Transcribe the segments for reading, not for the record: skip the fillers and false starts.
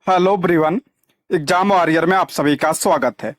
Hello everyone. Exam warrior में आप सभी का स्वागत है।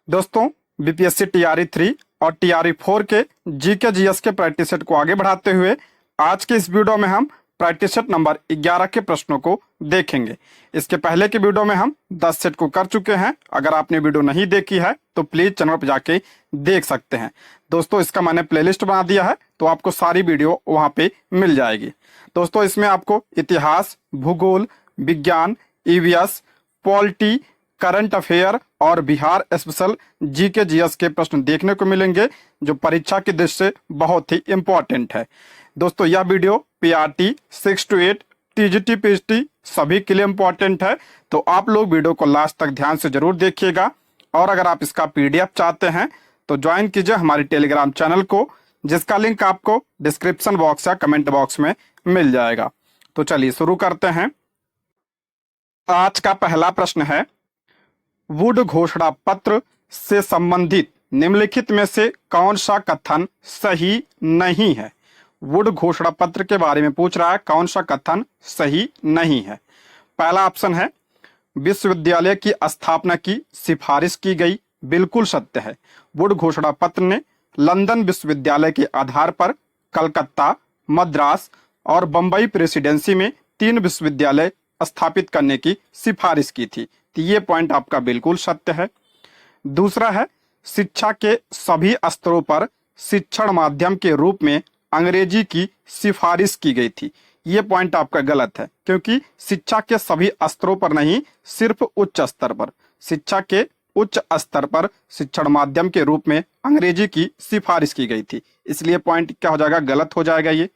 दोस्तों, बीपीएससी टीआरई 3 और टीआरई 4 के जीके जीएस के प्रैक्टिस सेट को आगे बढ़ाते हुए आज के इस वीडियो में हम प्रैक्टिस सेट नंबर 11 के प्रश्नों को देखेंगे। इसके पहले के वीडियो में हम 10 सेट को कर चुके हैं। अगर आपने वीडियो नहीं देखी है तो प्लीज चैनल पर जाके देख सकते हैं। दोस्तों, इसका मैंने प्लेलिस्ट बना दिया है तो आपको सारी वीडियो वहां पे मिल जाएगी। दोस्तों, इसमें आपको इतिहास, भूगोल, विज्ञान, ईवीएस, पॉलिटी, करंट अफेयर और बिहार स्पेशल जीके जीएस के प्रश्न देखने को मिलेंगे जो परीक्षा की दृष्टि से बहुत ही इंपॉर्टेंट है। दोस्तों, यह video PRT 6 to 8 TGT PHT सभी के लिए इंपॉर्टेंट है, तो आप लोग वीडियो को लास्ट तक ध्यान से जरूर देखिएगा। और अगर आप इसका पीडीएफ चाहते हैं तो ज्वाइन कीजिए हमारे टेलीग्राम चैनल को, जिसका लिंक आपको डिस्क्रिप्शन बॉक्स या कमेंट बॉक्स में मिल जाएगा। तो चलिए शुरू करते हैं। आज का पहला प्रश्न है, वुड घोषणा पत्र से संबंधित निम्नलिखित में से कौन सा कथन सही नहीं है। वुड घोषणा पत्र के बारे में पूछ रहा है, कौन सा कथन सही नहीं है। पहला ऑप्शन है, विश्वविद्यालय की स्थापना की सिफारिश की गई, बिल्कुल सत्य है। वुड घोषणा पत्र ने लंदन विश्वविद्यालय के आधार पर कलकत्ता, मद्रास और बंबई प्रेसिडेंसी में 3 विश्वविद्यालय स्थापित करने की सिफारिश की थी, तो ये पॉइंट आपका बिल्कुल सत्य है। दूसरा है, शिक्षा के सभी स्तरों पर शिक्षण माध्यम के रूप में अंग्रेजी की सिफारिश की गई थी, ये पॉइंट आपका गलत है, क्योंकि शिक्षा के सभी स्तरों पर नहीं, सिर्फ उच्च स्तर पर, शिक्षा के उच्च स्तर पर शिक्षण माध्यम के रूप में अंग्रेजी की सिफारिश की गई थी, इसलिए पॉइंट क्या हो जाएगा, गलत हो जाएगा ये।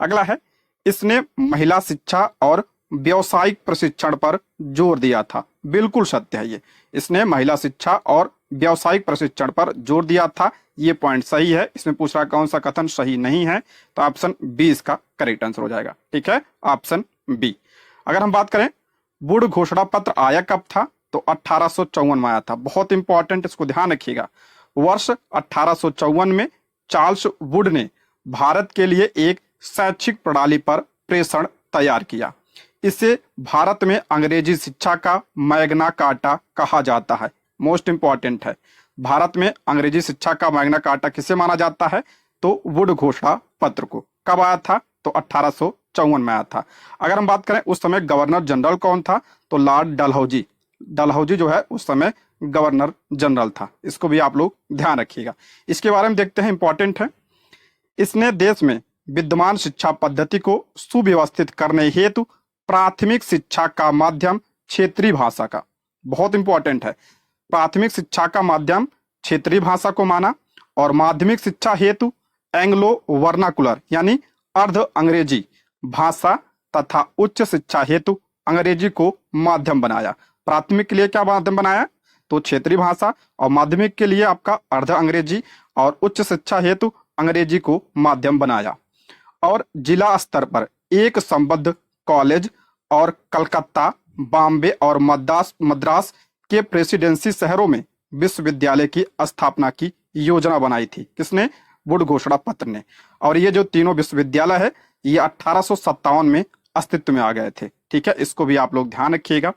अगला है, इसने महिला शिक्षा और व्यावसायिक प्रशिक्षण पर जोर दिया था, बिल्कुल सत्य है ये। इसने महिला शिक्षा और व्यावसायिक प्रशिक्षण पर जोर दिया था, ये पॉइंट सही है। इसमें पूछ रहा कौन सा कथन सही नहीं है, तो ऑप्शन बी इसका करेक्ट आंसर हो जाएगा। ठीक है, ऑप्शन बी। अगर हम बात करें वुड घोषणा पत्र आया कब था, तो 1854 में आया था, बहुत इंपॉर्टेंट, इसको ध्यान रखिएगा। वर्ष 1854 में चार्ल्स वुड ने भारत के लिए एक शैक्षिक प्रणाली पर प्रेषण तैयार किया। इसे भारत में अंग्रेजी शिक्षा का मैग्ना कार्टा कहा जाता है, मोस्ट इंपॉर्टेंट है। भारत में अंग्रेजी शिक्षा का मैग्ना कार्टा किसे माना जाता है, तो वुड घोषणा पत्र को। कब आया था, तो 1854 में आया था। अगर हम बात करें उस समय गवर्नर जनरल कौन था, तो लॉर्ड डलहौजी। डलहौजी जो है उस समय गवर्नर जनरल था, इसको भी आप लोग ध्यान रखिएगा। इसके बारे में देखते हैं, इंपॉर्टेंट है। इसने देश में विद्यमान शिक्षा पद्धति को सुव्यवस्थित करने हेतु प्राथमिक शिक्षा का माध्यम क्षेत्रीय भाषा का, बहुत इंपॉर्टेंट है, प्राथमिक शिक्षा का माध्यम क्षेत्रीय भाषा को माना, और माध्यमिक शिक्षा हेतु एंग्लो वर्नाकुलर यानी अर्ध अंग्रेजी भाषा तथा उच्च शिक्षा हेतु अंग्रेजी को माध्यम बनाया। प्राथमिक के लिए क्या माध्यम बनाया, तो क्षेत्रीय भाषा, और माध्यमिक के लिए आपका अर्ध अंग्रेजी, और उच्च शिक्षा हेतु अंग्रेजी को माध्यम बनाया। और जिला स्तर पर एक संबद्ध कॉलेज और कलकत्ता, बॉम्बे और मद्रास के प्रेसिडेंसी शहरों में विश्वविद्यालय की स्थापना की योजना बनाई थी। किसने, वुड घोषणा पत्र ने। और ये जो तीनों विश्वविद्यालय है ये 1857 में अस्तित्व में आ गए थे। ठीक है, इसको भी आप लोग ध्यान रखिएगा।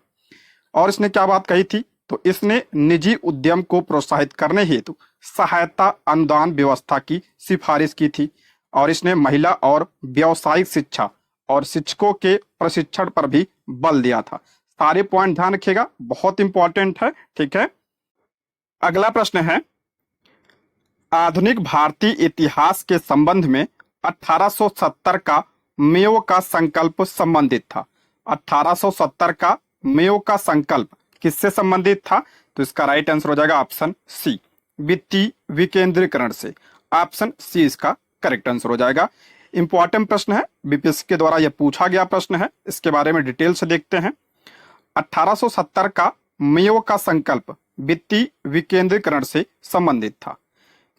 और इसने क्या बात कही थी, तो इसने निजी उद्यम को प्रोत्साहित करने हेतु सहायता अनुदान व्यवस्था की सिफारिश की थी। और इसने महिला और व्यावसायिक शिक्षा और शिक्षकों के प्रशिक्षण पर भी बल दिया था। सारे पॉइंट ध्यान रखिएगा, बहुत इंपॉर्टेंट है। ठीक है, अगला प्रश्न है, आधुनिक भारतीय इतिहास के संबंध में 1870 का मेयो का संकल्प संबंधित था। 1870 का मेयो का संकल्प किससे संबंधित था, तो इसका राइट आंसर हो जाएगा ऑप्शन सी, वित्तीय विकेंद्रीकरण से। ऑप्शन सी इसका करेक्ट आंसर हो जाएगा। इंपॉर्टेंट प्रश्न है, बीपीएससी के द्वारा यह पूछा गया प्रश्न है, इसके बारे में डिटेल से देखते हैं। 1870 का मेयो का संकल्प वित्तीय विकेंद्रीकरण से संबंधित था।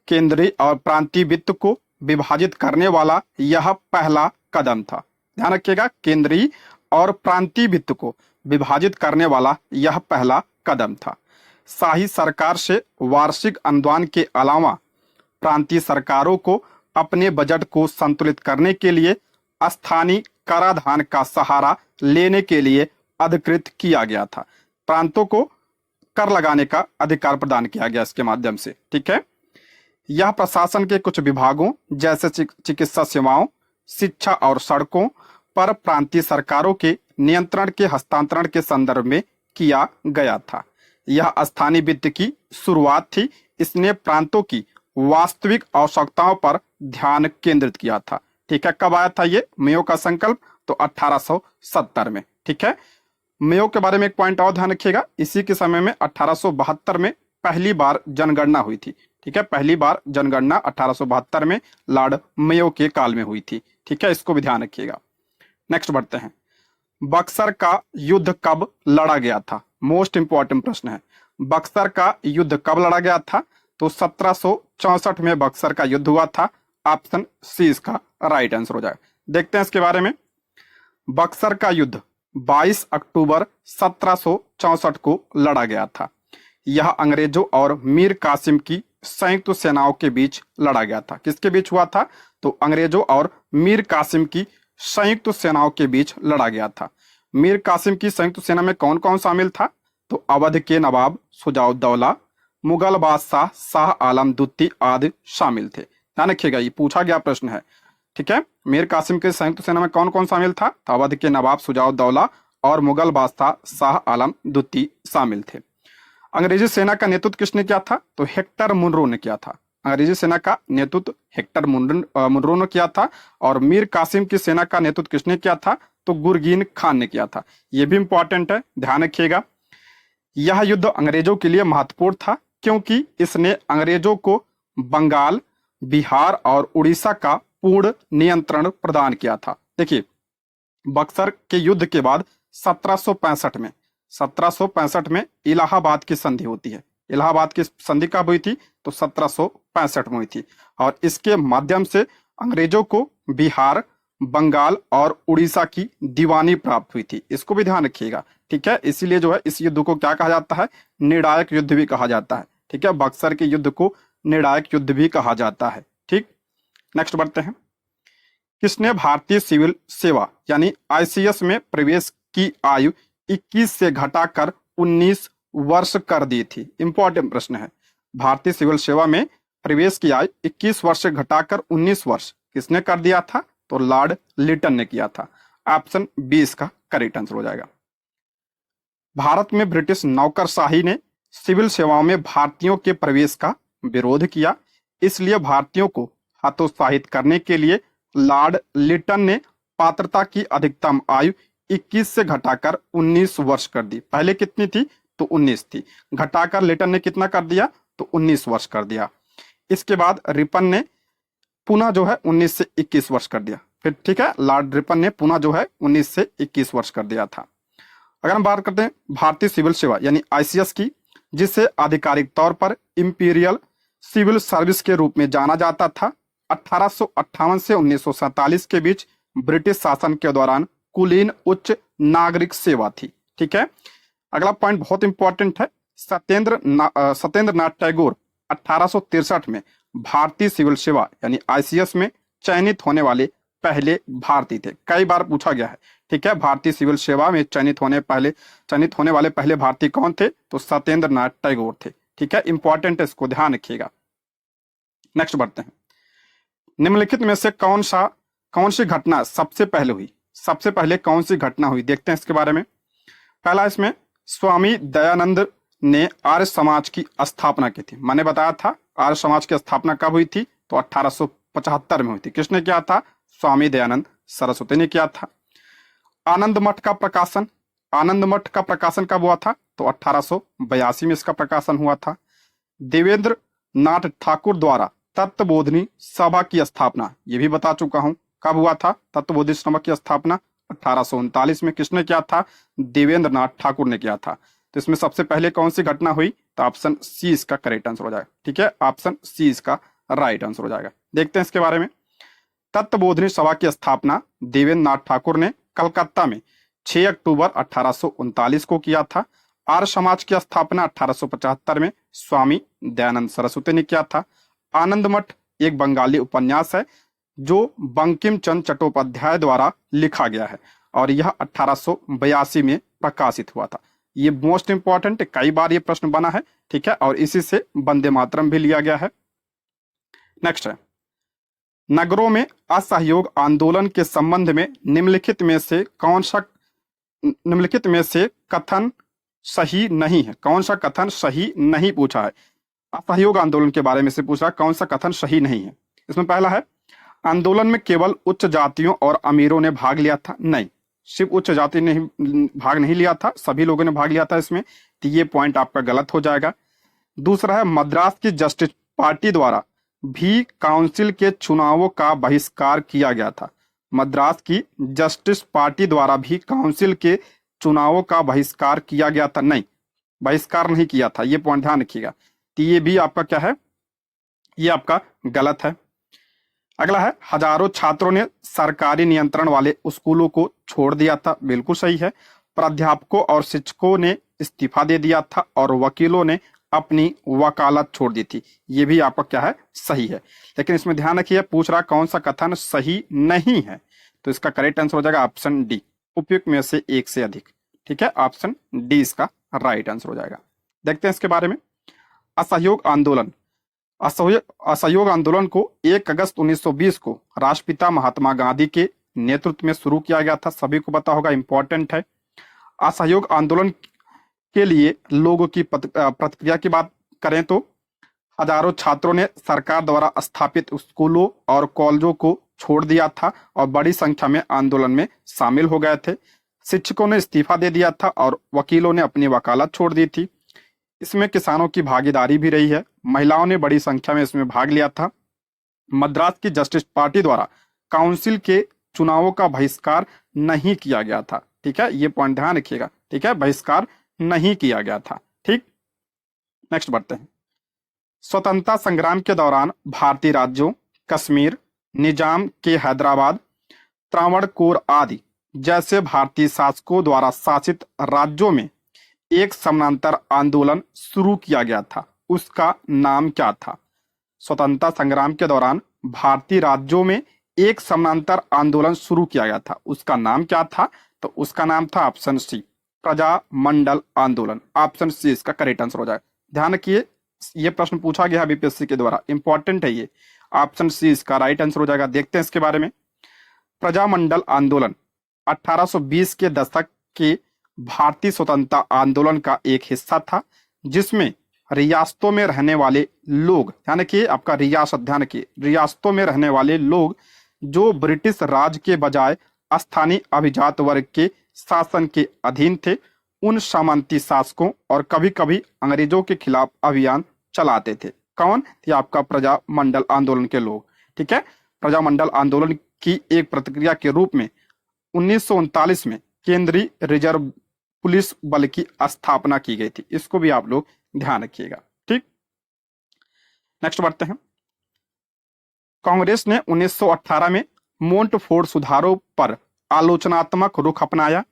केंद्रीय और प्रांतीय वित्त को विभाजित करने वाला यह पहला कदम था। ध्यान रखिएगा, केंद्रीय और प्रांतीय वित्त को विभाजित करने वाला यह पहला कदम था। शाही सरकार से वार्षिक अनुदान के अलावा प्रांतीय सरकारों को अपने बजट को संतुलित करने के लिए स्थानीय कराधान का सहारा लेने के लिए अधिकृत किया गया था। प्रांतों को कर लगाने का अधिकार प्रदान किया गया इसके माध्यम से। ठीक है, यह प्रशासन के कुछ विभागों जैसे चिकित्सा सेवाओं, शिक्षा और सड़कों पर प्रांतीय सरकारों के नियंत्रण के हस्तांतरण के संदर्भ में किया गया था। यह स्थानीय वित्त की शुरुआत थी। इसने प्रांतों की वास्तविक आवश्यकताओं पर ध्यान केंद्रित किया था। ठीक है, कब आया था ये मेयो का संकल्प? तो 1870 में। ठीक है, मेयो के बारे में एक पॉइंट और ध्यान रखिएगा, इसी के समय में 1872 में पहली बार जनगणना हुई थी। ठीक है, पहली बार जनगणना 1872 में लॉर्ड मेयो के काल में हुई थी। ठीक है, इसको भी ध्यान रखिएगा। नेक्स्ट बढ़ते हैं, बक्सर का युद्ध कब लड़ा गया था? मोस्ट इंपॉर्टेंट प्रश्न है। बक्सर का युद्ध कब लड़ा गया था? तो 1764 में बक्सर का युद्ध हुआ था। ऑप्शन सी इसका राइट आंसर हो जाएगा। देखते हैं इसके बारे में। बक्सर का युद्ध 22 अक्टूबर 1764 को लड़ा गया था। यह अंग्रेजों और मीर कासिम की संयुक्त सेनाओं के बीच लड़ा गया था। किसके बीच हुआ था? तो अंग्रेजों और मीर कासिम की संयुक्त सेनाओं के बीच लड़ा गया था। मीर कासिम की संयुक्त सेना में कौन कौन शामिल था? तो अवध के नवाब सुजाउद्दौला, मुगल बादशाह शाह आलम द्वितीय आदि शामिल थे। ध्यान रखिएगा, ये पूछा गया प्रश्न है। ठीक है, मीर कासिम के संयुक्त सेना में कौन कौन शामिल था? तो अवध के नवाब सुजाउद्दौला और मुगल बादशाह शाह आलम द्वितीय शामिल थे। अंग्रेजी सेना का नेतृत्व किसने किया था? तो हेक्टर मुनरो ने किया था। अंग्रेजी सेना का नेतृत्व हेक्टर मुनरो ने किया था। और मीर कासिम की सेना का नेतृत्व किसने किया था? तो गुरगीन खान ने किया था। यह भी इंपॉर्टेंट है, ध्यान रखिएगा। यह युद्ध अंग्रेजों के लिए महत्वपूर्ण था क्योंकि इसने अंग्रेजों को बंगाल, बिहार और उड़ीसा का पूर्ण नियंत्रण प्रदान किया था। देखिए, बक्सर के युद्ध के बाद 1765 में इलाहाबाद की संधि होती है। इलाहाबाद की संधि कब हुई थी? तो 1765 में हुई थी। और इसके माध्यम से अंग्रेजों को बिहार, बंगाल और उड़ीसा की दीवानी प्राप्त हुई थी। इसको भी ध्यान रखिएगा। ठीक है, इसीलिए जो है इस युद्ध को क्या कहा जाता है? निर्णायक युद्ध भी कहा जाता है। ठीक है, बक्सर के युद्ध को निर्णायक युद्ध भी कहा जाता है। ठीक, नेक्स्ट बढ़ते हैं। किसने भारतीय सिविल सेवा यानी आईसीएस में प्रवेश की आयु 21 से घटाकर 19 वर्ष कर दी थी? इंपॉर्टेंट प्रश्न है। भारतीय सिविल सेवा में प्रवेश की आयु 21 वर्ष से घटाकर 19 वर्ष किसने कर दिया था? तो लॉर्ड लिटन ने किया था। ऑप्शन 20 का करेक्ट आंसर हो जाएगा। भारत में ब्रिटिश नौकरशाही ने सिविल सेवाओं में भारतीयों के प्रवेश का विरोध किया, इसलिए भारतीयों को हतोत्साहित करने के लिए लॉर्ड लिटन ने पात्रता की अधिकतम आयु 21 से घटाकर 19 वर्ष कर दी। पहले कितनी थी? तो 19 थी। घटाकर लिटन ने कितना कर दिया? तो 19 वर्ष कर दिया। इसके बाद रिपन ने पुनः जो है 19 से 21 वर्ष कर दिया। फिर ठीक है, लॉर्ड रिपन ने पुनः जो है 19 से 21 वर्ष कर दिया था। अगर हम बात करते हैं भारतीय सिविल सेवा यानी आईसीएस की, जिसे आधिकारिक तौर पर इंपीरियल सिविल सर्विस के रूप में जाना जाता था, 1858 से 1947 के बीच ब्रिटिश शासन के दौरान कुलीन उच्च नागरिक सेवा थी। ठीक है, अगला पॉइंट बहुत इंपॉर्टेंट है। सत्येंद्र नाथ टैगोर 1863 में भारतीय सिविल सेवा यानी आईसीएस में चयनित होने वाले पहले भारतीय थे। कई बार पूछा गया है। ठीक है, भारतीय सिविल सेवा में चयनित होने वाले पहले भारतीय कौन थे? तो सत्येंद्र नाथ टैगोर थे। ठीक है, इंपॉर्टेंट है, इसको ध्यान रखिएगा। नेक्स्ट बढ़ते हैं। निम्नलिखित में से कौन सी घटना सबसे पहले हुई? सबसे पहले कौन सी घटना हुई, देखते हैं इसके बारे में। पहला, इसमें स्वामी दयानंद ने आर्य समाज की स्थापना की थी। मैंने बताया था आर्य समाज की स्थापना कब हुई थी? तो 1875 में हुई थी। किसने किया था? स्वामी दयानंद सरस्वती ने किया था। आनंद मठ का प्रकाशन कब हुआ था? तो 1882 में इसका प्रकाशन हुआ था। देवेंद्र नाथ ठाकुर द्वारा तत्वबोधिनी सभा की स्थापना, ये भी बता चुका हूं, कब हुआ था? तत्वबोधिनी सभा की स्थापना 1839 में किसने किया था? देवेंद्र नाथ ठाकुर ने किया था। तो इसमें सबसे पहले कौन सी घटना हुई? तो ऑप्शन सी इसका करेक्ट आंसर हो जाएगा। ठीक है, ऑप्शन सी इसका राइट आंसर हो जाएगा। देखते हैं इसके बारे में। तत्वबोधिनी सभा की स्थापना देवेंद्र नाथ ठाकुर ने कलकत्ता में 6 अक्टूबर 1839 को किया था। आर्य समाज की स्थापना 1875 में स्वामी दयानंद सरस्वती ने किया था। आनंद मठ एक बंगाली उपन्यास है जो बंकिम चंद्र चट्टोपाध्याय द्वारा लिखा गया है और यह 1882 में प्रकाशित हुआ था। ये मोस्ट इंपॉर्टेंट, कई बार ये प्रश्न बना है, ठीक है, और इसी से वंदे मातरम भी लिया गया है। नेक्स्ट है, नगरों में असहयोग आंदोलन के संबंध में निम्नलिखित में से कथन सही नहीं है। कौन सा कथन सही नहीं पूछा है। असहयोग आंदोलन के बारे में से पूछा, कौन सा कथन सही नहीं है। इसमें पहला है, आंदोलन में केवल उच्च जातियों और अमीरों ने भाग लिया था। नहीं, सिर्फ उच्च जाति ने भाग नहीं लिया था, सभी लोगों ने भाग लिया था इसमें, तो ये पॉइंट आपका गलत हो जाएगा। दूसरा है, मद्रास की जस्टिस पार्टी द्वारा भी काउंसिल के चुनावों का बहिष्कार किया गया था। मद्रास की जस्टिस पार्टी द्वारा भी काउंसिल के चुनावों का बहिष्कार किया गया था। नहीं, बहिष्कार नहीं किया था, ये पॉइंट ध्यान रखिएगा। तो ये भी आपका क्या है, ये आपका गलत है। अगला है, हजारों छात्रों ने सरकारी नियंत्रण वाले स्कूलों को छोड़ दिया था। बिल्कुल सही है। प्राध्यापकों और शिक्षकों ने इस्तीफा दे दिया था और वकीलों ने अपनी वकालत छोड़ दी थी। ये भी आपका क्या है, सही है। लेकिन इसमें ध्यान रखिए, पूछ रहा कौन सा कथन सही नहीं है, तो इसका करेक्ट आंसर हो जाएगा ऑप्शन डी, उपयुक्त में से एक से अधिक। ठीक है, ऑप्शन डी इसका राइट आंसर हो जाएगा। देखते हैं इसके बारे में। असहयोग आंदोलन, असहयोग आंदोलन को 1 अगस्त 1920 को राष्ट्रपिता महात्मा गांधी के नेतृत्व में शुरू किया गया था। सभी को पता होगा, इंपॉर्टेंट है। असहयोग आंदोलन के लिए लोगों की प्रतिक्रिया की बात करें तो हजारों छात्रों ने सरकार द्वारा स्थापित स्कूलों और कॉलेजों को छोड़ दिया था और बड़ी संख्या में आंदोलन में शामिल हो गए थे। शिक्षकों ने इस्तीफा दे दिया था और वकीलों ने अपनी वकालत छोड़ दी थी। इसमें किसानों की भागीदारी भी रही है। महिलाओं ने बड़ी संख्या में इसमें भाग लिया था। मद्रास की जस्टिस पार्टी द्वारा काउंसिल के चुनावों का बहिष्कार नहीं किया गया था। ठीक है, ये पॉइंट ध्यान रखिएगा। ठीक है, बहिष्कार नहीं किया गया था। ठीक, नेक्स्ट बढ़ते हैं। स्वतंत्रता संग्राम के दौरान भारतीय राज्यों कश्मीर, निजाम के हैदराबाद, त्रावणकोर आदि जैसे भारतीय शासकों द्वारा शासित राज्यों में एक समानांतर आंदोलन शुरू किया गया था। उसका नाम क्या था। स्वतंत्रता संग्राम के दौरान भारतीय राज्यों में एक समानांतर आंदोलन शुरू किया गया था, उसका नाम क्या था। तो उसका नाम था ऑप्शन सी, प्रजामंडल आंदोलन। ऑप्शन सी इसका करेक्ट आंसर हो जाएगा। ध्यान रखिए, ये प्रश्न पूछा गया बीपीएससी के द्वारा, इंपॉर्टेंट है ये। ऑप्शन सी इसका राइट आंसर हो जाएगा। देखते हैं इसके बारे में। प्रजामंडल आंदोलन 1820 के दशक के भारतीय स्वतंत्रता आंदोलन का एक हिस्सा था, जिसमें रियासतों में रहने वाले लोग, ध्यान रखिए आपका रियासत, ध्यान रखिए, रियासतों में रहने वाले लोग जो ब्रिटिश राज के बजाय स्थानीय अभिजात वर्ग के शासन के अधीन थे, उन सामंती शासकों और कभी कभी अंग्रेजों के खिलाफ अभियान चलाते थे। कौन? ये आपका प्रजामंडल आंदोलन के लोग। ठीक है, प्रजामंडल आंदोलन की एक प्रतिक्रिया के रूप में 1939 में केंद्रीय रिजर्व पुलिस बल की स्थापना की गई थी। इसको भी आप लोग ध्यान रखिएगा। ठीक, नेक्स्ट बढ़ते हैं। कांग्रेस ने 1918 में मोंटफोर्ट सुधारों पर आलोचनात्मक रुख अपनाया,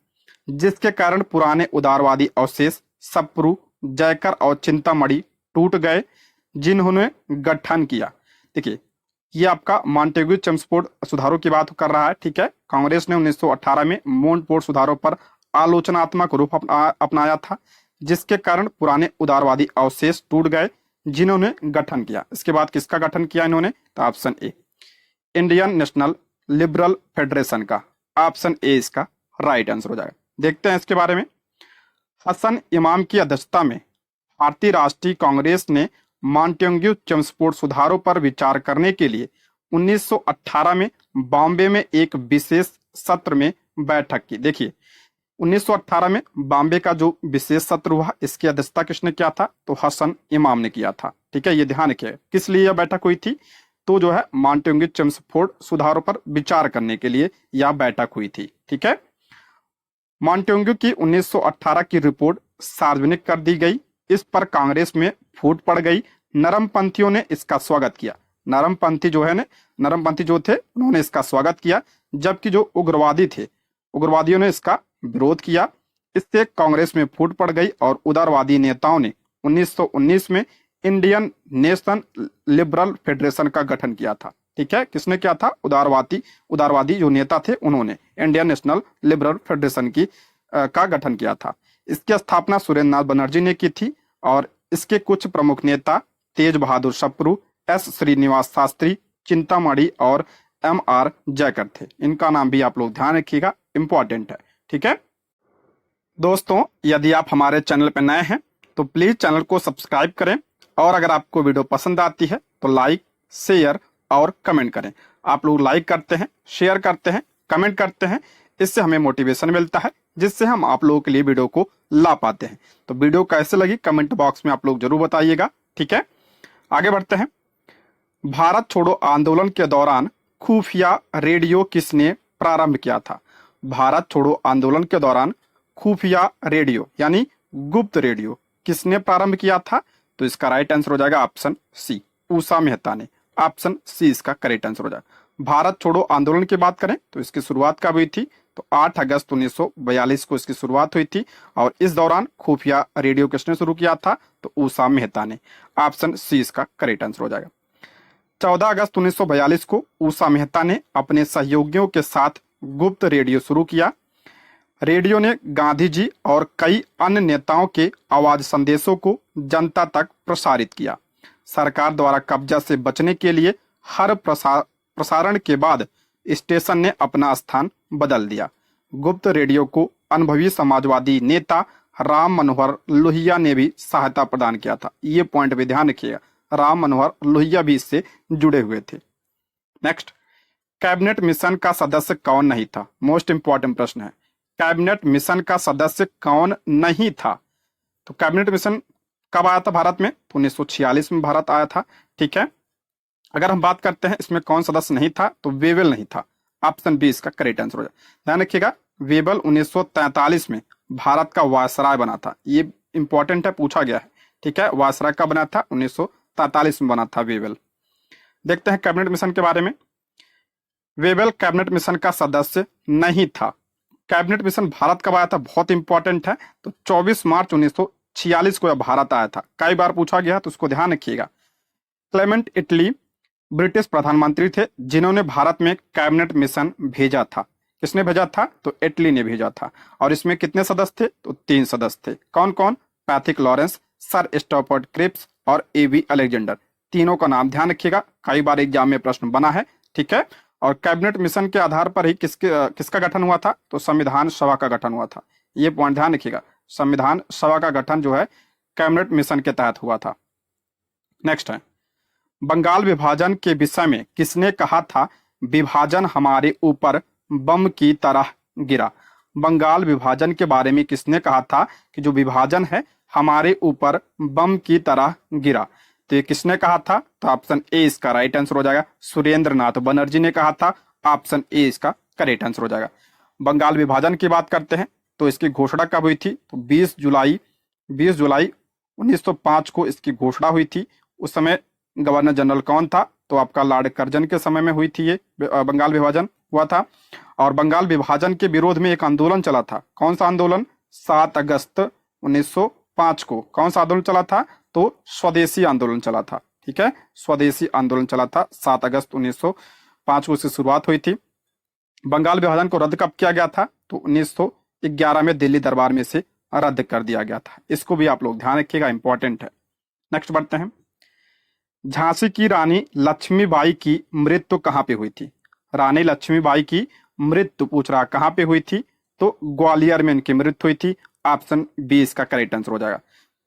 जिसके कारण पुराने उदारवादी अवशेष सप्रू, जयकर और चिंतामणि टूट गए, जिन्होंने गठन किया। देखिए, ये आपका मॉन्टेग्यू चेम्सफोर्ड सुधारों की बात कर रहा है। ठीक है, कांग्रेस ने 1918 में मोंटफोर्ट सुधारों पर आलोचनात्मक रूप अपनाया था, जिसके कारण पुराने उदारवादी अवशेष टूट गए, जिन्होंने गठन किया। इसके बाद किसका गठन किया इन्होंने? तो option A, Indian national liberal federation का। ऑप्शन ए इसका राइट आंसर हो जाएगा। देखते हैं इसके बारे में। हसन इमाम की अध्यक्षता में भारतीय राष्ट्रीय कांग्रेस ने मॉन्टेग्यू चेम्सफोर्ड सुधारों पर विचार करने के लिए 1918 में बॉम्बे में एक विशेष सत्र में बैठक की। देखिए, 1918 में बॉम्बे का जो विशेष सत्र हुआ, इसकी अध्यक्षता किसने किया था? तो हसन इमाम ने किया था। ठीक है, ये ध्यान रखिए। किस लिए यह बैठक हुई थी? तो जो है मॉन्टेग्यू चेम्सफोर्ड सुधारों पर विचार करने के लिए यह बैठक हुई थी। ठीक है, मॉन्टेग्यू की 1918 की रिपोर्ट सार्वजनिक कर दी गई। इस पर कांग्रेस में फूट पड़ गई। नरमपंथियों ने इसका स्वागत किया। नरमपंथी जो थे उन्होंने इसका स्वागत किया, जबकि जो उग्रवादी थे, उग्रवादियों ने इसका विरोध किया। इससे कांग्रेस में फूट पड़ गई और उदारवादी नेताओं ने 1919 में इंडियन नेशनल लिबरल फेडरेशन का गठन किया था। ठीक है, किसने किया था? उदारवादी जो नेता थे उन्होंने इंडियन नेशनल लिबरल फेडरेशन की का गठन किया था। इसकी स्थापना सुरेंद्र नाथ बनर्जी ने की थी और इसके कुछ प्रमुख नेता तेज बहादुर सप्रू, एस श्रीनिवास शास्त्री, चिंतामणि और MR जयकर थे। इनका नाम भी आप लोग ध्यान रखिएगा, इंपॉर्टेंट है। ठीक है दोस्तों, यदि आप हमारे चैनल पर नए हैं तो प्लीज चैनल को सब्सक्राइब करें और अगर आपको वीडियो पसंद आती है तो लाइक, शेयर और कमेंट करें। आप लोग लाइक करते हैं, शेयर करते हैं, कमेंट करते हैं, इससे हमें मोटिवेशन मिलता है जिससे हम आप लोगों के लिए वीडियो को ला पाते हैं। तो वीडियो कैसे लगी कमेंट बॉक्स में आप लोग जरूर बताइएगा। ठीक है, आगे बढ़ते हैं। भारत छोड़ो आंदोलन के दौरान खुफिया रेडियो किसने प्रारंभ किया था? भारत छोड़ो आंदोलन के दौरान खुफिया रेडियो यानी गुप्त रेडियो किसने प्रारंभ किया था? तो इसका राइट आंसर हो जाएगा ऑप्शन सी, उषा मेहता ने। ऑप्शन सी इसका करेक्ट आंसर हो जाएगा। भारत छोड़ो आंदोलन की बात करें तो इसकी शुरुआत कब हुई थी? तो 8 अगस्त 1942 को इसकी शुरुआत हुई थी और इस दौरान खुफिया रेडियो किसने शुरू किया था? तो उषा मेहता ने। ऑप्शन सी इसका करेक्ट आंसर हो जाएगा। 14 अगस्त 1942 को उषा मेहता ने अपने सहयोगियों के साथ गुप्त रेडियो शुरू किया। रेडियो ने गांधी जी और कई अन्य नेताओं के आवाज संदेशों को जनता तक प्रसारित किया। सरकार द्वारा कब्जा से बचने के लिए हर प्रसारण के बाद स्टेशन ने अपना स्थान बदल दिया। गुप्त रेडियो को अनुभवी समाजवादी नेता राम मनोहर लोहिया ने भी सहायता प्रदान किया था। ये पॉइंट भी ध्यान रखिएगा, राम मनोहर लोहिया भी इससे जुड़े हुए थे। नेक्स्ट, कैबिनेट मिशन का सदस्य कौन नहीं था? मोस्ट इंपॉर्टेंट प्रश्न है, कैबिनेट मिशन का सदस्य कौन नहीं था? तो कैबिनेट मिशन कब आया था भारत में? तो 1946 में भारत आया था। ठीक है, अगर हम बात करते हैं इसमें कौन सदस्य नहीं था तो वेवेल नहीं था। ऑप्शन बी इसका करेक्ट आंसर हो जाए। ध्यान रखिएगा, वेवेल 1943 में भारत का वायसराय बना था। ये इंपॉर्टेंट है, पूछा गया है। ठीक है, वायसराय कब बना था? 1943 में बना था वेवेल। देखते हैं कैबिनेट मिशन के बारे में। वेवेल कैबिनेट मिशन का सदस्य नहीं था। कैबिनेट मिशन भारत कब आया था? बहुत इंपॉर्टेंट है। तो 24 मार्च 1946 को यह भारत आया था। कई बार पूछा गया तो उसको ध्यान रखिएगा। क्लेमेंट इटली ब्रिटिश प्रधानमंत्री थे जिन्होंने भारत में कैबिनेट मिशन भेजा था। किसने भेजा था? तो इटली ने भेजा था। और इसमें कितने सदस्य थे? तो 3 सदस्य थे। कौन कौन? पैथिक लॉरेंस, सर स्टॉफर्ड क्रिप्स और एवी अलेक्जेंडर। तीनों का नाम ध्यान रखिएगा, कई बार एग्जाम में प्रश्न बना है। ठीक है, और कैबिनेट मिशन के आधार पर ही किसका गठन हुआ था? तो संविधान सभा का गठन हुआ था। ये पॉइंट ध्यान रखिएगा, संविधान सभा का गठन जो है कैबिनेट मिशन के तहत हुआ था। नेक्स्ट है, बंगाल विभाजन के विषय में किसने कहा था विभाजन हमारे ऊपर बम की तरह गिरा? बंगाल विभाजन के बारे में किसने कहा था कि जो विभाजन है हमारे ऊपर बम की तरह गिरा? तो ये किसने कहा था? तो ऑप्शन ए इसका राइट आंसर हो जाएगा, सुरेंद्र नाथ बनर्जी ने कहा था। ऑप्शन ए इसका करेक्ट आंसर हो जाएगा। बंगाल विभाजन की बात करते हैं तो इसकी घोषणा कब हुई थी? तो 20 जुलाई 1905 को इसकी घोषणा हुई थी। उस समय गवर्नर जनरल कौन था? तो आपका लॉर्ड कर्जन के समय में हुई थी ये बंगाल विभाजन हुआ था। और बंगाल विभाजन के विरोध में एक आंदोलन चला था। कौन सा आंदोलन? 7 अगस्त 1905 को कौन सा आंदोलन चला था? तो स्वदेशी आंदोलन चला था। ठीक है, स्वदेशी आंदोलन चला था। 7 अगस्त 1905 को इसकी शुरुआत हुई थी। बंगाल विभाजन को रद्द कब किया गया था? तो 1911 में दिल्ली दरबार में से रद्द कर दिया गया था। इसको भी आप लोग ध्यान रखिएगा, इंपॉर्टेंट है। नेक्स्ट बढ़ते हैं। झांसी की रानी लक्ष्मीबाई की मृत्यु कहाँ पे हुई थी? रानी लक्ष्मीबाई की मृत्यु पूछ रहा कहाँ पे हुई थी? तो ग्वालियर में इनकी मृत्यु हुई थी। ऑप्शन बी इसका करेक्ट आंसर हो जाएगा।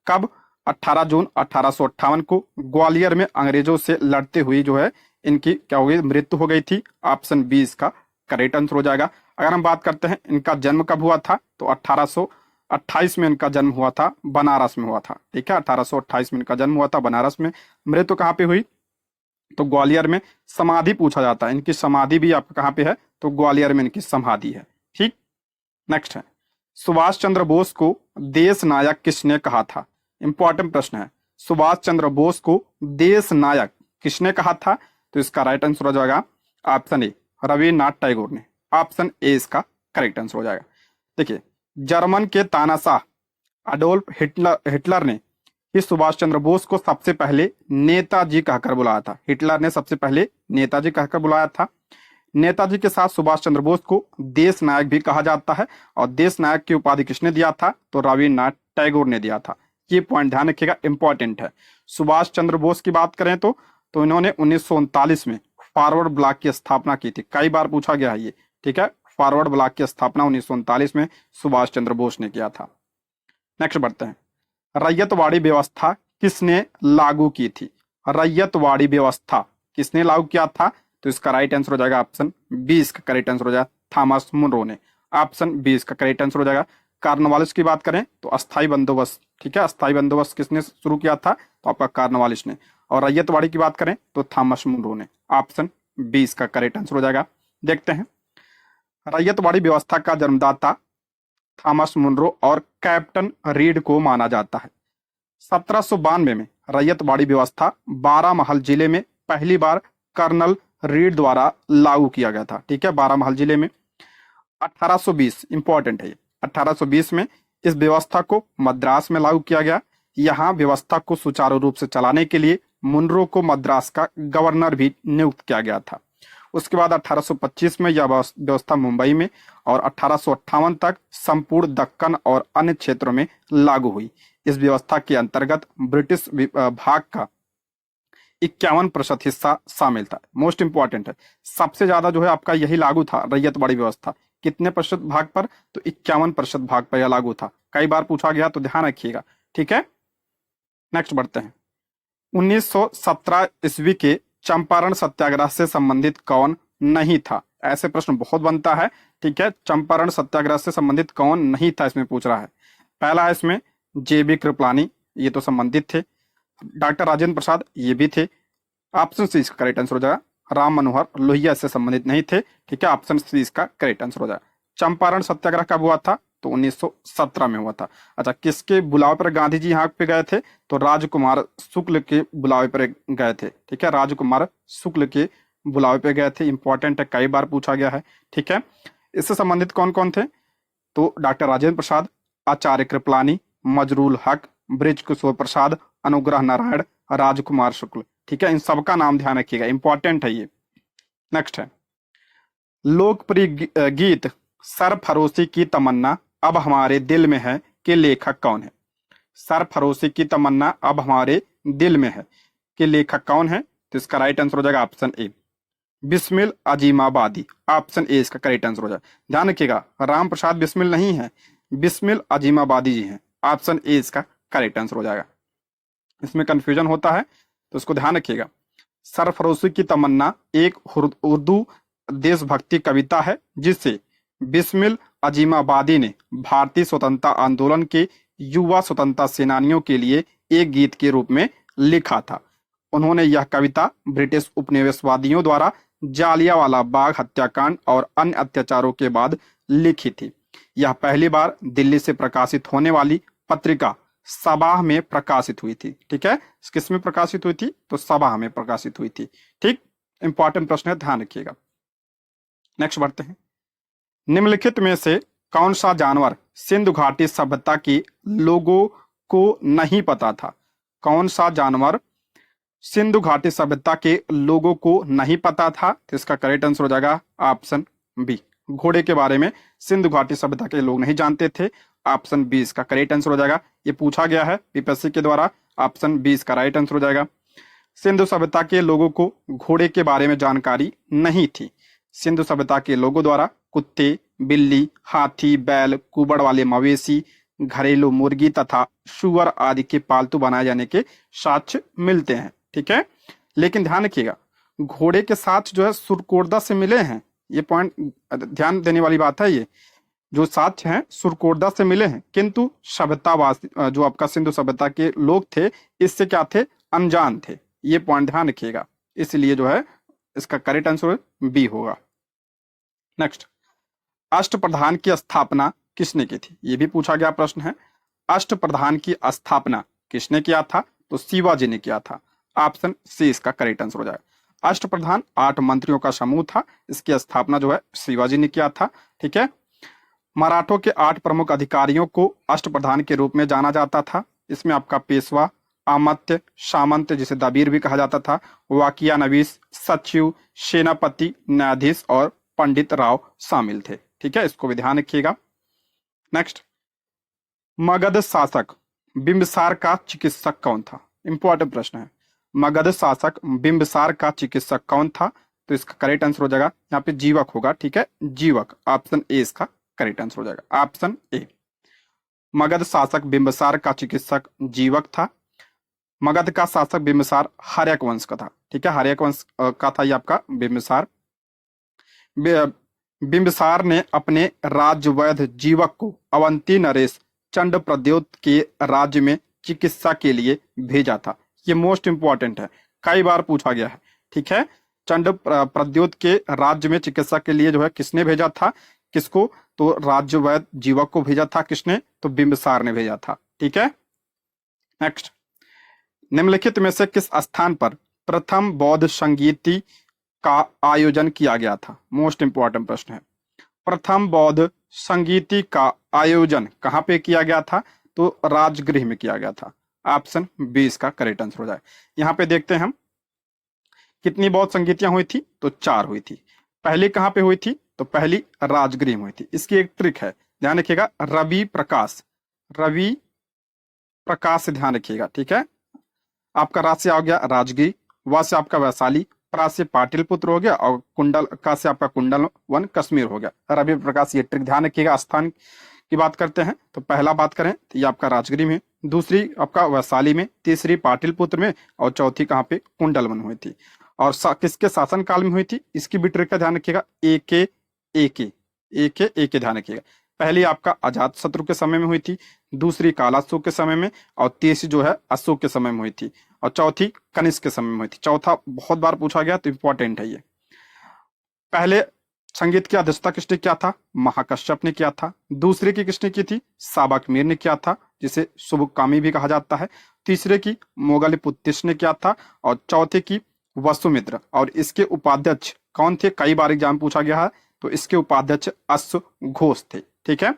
कब? 18 जून 1858 को ग्वालियर में अंग्रेजों से लड़ते हुए जो है इनकी क्या हो गई? मृत्यु हो गई थी। ऑप्शन बी इसका करेक्ट आंसर हो जाएगा। अगर हम बात करते हैं इनका जन्म कब हुआ था? तो 1828 में इनका जन्म हुआ था, बनारस में हुआ था। ठीक है, 1828 में इनका जन्म हुआ था बनारस में। मृत्यु कहाँ पे हुई? तो ग्वालियर में। समाधि पूछा जाता है, इनकी समाधि भी आपका कहाँ पे है? तो ग्वालियर में इनकी समाधि है। ठीक, नेक्स्ट है, सुभाष चंद्र बोस को देश नायक किसने कहा था? इंपॉर्टेंट प्रश्न है। सुभाष चंद्र बोस को देश नायक किसने कहा था? तो इसका राइट आंसर हो जाएगा ऑप्शन ए, रविन्द्रनाथ टैगोर ने। ऑप्शन ए इसका करेक्ट आंसर हो जाएगा। देखिए, जर्मन के तानाशाह अडोल्फ हिटलर ने ही सुभाष चंद्र बोस को सबसे पहले नेताजी कहकर बुलाया था। हिटलर ने सबसे पहले नेताजी कहकर बुलाया था। नेताजी के साथ सुभाष चंद्र बोस को देश नायक भी कहा जाता है और देश नायक की उपाधि किसने दिया था? तो रविन्द्रनाथ टैगोर ने दिया था। ये पॉइंट ध्यान रखिएगा, इंपॉर्टेंट है। सुभाष चंद्र बोस की बात करें तो इन्होंने 1939 में फॉरवर्ड ब्लॉक की स्थापना की थी। कई बार पूछा गया है ये, ठीक है। फॉरवर्ड ब्लॉक की स्थापना 1939 में सुभाष चंद्र बोस ने किया था। नेक्स्ट बढ़ते हैं, रैयतवाड़ी व्यवस्था किसने लागू की थी? रैयतवाड़ी व्यवस्था किसने लागू किया था? तो इसका राइट आंसर हो जाएगा ऑप्शन बी, इसका करेक्ट आंसर हो जाएगा थॉमस मुनरो ने। ऑप्शन बी इसका करेक्ट आंसर हो जाएगा। कार्नवालिस की बात करें तो अस्थाई बंदोबस्त, ठीक है, अस्थाई बंदोबस्त किसने शुरू किया था? तो आपका कार्नवालिस ने। और रैयतवाड़ी की बात करें तो थॉमस मुनरो ने। ऑप्शन बी इसका करेक्ट आंसर हो जाएगा। देखते हैं, रैयतवाड़ी व्यवस्था का जन्मदाता थॉमस मुनरो और कैप्टन रीड को माना जाता है। 1792 में रैयतवाड़ी व्यवस्था बारामहल जिले में पहली बार कर्नल रीड द्वारा लागू किया गया था, ठीक है, बारामहल जिले में। 1820 इंपॉर्टेंट है ये, 1820 में इस व्यवस्था को मद्रास में लागू किया गया। यहाँ व्यवस्था को सुचारू रूप से चलाने के लिए मुनरो को मद्रास का गवर्नर भी नियुक्त किया गया था। उसके बाद 1825 में यह व्यवस्था मुंबई में और 1858 तक संपूर्ण दक्कन और अन्य क्षेत्रों में लागू हुई। इस व्यवस्था के अंतर्गत ब्रिटिश भाग का 51% हिस्सा शामिल था। मोस्ट इंपॉर्टेंट है, सबसे ज्यादा जो है आपका यही लागू था रैयतवाड़ी व्यवस्था। कितने प्रतिशत भाग पर? तो 51% भाग पर यह लागू था। कई बार पूछा गया तो ध्यान रखिएगा, ठीक है। नेक्स्ट बढ़ते हैं, 1917 ईस्वी के चंपारण सत्याग्रह से संबंधित कौन नहीं था? ऐसे प्रश्न बहुत बनता है, ठीक है। चंपारण सत्याग्रह से संबंधित कौन नहीं था इसमें पूछ रहा है। पहला है इसमें JB कृपलानी, ये तो संबंधित थे। डॉक्टर राजेंद्र प्रसाद, ये भी थे। ऑप्शन सी इसका करेक्ट आंसर हो जाएगा। राम मनोहर लोहिया इससे संबंधित नहीं थे, ठीक है। ऑप्शन सी इसका करेक्ट आंसर हो जाएगा। चंपारण सत्याग्रह कब हुआ था? तो 1917 में हुआ था। अच्छा, किसके बुलावे पर गांधी जी यहाँ पे गए थे? तो राजकुमार शुक्ल के बुलावे पर गए थे, ठीक है। राजकुमार शुक्ल के बुलावे पे गए थे। इंपॉर्टेंट है, कई बार पूछा गया है, ठीक है। इससे संबंधित कौन कौन थे? तो डॉक्टर राजेंद्र प्रसाद, आचार्य कृपलानी, मजरूल हक, ब्रिज किशोर प्रसाद, अनुग्रह नारायण, राजकुमार शुक्ल, ठीक है। इन सबका नाम ध्यान रखिएगा, इंपॉर्टेंट है ये। नेक्स्ट है, लोकप्रिय गीत सरफरोशी की तमन्ना अब हमारे दिल में है के लेखक कौन है? सरफरोशी की तमन्ना अब हमारे दिल में है के लेखक कौन है? तो इसका राइट आंसर हो जाएगा option A, Bismil Azimabadi. Option A इसका करेक्ट आंसर हो जाएगा। ध्यान रखिएगा, राम प्रसाद बिस्मिल नहीं है, बिस्मिल अजीमाबादी जी हैं। ऑप्शन ए इसका करेक्ट आंसर हो जाएगा। इसमें कंफ्यूजन होता है तो इसको ध्यान रखिएगा। सरफरोशी की तमन्ना एक उर्दू देशभक्ति कविता है जिसे बिस्मिल अजीमाबादी ने भारतीय स्वतंत्रता आंदोलन के युवा स्वतंत्रता सेनानियों के लिए एक गीत के रूप में लिखा था। उन्होंने यह कविता ब्रिटिश उपनिवेशवादियों द्वारा जालियांवाला बाग हत्याकांड और अन्य अत्याचारों के बाद लिखी थी। यह पहली बार दिल्ली से प्रकाशित होने वाली पत्रिका सबाह में प्रकाशित हुई थी, ठीक है। किस में प्रकाशित हुई थी? तो सबाह में प्रकाशित हुई थी, ठीक। इंपॉर्टेंट प्रश्न है, ध्यान रखिएगा। नेक्स्ट बढ़ते हैं, निम्नलिखित में से कौन सा जानवर सिंधु घाटी सभ्यता के लोगों को नहीं पता था? कौन सा जानवर सिंधु घाटी सभ्यता के लोगों को नहीं पता था? तो इसका करेक्ट आंसर हो जाएगा ऑप्शन बी, घोड़े के बारे में सिंधु घाटी सभ्यता के लोग नहीं जानते थे। ऑप्शन बी इसका करेक्ट आंसर हो जाएगा। ये पूछा गया है पीपीएससी के द्वारा। ऑप्शन बी इसका राइट आंसर हो जाएगा। सिंधु सभ्यता के लोगों को घोड़े के बारे में जानकारी नहीं थी। सिंधु सभ्यता के लोगों द्वारा कुत्ते, बिल्ली, हाथी, बैल, कुबड़ वाले मवेशी, घरेलू मुर्गी तथा सुअर आदि के पालतू बनाए जाने के साक्ष्य मिलते हैं, ठीक है। लेकिन ध्यान रखिएगा, घोड़े के साथ जो है सुरकोरदा से मिले हैं। ये पॉइंट ध्यान देने वाली बात है। ये जो साक्ष्य हैं सुरकोरदा से मिले हैं, किंतु सभ्यतावासी जो आपका सिंधु सभ्यता के लोग थे इससे क्या थे? अनजान थे। ये पॉइंट ध्यान रखिएगा, इसलिए जो है इसका करेक्ट आंसर बी होगा। नेक्स्ट, अष्टप्रधान की स्थापना किसने की थी? ये भी पूछा गया प्रश्न है। अष्टप्रधान की स्थापना किसने किया था? तो शिवाजी ने किया था। ऑप्शन सी इसका करेक्ट आंसर हो जाएगा। अष्टप्रधान 8 मंत्रियों का समूह था, इसकी स्थापना जो है शिवाजी ने किया था, ठीक है। मराठों के 8 प्रमुख अधिकारियों को अष्टप्रधान के रूप में जाना जाता था। इसमें आपका पेशवा, अमात्य, सामंत जिसे दबीर भी कहा जाता था, वाकिया नवीस, सचिव, सेनापति, न्यायाधीश और पंडित राव शामिल थे। ठीक है, इसको भी ध्यान रखिएगा। नेक्स्ट, मगध शासक बिंबिसार का चिकित्सक कौन था? इंपॉर्टेंट प्रश्न है। मगध शासक बिंबिसार का चिकित्सक कौन था? तो इसका करेक्ट आंसर हो जाएगा यहाँ पे जीवक होगा। ठीक है, जीवक, ऑप्शन ए इसका करेक्ट आंसर हो जाएगा, ऑप्शन ए। मगध शासक बिंबिसार का चिकित्सक जीवक था। मगध का शासक बिंबिसार हर्यक वंश का था। ठीक है, हर्यक वंश का था ये आपका बिंबिसार। बिंबिसार ने अपने राज्यवैध जीवक को अवंती नरेश चंड प्रद्योत के राज्य में चिकित्सा के लिए भेजा था। ये मोस्ट इंपॉर्टेंट है, कई बार पूछा गया है। ठीक है, चंड प्रद्योत के राज्य में चिकित्सा के लिए जो है किसने भेजा था? किसको? तो राज्यवैध जीवक को भेजा था। किसने? तो बिंबिसार ने भेजा था। ठीक है, नेक्स्ट, निम्नलिखित में से किस स्थान पर प्रथम बौद्ध संगीति का आयोजन किया गया था? मोस्ट इंपॉर्टेंट प्रश्न है। प्रथम बौद्ध संगीति का आयोजन कहां पे किया गया था? तो राजगृह में किया गया था। ऑप्शन बी इसका करेक्ट आंसर हो जाए। यहां पे देखते हैं हम कितनी बौद्ध संगीतियां हुई थी? तो 4 हुई थी। पहली कहां पे हुई थी? तो पहली राजगृह में हुई थी। इसकी एक ट्रिक है, ध्यान रखिएगा, रवि प्रकाश, रवि प्रकाश से ध्यान रखिएगा। ठीक है, आपका राज से आ गया राजगीर, वा से आपका वैशाली, प्रा से पाटिलपुत्र हो गया और कुंडल का से आपका कुंडल वन कश्मीर हो गया। रवि प्रकाश, ये ट्रिक ध्यान रखिएगा। स्थान की बात करते हैं तो पहला बात करें तो ये आपका राजगिरी में, दूसरी आपका वैशाली में, तीसरी पाटिलपुत्र में और चौथी कहाँ पे? कुंडल वन हुई थी। और किसके शासन काल में हुई थी? इसकी भी ट्रिक का ध्यान रखिएगा, एक ध्यान रखिएगा। पहली आपका अजात शत्रु के समय में हुई थी, दूसरी कालाशोक के समय में और तीसरी जो है अशोक के समय में हुई थी और चौथी कनिष्क के समय में हुई थी। चौथा बहुत बार पूछा गया तो इंपॉर्टेंट है ये। पहले संगीत की अध्यक्षता किसने किया था? महाकश्यप ने किया था। दूसरे की किसने की थी? साबकमीर ने किया था, जिसे शुभकामी भी कहा जाता है। तीसरे की मोगलपुत्तिश ने किया था और चौथे की वसुमित्र। और इसके उपाध्यक्ष कौन थे? कई बार एग्जाम पूछा गया है, तो इसके उपाध्यक्ष अश्वघोष थे। ठीक है,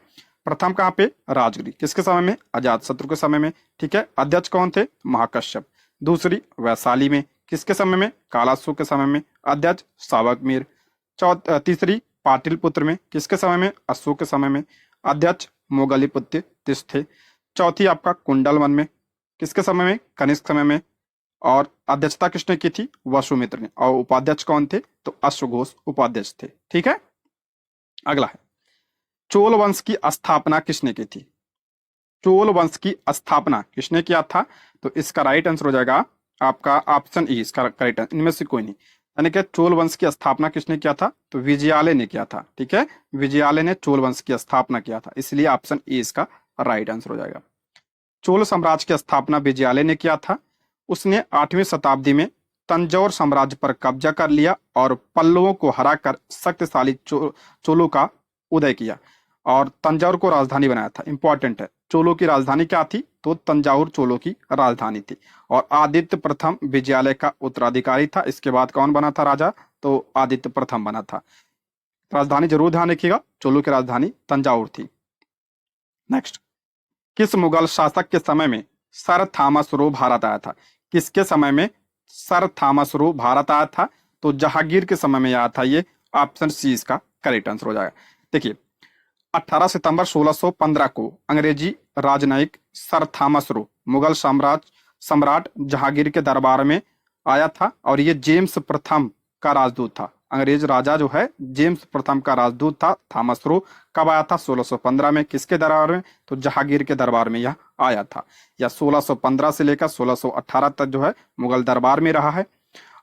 प्रथम कहाँ पे? राजगिरी, किसके समय में? अजात शत्रु के समय में। ठीक है, अध्यक्ष कौन थे? महाकश्यप। दूसरी वैशाली में, किसके समय में? कालाशोक के समय में, अध्यक्ष साबकमीर। तीसरी पाटिलपुत्र में, किसके समय में? अशोक के समय में, अध्यक्ष मोगलीपुत्र थे। चौथी आपका कुंडल वन में, किसके समय में? कनिष्क समय में। और अध्यक्षता किसने की थी? वसुमित्र ने। और उपाध्यक्ष कौन थे? तो अश्वघोष उपाध्यक्ष थे। ठीक है, अगला है, चोल वंश की स्थापना किसने की थी? चोल वंश की स्थापना किसने किया था? तो इसका राइट आंसर हो जाएगा आपका ऑप्शन ई, इसका करेक्ट आंसर, इनमें से कोई नहीं। यानी कि चोल वंश की स्थापना किसने किया था? तो विजयालय ने किया था। ठीक है, विजयालय ने चोल वंश की स्थापना किया था, इसलिए ऑप्शन ए इसका राइट आंसर हो जाएगा। चोल साम्राज्य की स्थापना विजयालय ने किया था। उसने 8वीं शताब्दी में तंजौर साम्राज्य पर कब्जा कर लिया और पल्लवों को हराकर शक्तिशाली चोलों का उदय किया और तंजौर को राजधानी बनाया था। इंपॉर्टेंट है, चोलों की राजधानी क्या थी? तो तंजावुर चोलों की राजधानी थी। और आदित्य प्रथम विजयालय का उत्तराधिकारी था। इसके बाद कौन बना था राजा? तो आदित्य प्रथम बना था। राजधानी जरूर ध्यान रखिएगा, चोलों की राजधानी तंजावुर थी। नेक्स्ट, किस मुगल शासक के समय में सर थॉमस रो भारत आया था? किसके समय में सर थॉमस रो भारत आया था? तो जहांगीर के समय में आया था ये। ऑप्शन सी इसका करेक्ट आंसर हो जाएगा। देखिए, 18 सितंबर 1615 को अंग्रेजी राजनयिक सर थॉमस रो मुगल सम्राट जहांगीर के दरबार में आया था और ये जेम्स प्रथम का राजदूत था। अंग्रेज राजा जो है जेम्स प्रथम का राजदूत था थॉमस रो। कब आया था? 1615 में। किसके दरबार में? तो जहांगीर के दरबार में यह आया था। या 1615 से लेकर 1618 तक जो है मुगल दरबार में रहा है।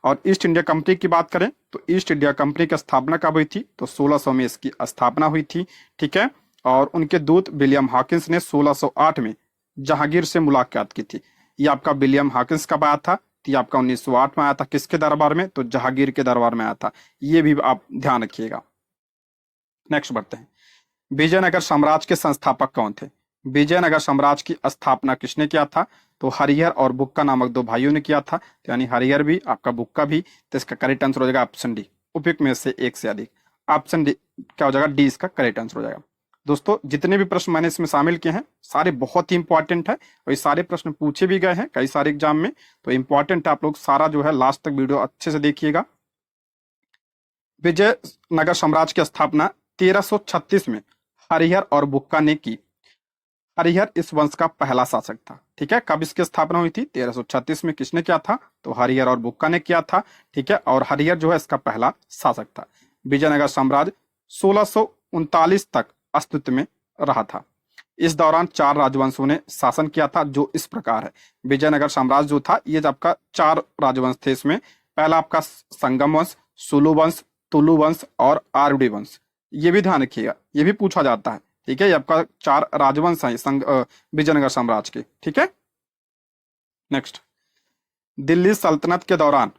और ईस्ट इंडिया कंपनी की बात करें तो ईस्ट इंडिया कंपनी की स्थापना कब हुई थी? तो 1600 में इसकी स्थापना हुई थी। ठीक है, और उनके दूत विलियम हॉकिंस ने 1608 में जहांगीर से मुलाकात की थी। ये आपका विलियम हॉकिंस कब आया था? तो ये आपका 1908 में आया था। किसके दरबार में? तो जहांगीर के दरबार में आया था। ये भी आप ध्यान रखिएगा। नेक्स्ट बढ़ते हैं, विजयनगर साम्राज्य के संस्थापक कौन थे? विजयनगर साम्राज्य की स्थापना किसने किया था? तो हरिहर और बुक्का नामक 2 भाइयों ने किया था। तो यानी हरिहर भी, आपका बुक्का भी। तो इसका करेक्ट आंसर हो जाएगा ऑप्शन डी, उपयुक्त में से एक से अधिक। ऑप्शन डी क्या हो जाएगा? डी इसका करेक्ट आंसर हो जाएगा। दोस्तों जितने भी प्रश्न मैंने इसमें शामिल किए हैं सारे बहुत ही इंपॉर्टेंट है और ये सारे प्रश्न पूछे भी गए हैं कई सारे एग्जाम में, तो इंपॉर्टेंट है, आप लोग सारा जो है लास्ट तक वीडियो अच्छे से देखिएगा। विजयनगर साम्राज्य की स्थापना 1336 में हरिहर और बुक्का ने की। हरिहर इस वंश का पहला शासक था। ठीक है, कब इसकी स्थापना हुई थी? 1336 में। किसने किया था? तो हरिहर और बुक्का ने किया था। ठीक है, और हरिहर जो है इसका पहला शासक था। विजयनगर साम्राज्य 1639 तक अस्तित्व में रहा था। इस दौरान 4 राजवंशों ने शासन किया था, जो इस प्रकार है। विजयनगर साम्राज्य जो था ये आपका 4 राजवंश थे। इसमें पहला आपका संगम वंश, सुलु वंश, तुलु वंश और आर्वडी वंश। ये भी ध्यान रखिएगा, ये भी पूछा जाता है। ठीक है, ये आपका 4 राजवंश है विजयनगर साम्राज्य के। ठीक है, नेक्स्ट, दिल्ली सल्तनत के दौरान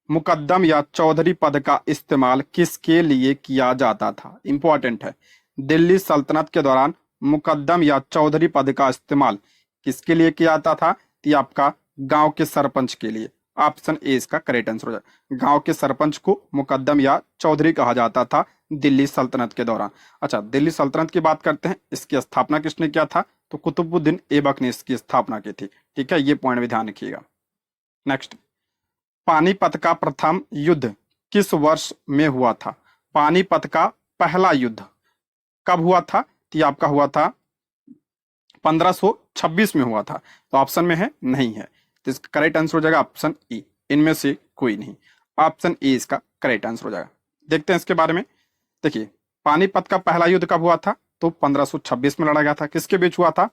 मुकद्दम या चौधरी पद का इस्तेमाल किसके लिए किया जाता था? इंपॉर्टेंट है। दिल्ली सल्तनत के दौरान मुकद्दम या चौधरी पद का इस्तेमाल किसके लिए किया जाता था? ये आपका गांव के सरपंच के लिए। ऑप्शन ए इसका करेक्ट आंसर हो जाए। गांव के सरपंच को मुकद्दम या चौधरी कहा जाता था दिल्ली सल्तनत के दौरान। अच्छा, दिल्ली सल्तनत की बात करते हैं। इसकी स्थापना किसने किया था? तो कुतुबुद्दीन ऐबक ने इसकी स्थापना की थी। ठीक है, ये पॉइंट भी ध्यान रखिएगा। नेक्स्ट, पानीपत का प्रथम युद्ध किस वर्ष में हुआ था? पानीपत का पहला युद्ध कब हुआ था? तो ये आपका हुआ था 1526 में हुआ था। तो ऑप्शन में है नहीं है, तो इसका करेक्ट आंसर हो जाएगा ऑप्शन ई। इनमें से कोई नहीं, ऑप्शन ए इसका करेक्ट आंसर हो जाएगा। देखते हैं इसके बारे में। देखिए, पानीपत का पहला युद्ध कब हुआ था? तो 1526 में लड़ा गया था। किसके बीच हुआ था?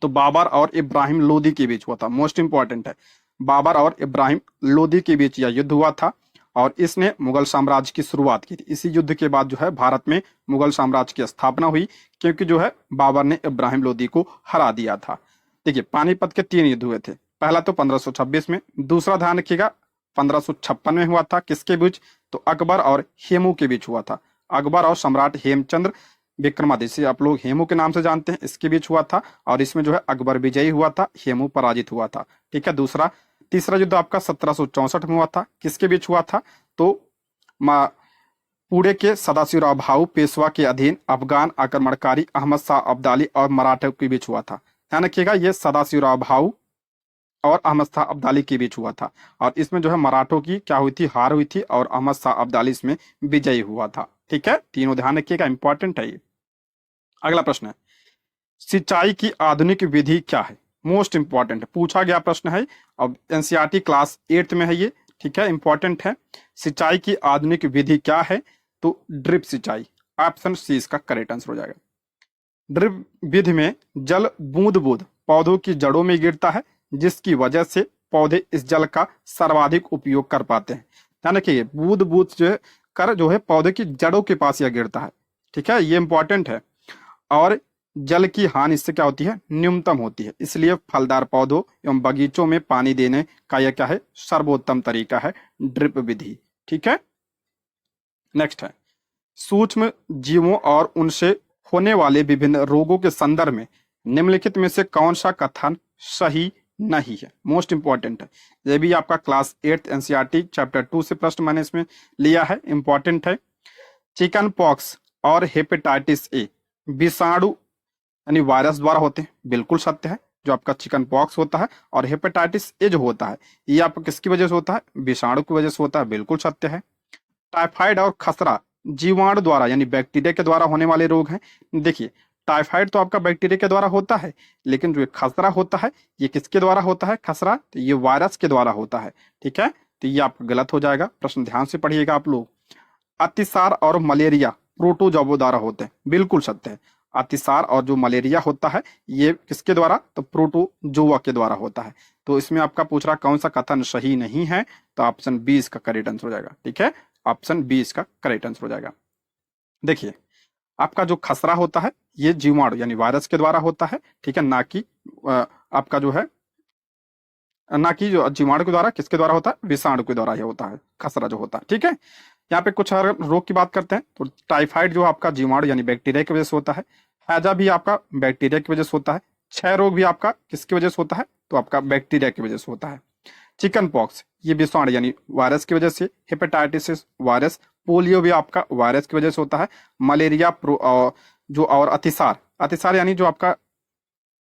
तो बाबर और इब्राहिम लोदी के बीच हुआ था। मोस्ट इंपॉर्टेंट है, बाबर और इब्राहिम लोदी के बीच यह युद्ध हुआ था और इसने मुगल साम्राज्य की शुरुआत की थी। इसी युद्ध के बाद जो है भारत में मुगल साम्राज्य की स्थापना हुई, क्योंकि जो है बाबर ने इब्राहिम लोदी को हरा दिया था। देखिए, पानीपत के 3 युद्ध हुए थे। पहला तो 1526 में, दूसरा ध्यान रखिएगा 1556 में हुआ था। किसके बीच? तो अकबर और हेमू के बीच हुआ था। अकबर और सम्राट हेमचंद्र विक्रमादित्य, आप लोग हेमू के नाम से जानते हैं, इसके बीच हुआ था और इसमें जो है अकबर विजयी हुआ था, हेमू पराजित हुआ था। ठीक है, तीसरा युद्ध आपका 1764 में हुआ था। किसके बीच हुआ था? तो पुणे के सदाशिवराव भाऊ पेशवा के अधीन अफगान आक्रमणकारी अहमद शाह अब्दाली और मराठों के बीच हुआ था। ध्यान रखिएगा, ये सदाशिवराव भाऊ और अहमद शाह अब्दाली के बीच हुआ था और इसमें जो है मराठों की क्या हुई थी? हार हुई थी और अहमद शाह अब्दाली इसमें विजयी हुआ था। ठीक है, तीनों ध्यान रखिएगा, इंपॉर्टेंट है ये। अगला प्रश्न है, सिंचाई की आधुनिक विधि क्या है? मोस्ट इंपॉर्टेंट पूछा गया प्रश्न है। अब एनसीईआरटी क्लास 8 में है ये। ठीक है, इंपॉर्टेंट है। सिंचाई की आधुनिक विधि क्या है? तो ड्रिप सिंचाई। ऑप्शन सी इसका करेक्ट आंसर हो जाएगा। ड्रिप विधि में जल बूंद बूंद पौधों की जड़ों में गिरता है, जिसकी वजह से पौधे इस जल का सर्वाधिक उपयोग कर पाते हैं। ध्यान रखिए, बूंद बूंद जो है पौधे की जड़ों के पास यह गिरता है। ठीक है, ये इंपॉर्टेंट है। और जल की हानि इससे क्या होती है? न्यूनतम होती है। इसलिए फलदार पौधों एवं बगीचों में पानी देने का यह क्या है? सर्वोत्तम तरीका है ड्रिप विधि। ठीक है, नेक्स्ट है, सूक्ष्म जीवों और उनसे होने वाले विभिन्न रोगों के संदर्भ में निम्नलिखित में से कौन सा कथन सही नहीं है? मोस्ट इंपॉर्टेंट है। यह भी आपका क्लास 8 एनसीईआरटी चैप्टर 2 से प्रश्न मैंने इसमें लिया है, इंपॉर्टेंट है। चिकन पॉक्स और हेपेटाइटिस ए विषाणु यानी वायरस द्वारा होते हैं, बिल्कुल सत्य है। जो आपका चिकन पॉक्स होता है और हेपेटाइटिस ए जो होता है, ये आपको किसकी वजह से होता है? विषाणु की वजह से होता है, बिल्कुल सत्य है। टाइफाइड और खसरा जीवाणु द्वारा यानी बैक्टीरिया के द्वारा होने वाले रोग हैं। देखिए, टाइफाइड तो आपका बैक्टीरिया के द्वारा होता है, लेकिन जो खसरा होता है ये किसके द्वारा होता है? खसरा तो ये वायरस के द्वारा होता है। ठीक है, तो ये आपका गलत हो जाएगा। प्रश्न ध्यान से पढ़िएगा आप लोग। अतिसार और मलेरिया प्रोटोजोआ द्वारा होते हैं, बिल्कुल सत्य है। अतिसार और जो मलेरिया होता है ये किसके द्वारा? तो प्रोटोजोआ के द्वारा होता है। तो इसमें आपका पूछ रहा कौन सा कथन सही नहीं है? तो ऑप्शन बी इसका करेक्ट आंसर हो जाएगा। ठीक है, ऑप्शन बी इसका करेक्ट आंसर हो जाएगा। देखिए, आपका जो खसरा होता है ये जीवाणु यानी वायरस के द्वारा होता है। ठीक है, ना कि आपका जो है ना कि जो जीवाणु के द्वारा, किसके द्वारा होता है? विषाणु के द्वारा ये होता है खसरा जो होता है। ठीक है, यहाँ पे कुछ रोग की बात करते हैं तो टाइफाइड जो आपका जीवाणु यानी बैक्टीरिया की वजह से होता है। हैजा भी आपका बैक्टीरिया की वजह से होता है। क्षय रोग भी आपका किसकी वजह से होता है? तो आपका बैक्टीरिया की वजह से होता है। चिकन पॉक्स ये विषाणु यानी वायरस की वजह से। Hepatitis virus. पोलियो भी आपका वायरस की वजह से होता है। मलेरिया जो और अतिसार, अतिसार यानी जो आपका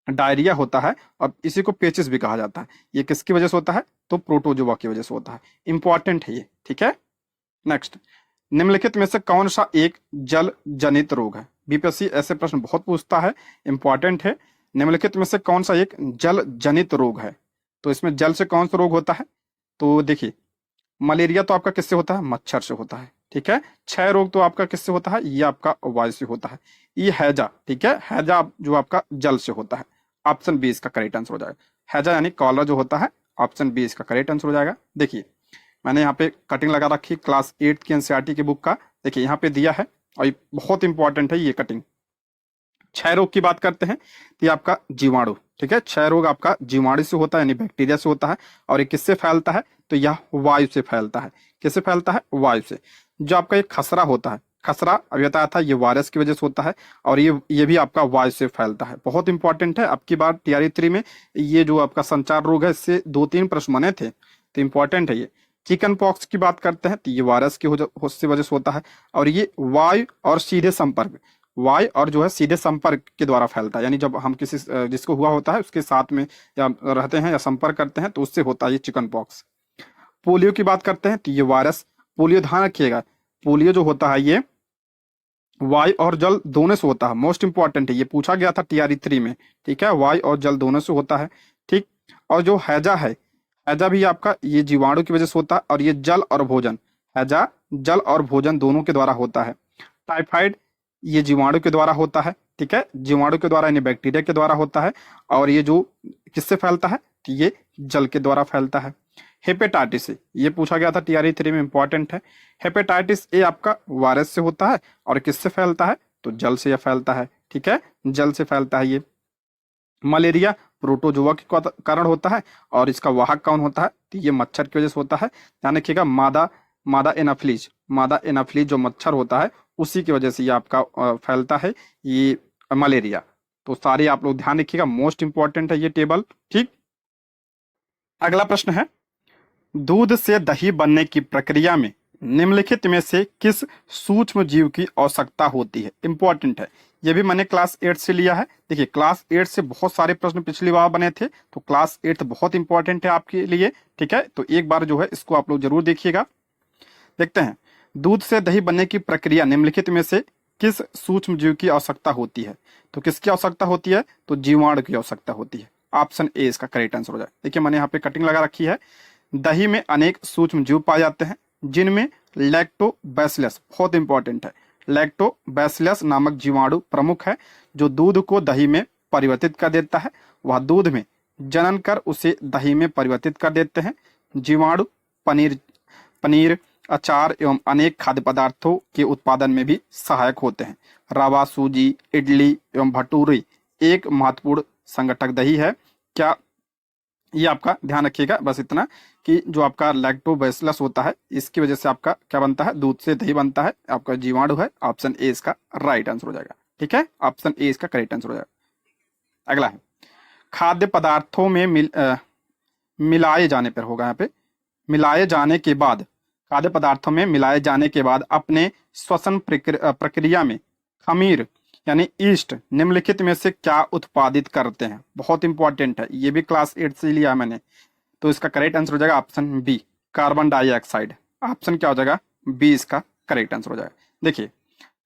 डायरिया होता है, और इसी को पेचिस भी कहा जाता है, ये किसकी वजह से होता है? तो प्रोटोजोआ की वजह से होता है। इंपॉर्टेंट है ये, ठीक है। नेक्स्ट, निम्नलिखित में से कौन सा एक जल जनित रोग है? बीपीएससी ऐसे प्रश्न बहुत पूछता है, इंपॉर्टेंट है। निम्नलिखित में से कौन सा एक जल जनित रोग है? तो इसमें जल से कौन सा रोग होता है? तो देखिए, मलेरिया तो आपका किससे होता है? मच्छर से होता है, ठीक है। क्षय रोग तो आपका किससे होता है? ये आपका वायु से होता है। ये हैजा, ठीक है, हैजा जो आपका जल से होता है। ऑप्शन बी इसका करेक्ट आंसर हो जाएगा। हैजा यानी कॉलरा जो होता है, ऑप्शन बी इसका करेक्ट आंसर हो जाएगा। देखिए, मैंने यहाँ पे कटिंग लगा रखी क्लास 8 की एनसीईआरटी की बुक का, देखिए यहाँ पे दिया है, और ये बहुत इंपॉर्टेंट है ये कटिंग। क्षय रोग की बात करते हैं तो ये आपका जीवाणु, ठीक है, क्षय रोग आपका जीवाणु से होता है यानी बैक्टीरिया से होता है। और ये किससे फैलता है? तो यह वायु से फैलता है। किससे फैलता है? वायु से। जो आपका एक खसरा होता है, खसरा अभी बताया था, ये वायरस की वजह से होता है, और ये भी आपका वायु से फैलता है। बहुत इंपॉर्टेंट है। अब की बार टीआरई 3 में ये जो आपका संचार रोग है, इससे 2-3 प्रश्न बने थे, तो इंपॉर्टेंट है ये। चिकन पॉक्स की बात करते हैं तो ये वायरस की वजह से होता है, और ये वायु और सीधे संपर्क, वायु और जो है सीधे संपर्क के द्वारा फैलता है, यानी जब हम किसी जिसको हुआ होता है उसके साथ में या रहते हैं या संपर्क करते हैं तो उससे होता है ये चिकन पॉक्स। पोलियो की बात करते हैं तो ये वायरस, पोलियो ध्यान रखिएगा, पोलियो जो होता है ये वायु और जल दोनों से होता है। मोस्ट इंपॉर्टेंट है, ये पूछा गया था टीआरई 3 में, ठीक है, वायु और जल दोनों से होता है, ठीक। और जो हैजा है, हैजा भी आपका ये जीवाणु की वजह से होता है, और ये जल और भोजन, हैजा जल और भोजन दोनों के द्वारा होता है। टाइफाइड ये जीवाणु के द्वारा होता है, ठीक है, जीवाणु के द्वारा यानी बैक्टीरिया के द्वारा होता है, और ये जो किससे फैलता है? तो ये जल के द्वारा फैलता है। हेपेटाइटिस ए, ये पूछा गया था टीआरई 3 में, इंपॉर्टेंट है। हेपेटाइटिस ए आपका वायरस से होता है, और किससे फैलता है? तो जल से यह फैलता है, ठीक है, जल से फैलता है ये। मलेरिया प्रोटोजोआ के कारण होता है, और इसका वाहक कौन होता है? तो ये मच्छर की वजह से होता है। ध्यान रखिएगा, मादा मादा एनाफ्लीज, मादा एनाफ्लीज जो मच्छर होता है उसी की वजह से ये आपका फैलता है ये मलेरिया। तो सारे आप लोग ध्यान रखिएगा, मोस्ट इंपॉर्टेंट है ये टेबल, ठीक। अगला प्रश्न है, दूध से दही बनने की प्रक्रिया में निम्नलिखित में से किस सूक्ष्म जीव की आवश्यकता होती है? इंपॉर्टेंट है, ये भी मैंने क्लास 8 से लिया है। देखिए, क्लास 8 से बहुत सारे प्रश्न पिछली बार बने थे, तो क्लास 8 बहुत इंपॉर्टेंट है आपके लिए, ठीक है। तो एक बार जो है इसको आप लोग जरूर देखिएगा। देखते हैं, दूध से दही बनने की प्रक्रिया निम्नलिखित में से किस सूक्ष्म जीव की आवश्यकता होती है? तो किसकी आवश्यकता होती है? तो जीवाणु की आवश्यकता होती है। ऑप्शन ए इसका करेक्ट आंसर हो जाए। देखिए, मैंने यहाँ पे कटिंग लगा रखी है। दही में अनेक सूक्ष्म जीव पाए जाते हैं, जिनमें लैक्टोबैसिलस, बहुत इंपॉर्टेंट है, लैक्टोबैसिलस नामक जीवाणु प्रमुख है, जो दूध को दही में परिवर्तित कर देता है। वह दूध में जनन कर उसे दही में परिवर्तित कर देते हैं। जीवाणु पनीर, अचार एवं अनेक खाद्य पदार्थों के उत्पादन में भी सहायक होते हैं। रवा, सूजी, इडली एवं भटूरे एक महत्वपूर्ण संगठक दही है। क्या ये आपका ध्यान रखिएगा, बस इतना कि जो आपका लैक्टोबैसिलस होता है इसकी वजह से आपका क्या बनता है? दूध से दही बनता है, आपका जीवाणु है। ऑप्शन ए इसका राइट आंसर हो जाएगा, ठीक है, ऑप्शन ए इसका करेक्ट आंसर हो जाएगा। अगला है, खाद्य पदार्थों में मिलाए जाने पर होगा, यहाँ पे मिलाए जाने के बाद, खाद्य पदार्थों में मिलाए जाने के बाद अपने श्वसन प्रक्रिया में खमीर यानी ईस्ट निम्नलिखित में से क्या उत्पादित करते हैं? बहुत इंपॉर्टेंट है, ये भी क्लास 8 से लिया है मैंने। तो इसका करेक्ट आंसर हो जाएगा option B, carbon dioxide. Option क्या हो जाएगा? बी इसका करेक्ट आंसर हो जाएगा। देखिए,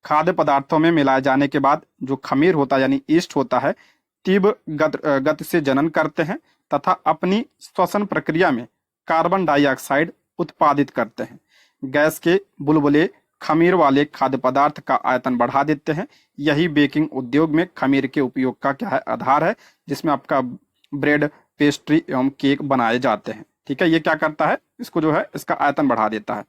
खाद्य पदार्थों में मिलाए जाने के बाद जो खमीर होता है यानी ईस्ट होता है, तीव्र गति से जनन करते हैं तथा अपनी श्वसन प्रक्रिया में कार्बन डाइऑक्साइड उत्पादित करते हैं। गैस के बुलबुले खमीर वाले खाद्य पदार्थ का आयतन बढ़ा देते हैं। यही बेकिंग उद्योग में खमीर के उपयोग का क्या है? आधार है, जिसमें आपका ब्रेड, पेस्ट्री एवं केक बनाए जाते हैं, ठीक है। ये क्या करता है? इसको जो है इसका आयतन बढ़ा देता है,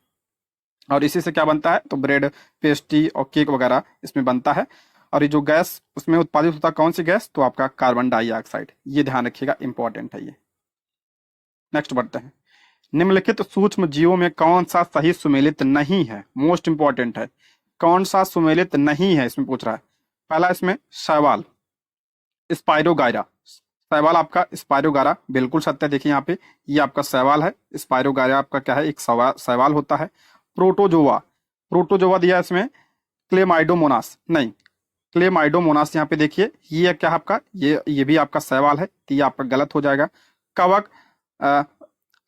और इसी से क्या बनता है? तो ब्रेड, पेस्ट्री और केक वगैरह इसमें बनता है। और ये जो गैस उसमें उत्पादित होता है, कौन सी गैस? तो आपका कार्बन डाइऑक्साइड। ये ध्यान रखिएगा, इंपॉर्टेंट है ये। नेक्स्ट बढ़ते हैं, निम्नलिखित सूक्ष्म जीवों में कौन सा सही सुमेलित नहीं है? मोस्ट इंपॉर्टेंट है, कौन सा सुमेलित नहीं है इसमें पूछ रहा है। पहला इसमें शैवाल, स्पाइरोगायरा। शैवाल आपका स्पाइरोगायरा बिल्कुल सत्य है। देखिए यहाँ पे ये आपका शैवाल है, स्पाइरोगायरा आपका क्या है? एक शैवाल होता है। प्रोटोजोआ, प्रोटोजोआ दिया इसमें, क्लेमाइडोमोनास नहीं, क्लेमाइडोमोनास यहाँ पे देखिए, ये क्या है आपका, ये भी आपका सवाल है, तो ये आपका गलत हो जाएगा। कवक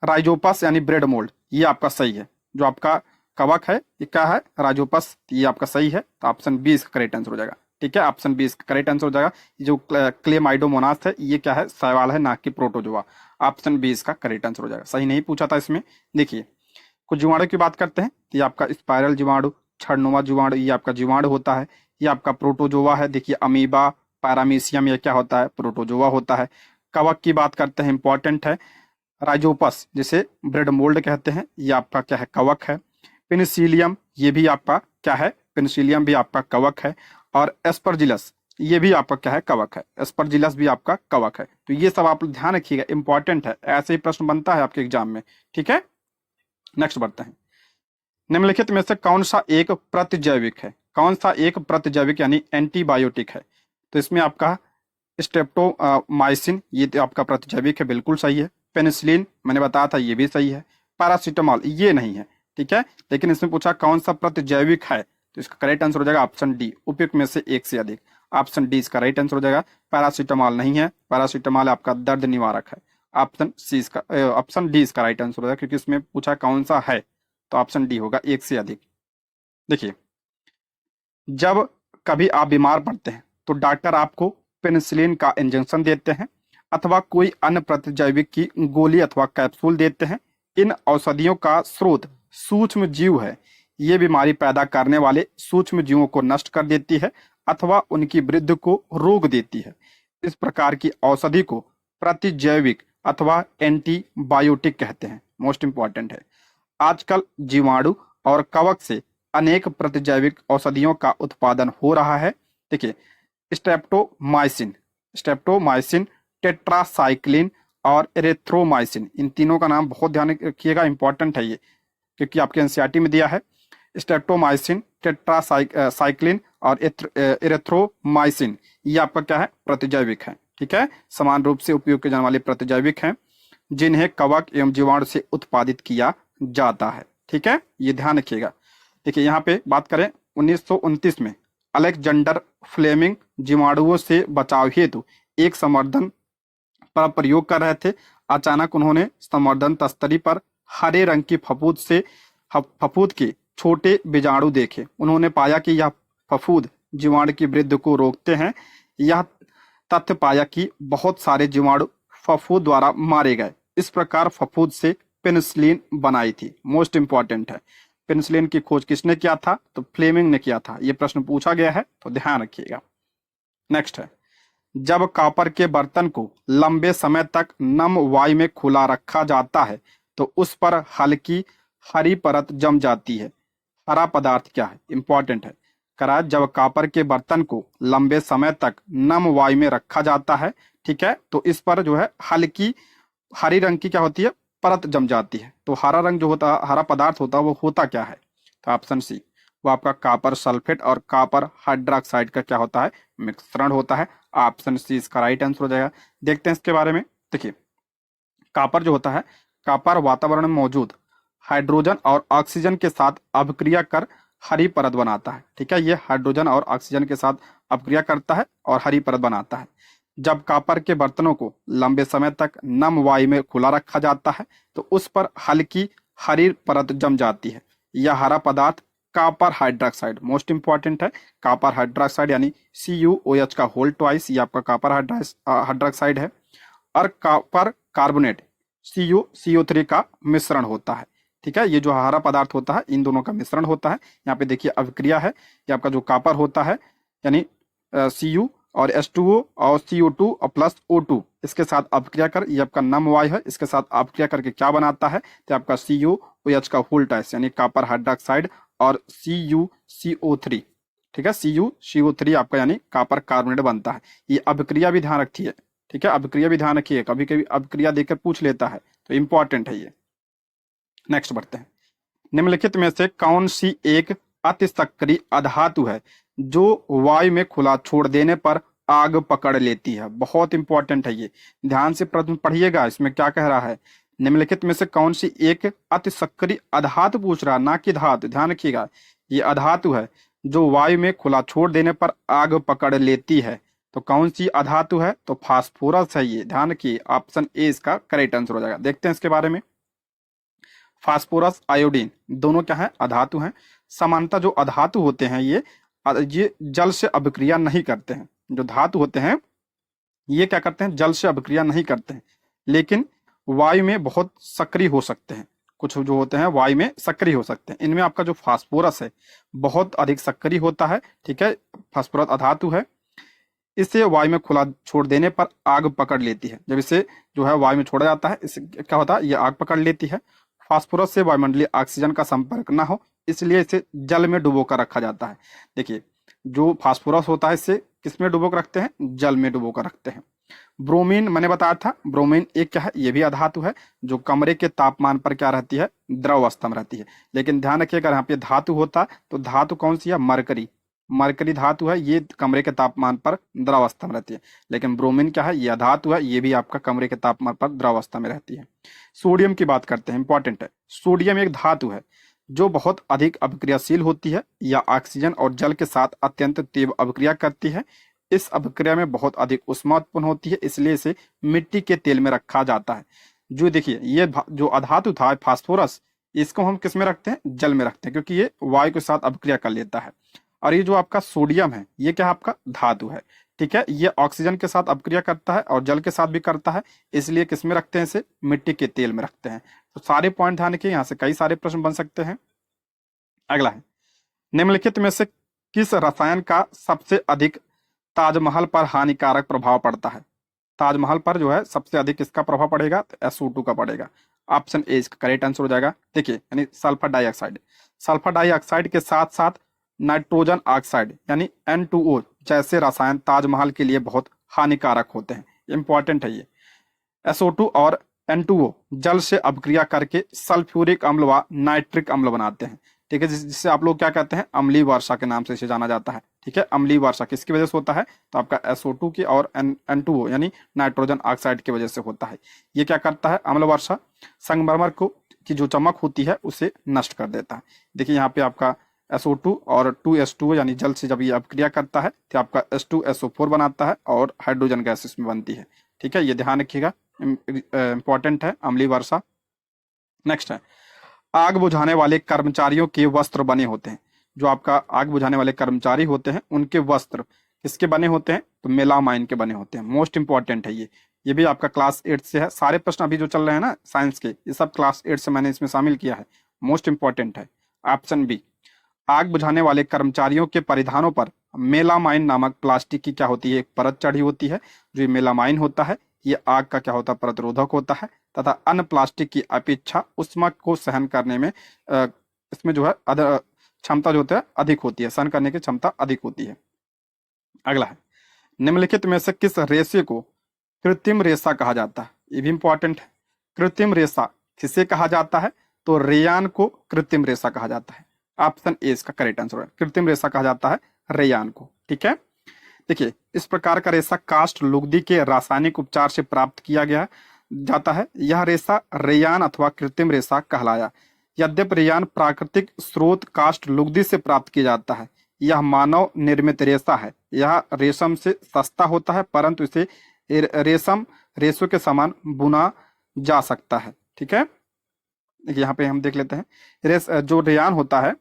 राइजोपस यानी ब्रेड मोल्ड, ये आपका सही है। जो आपका कवक है ये क्या है, राइजोपस, ये आपका सही है। तो ऑप्शन बी इसका करेक्ट आंसर हो जाएगा। ठीक है, ऑप्शन बी इसका करेक्ट आंसर हो जाएगा। जो क्लेमाइडोमोनास है ये क्या है, शैवाल है, ना कि प्रोटोजोआ। ऑप्शन बी इसका करेक्ट आंसर हो जाएगा। सही नहीं पूछा था इसमें। देखिए कुछ जीवाणु की बात करते हैं, तो ये आपका स्पाइरल जीवाणु, छड़नुमा जीवाणु, ये आपका जीवाणु होता है। ये आपका प्रोटोजोआ है। देखिए अमीबा, पैरामीशियम, ये क्या होता है, प्रोटोजोआ होता है। कवक की बात करते हैं, इंपॉर्टेंट है। राइजोपस जिसे ब्रेड मोल्ड कहते हैं, ये आपका क्या है, कवक है। पेनिसिलियम, ये भी आपका क्या है, पेनिसिलियम भी आपका कवक है। और एस्परजिलस, ये भी आपका क्या है, कवक है। एस्परजिलस भी आपका कवक है। तो ये सब आप ध्यान रखिएगा, इंपॉर्टेंट है, ऐसे ही प्रश्न बनता है आपके एग्जाम में। ठीक है, नेक्स्ट बढ़ते हैं। निम्नलिखित में से कौन सा एक प्रतिजैविक है, कौन सा एक प्रतिजैविक यानी एंटीबायोटिक है। तो इसमें आपका स्ट्रेप्टोमाइसिन, ये तो आपका प्रतिजैविक है, बिल्कुल सही है। पेनिसिलिन मैंने बताया था, ये भी सही है। पैरासीटामोल ये नहीं है। ठीक है, लेकिन इसमें पूछा कौन सा प्रतिजैविक है, तो इसका करेक्ट आंसर हो जाएगा ऑप्शन डी, उपयुक्त में से एक से अधिक। ऑप्शन डी इसका राइट आंसर हो जाएगा। पैरासीटामोल नहीं है, पैरासीटामोल आपका दर्द निवारक है। ऑप्शन सी इसका, ऑप्शन डी इसका राइट आंसर हो जाएगा, क्योंकि इसमें पूछा कौन सा है, तो ऑप्शन डी होगा, एक से अधिक। देखिए जब कभी आप बीमार पड़ते हैं तो डॉक्टर आपको पेनिसिलिन का इंजेक्शन देते हैं अथवा कोई अन्य प्रतिजैविक की गोली अथवा कैप्सूल देते हैं। इन औषधियों का स्रोत सूक्ष्म जीव है। ये बीमारी पैदा करने वाले सूक्ष्म जीवों को नष्ट कर देती है अथवा उनकी वृद्धि को रोक देती है। इस प्रकार की औषधि को प्रतिजैविक अथवा एंटीबायोटिक कहते हैं। मोस्ट इंपॉर्टेंट है। आजकल जीवाणु और कवक से अनेक प्रतिजैविक औषधियों का उत्पादन हो रहा है। देखिए स्ट्रेप्टोमाइसिन, स्ट्रेप्टोमाइसिन, टेट्रासाइक्लिन और एरिथ्रोमाइसिन, इन तीनों का नाम बहुत ध्यान रखिएगा, इंपॉर्टेंट है ये, क्योंकि आपके एनसीईआरटी में दिया है। स्ट्रेप्टोमाइसिन, टेट्रासाइक्लिन और एरिथ्रोमाइसिन, ये आपका क्या है, प्रतिजैविक है। ठीक है, समान रूप से उपयोग किए जाने वाले प्रतिजैविक हैं जिन्हें कवक एवं जीवाणु से उत्पादित किया जाता है। ठीक है, ये ध्यान रखिएगा। देखिए यहाँ पे बात करें 1929 में अलेक्जेंडर फ्लेमिंग जीवाणुओं से बचाव हेतु एक संवर्धन पर प्रयोग कर रहे थे। अचानक उन्होंने संवर्धन तस्तरी पर हरे रंग की फफूद के छोटे बीजाणु देखे। उन्होंने पाया कि यह फफूद जीवाणु की वृद्धि को रोकते हैं। यह तथ्य पाया कि बहुत सारे जीवाणु फफूद द्वारा मारे गए। इस प्रकार फफूद से पेनिसिलिन बनाई थी। मोस्ट इंपॉर्टेंट है, पेनिसिलिन की खोज किसने किया था, तो फ्लेमिंग ने किया था। यह प्रश्न पूछा गया है, तो ध्यान रखिएगा। नेक्स्ट है, जब कॉपर के बर्तन को लंबे समय तक नम वायु में खुला रखा जाता है तो उस पर हल्की हरी परत जम जाती है। हरा पदार्थ क्या है, इंपॉर्टेंट है। करा जब कॉपर के बर्तन को लंबे समय तक नम वायु में रखा जाता है, ठीक है, तो इस पर जो है हल्की हरी रंग की क्या होती है, परत जम जाती है। तो हरा रंग जो होता है, हरा पदार्थ होता है, वो होता क्या है, तो ऑप्शन सी, वो आपका कॉपर सल्फेट और कॉपर हाइड्रोक्साइड का क्या होता है, मिश्रण होता है। ऑप्शन सी इसका राइट आंसर हो जाएगा। देखते हैं इसके बारे में। देखिए कॉपर जो होता है, कॉपर वातावरण में मौजूद हाइड्रोजन और ऑक्सीजन के साथ अभिक्रिया कर हरी परत बनाता है। ठीक है, ये हाइड्रोजन और ऑक्सीजन के साथ अभिक्रिया करता है और हरी परत बनाता है। जब कॉपर के बर्तनों को लंबे समय तक नम वायु में खुला रखा जाता है तो उस पर हल्की हरी परत जम जाती है। यह हरा पदार्थ कॉपर हाइड्रोक्साइड, मोस्ट इंपॉर्टेंट है, कॉपर हाइड्रोक्साइड यानी CuOH का होल ट्वाइस, ये आपका कॉपर हाइड्रोक्साइड है, और कॉपर कार्बोनेट CO3 का मिश्रण होता है। ठीक है, ये जो हरा पदार्थ होता है इन दोनों का मिश्रण होता है। यहाँ पे देखिए अभिक्रिया है, ये आपका जो कॉपर होता है यानी Cu और H2O और CO2 और प्लस O2 इसके साथ अभिक्रिया कर, ये आपका नम वायु है, इसके साथ अभिक्रिया करके क्या बनाता है, तो आपका CuOH का होल ट्वाइस यानी कॉपर हाइड्रोक्साइड और CuCO3। ठीक है, CuCO3 आपका यानी कॉपर कार्बोनेट बनता है। ये अभिक्रिया भी ध्यान रखिए। ठीक है, अभिक्रिया भी ध्यान रखिए, कभी कभी अभिक्रिया देकर पूछ लेता है, तो इंपॉर्टेंट है ये। नेक्स्ट बढ़ते हैं। निम्नलिखित में से कौन सी एक अति सक्रिय अधातु है जो वायु में खुला छोड़ देने पर आग पकड़ लेती है। बहुत इंपॉर्टेंट है ये, ध्यान से प्रश्न पढ़िएगा, इसमें क्या कह रहा है। निम्नलिखित में से कौन सी एक अति सक्रिय अधातु पूछ रहा, ना कि धातु, ध्यान रखिएगा। ये अधातु है जो वायु में खुला छोड़ देने पर आग पकड़ लेती है। तो कौन सी अधातु है? तो फास्फोरस है ये। ध्यान रखिए, ऑप्शन ए इसका करेक्ट आंसर हो जाएगा। देखते हैं इसके बारे में। फास्फोरस आयोडीन दोनों क्या है? अधातु हैं। सामान्यतः जो अधातु होते हैं ये जल से अभिक्रिया नहीं करते हैं। जो धातु होते हैं ये क्या करते हैं? जल से अभिक्रिया नहीं करते हैं, लेकिन वायु में बहुत सक्रिय हो सकते हैं। कुछ जो होते हैं वायु में सक्रिय हो सकते हैं। इनमें आपका जो फास्फोरस है बहुत अधिक सक्रिय होता है। ठीक है, फास्फोरस अधातु है। इसे वायु में खुला छोड़ देने पर आग पकड़ लेती है। जब इसे जो है वायु में छोड़ा जाता है, इससे क्या होता है? ये आग पकड़ लेती है। फास्फोरस से वायुमंडलीय ऑक्सीजन का संपर्क ना हो, इसलिए इसे जल में डुबो कर रखा जाता है। देखिए, जो फास्फोरस होता है इसे किस में डुबो कर रखते हैं? जल में डुबो कर रखते हैं। ब्रोमीन मैंने बताया था, ब्रोमीन एक क्या है? ये भी अधातु है, जो कमरे के तापमान पर क्या रहती है? द्रव अवस्था में रहती है। लेकिन ध्यान रखिए, अगर यहाँ पे धातु होता तो धातु कौन सी है? मरकरी। मरकरी धातु है, ये कमरे के तापमान पर द्रवावस्था में रहती है। लेकिन ब्रोमीन क्या है? ये अधातु है, ये भी आपका कमरे के तापमान पर द्रवावस्था में रहती है। सोडियम की बात करते हैं, इंपॉर्टेंट है। सोडियम एक धातु है जो बहुत अधिक अभिक्रियाशील होती है या ऑक्सीजन और जल के साथ अत्यंत तीव्र अभिक्रिया करती है। इस अभिक्रिया में बहुत अधिक ऊष्मा उत्पन्न होती है, इसलिए इसे मिट्टी के तेल में रखा जाता है। जो देखिए, ये जो अधातु था फास्फोरस, इसको हम किस में रखते हैं? जल में रखते हैं, क्योंकि ये वायु के साथ अभिक्रिया कर लेता है। और ये जो आपका सोडियम है ये क्या है? आपका धातु है। ठीक है, ये ऑक्सीजन के साथ अपक्रिया करता है और जल के साथ भी करता है, इसलिए किस में रखते हैं? इसे मिट्टी के तेल में रखते हैं। तो सारे पॉइंट ध्यान रखिए, यहाँ से कई सारे प्रश्न बन सकते हैं। अगला है, निम्नलिखित में से किस रसायन का सबसे अधिक ताजमहल पर हानिकारक प्रभाव पड़ता है? ताजमहल पर जो है सबसे अधिक किसका प्रभाव पड़ेगा? तो SO2 का पड़ेगा। ऑप्शन ए इसका करेक्ट आंसर हो जाएगा। देखिए, यानी सल्फर डाइऑक्साइड। सल्फर डाइऑक्साइड के साथ साथ नाइट्रोजन ऑक्साइड यानी N2O जैसे रसायन ताजमहल के लिए बहुत हानिकारक होते हैं। इंपॉर्टेंट है ये। SO2 और N2O जल से अपक्रिया करके सल्फ्यूरिक अम्ल व नाइट्रिक अम्ल बनाते हैं। ठीक है, जिससे आप लोग क्या कहते हैं? अम्लीय वर्षा के नाम से इसे जाना जाता है। ठीक है, अम्लीय वर्षा किसकी वजह से होता है? तो आपका SO2 की और N2O यानी नाइट्रोजन ऑक्साइड की वजह से होता है। ये क्या करता है? अम्ल वर्षा संगमरमर को की जो चमक होती है उसे नष्ट कर देता है। देखिए, यहाँ पे आपका SO2 और 2H2O यानी जल से जब ये अपक्रिया करता है तो आपका H2SO4 बनाता है और हाइड्रोजन गैस इसमें बनती है। ठीक है, ये ध्यान रखिएगा, इंपॉर्टेंट है अम्लीय वर्षा। नेक्स्ट है, आग बुझाने वाले कर्मचारियों के वस्त्र बने होते हैं। जो आपका आग बुझाने वाले कर्मचारी होते हैं उनके वस्त्र किसके बने होते हैं? तो मेलामाइन के बने होते हैं। मोस्ट इंपॉर्टेंट है ये भी आपका क्लास 8 से है। सारे प्रश्न अभी जो चल रहे हैं ना साइंस के, ये सब क्लास 8 से मैंने इसमें शामिल किया है। मोस्ट इंपॉर्टेंट है। ऑप्शन बी, आग बुझाने वाले कर्मचारियों के परिधानों पर मेलामाइन नामक प्लास्टिक की क्या होती है? एक परत चढ़ी होती है। जो ये मेलामाइन होता है ये आग का क्या होता है? प्रतिरोधक होता है तथा अन्य प्लास्टिक की अपेक्षा ऊष्मा को सहन करने में इसमें जो है क्षमता जो होता है अधिक होती है, सहन करने की क्षमता अधिक होती है। अगला है, निम्नलिखित में से किस रेशे को कृत्रिम रेशा कहा जाता है? ये भी इंपॉर्टेंट है। कृत्रिम रेशा किसे कहा जाता है? तो रेयान को कृत्रिम रेशा कहा जाता है। ऑप्शन ए इसका करेक्ट आंसर है। कृत्रिम रेशा कहा जाता है रेयान को। ठीक है, देखिए, इस प्रकार का रेशा काष्ठ लुगदी के रासायनिक उपचार से प्राप्त किया गया जाता है। यह रेशा रेयान अथवा कृत्रिम रेशा कहलाया। यद्यपि रेयान प्राकृतिक स्रोत काष्ठ लुगदी से प्राप्त किया जाता है, यह मानव निर्मित रेशा है। यह रेशम से सस्ता होता है, परंतु इसे रेशम रेशों के समान बुना जा सकता है। ठीक है, देखिए यहाँ पे हम देख लेते हैं। जो रेयान होता है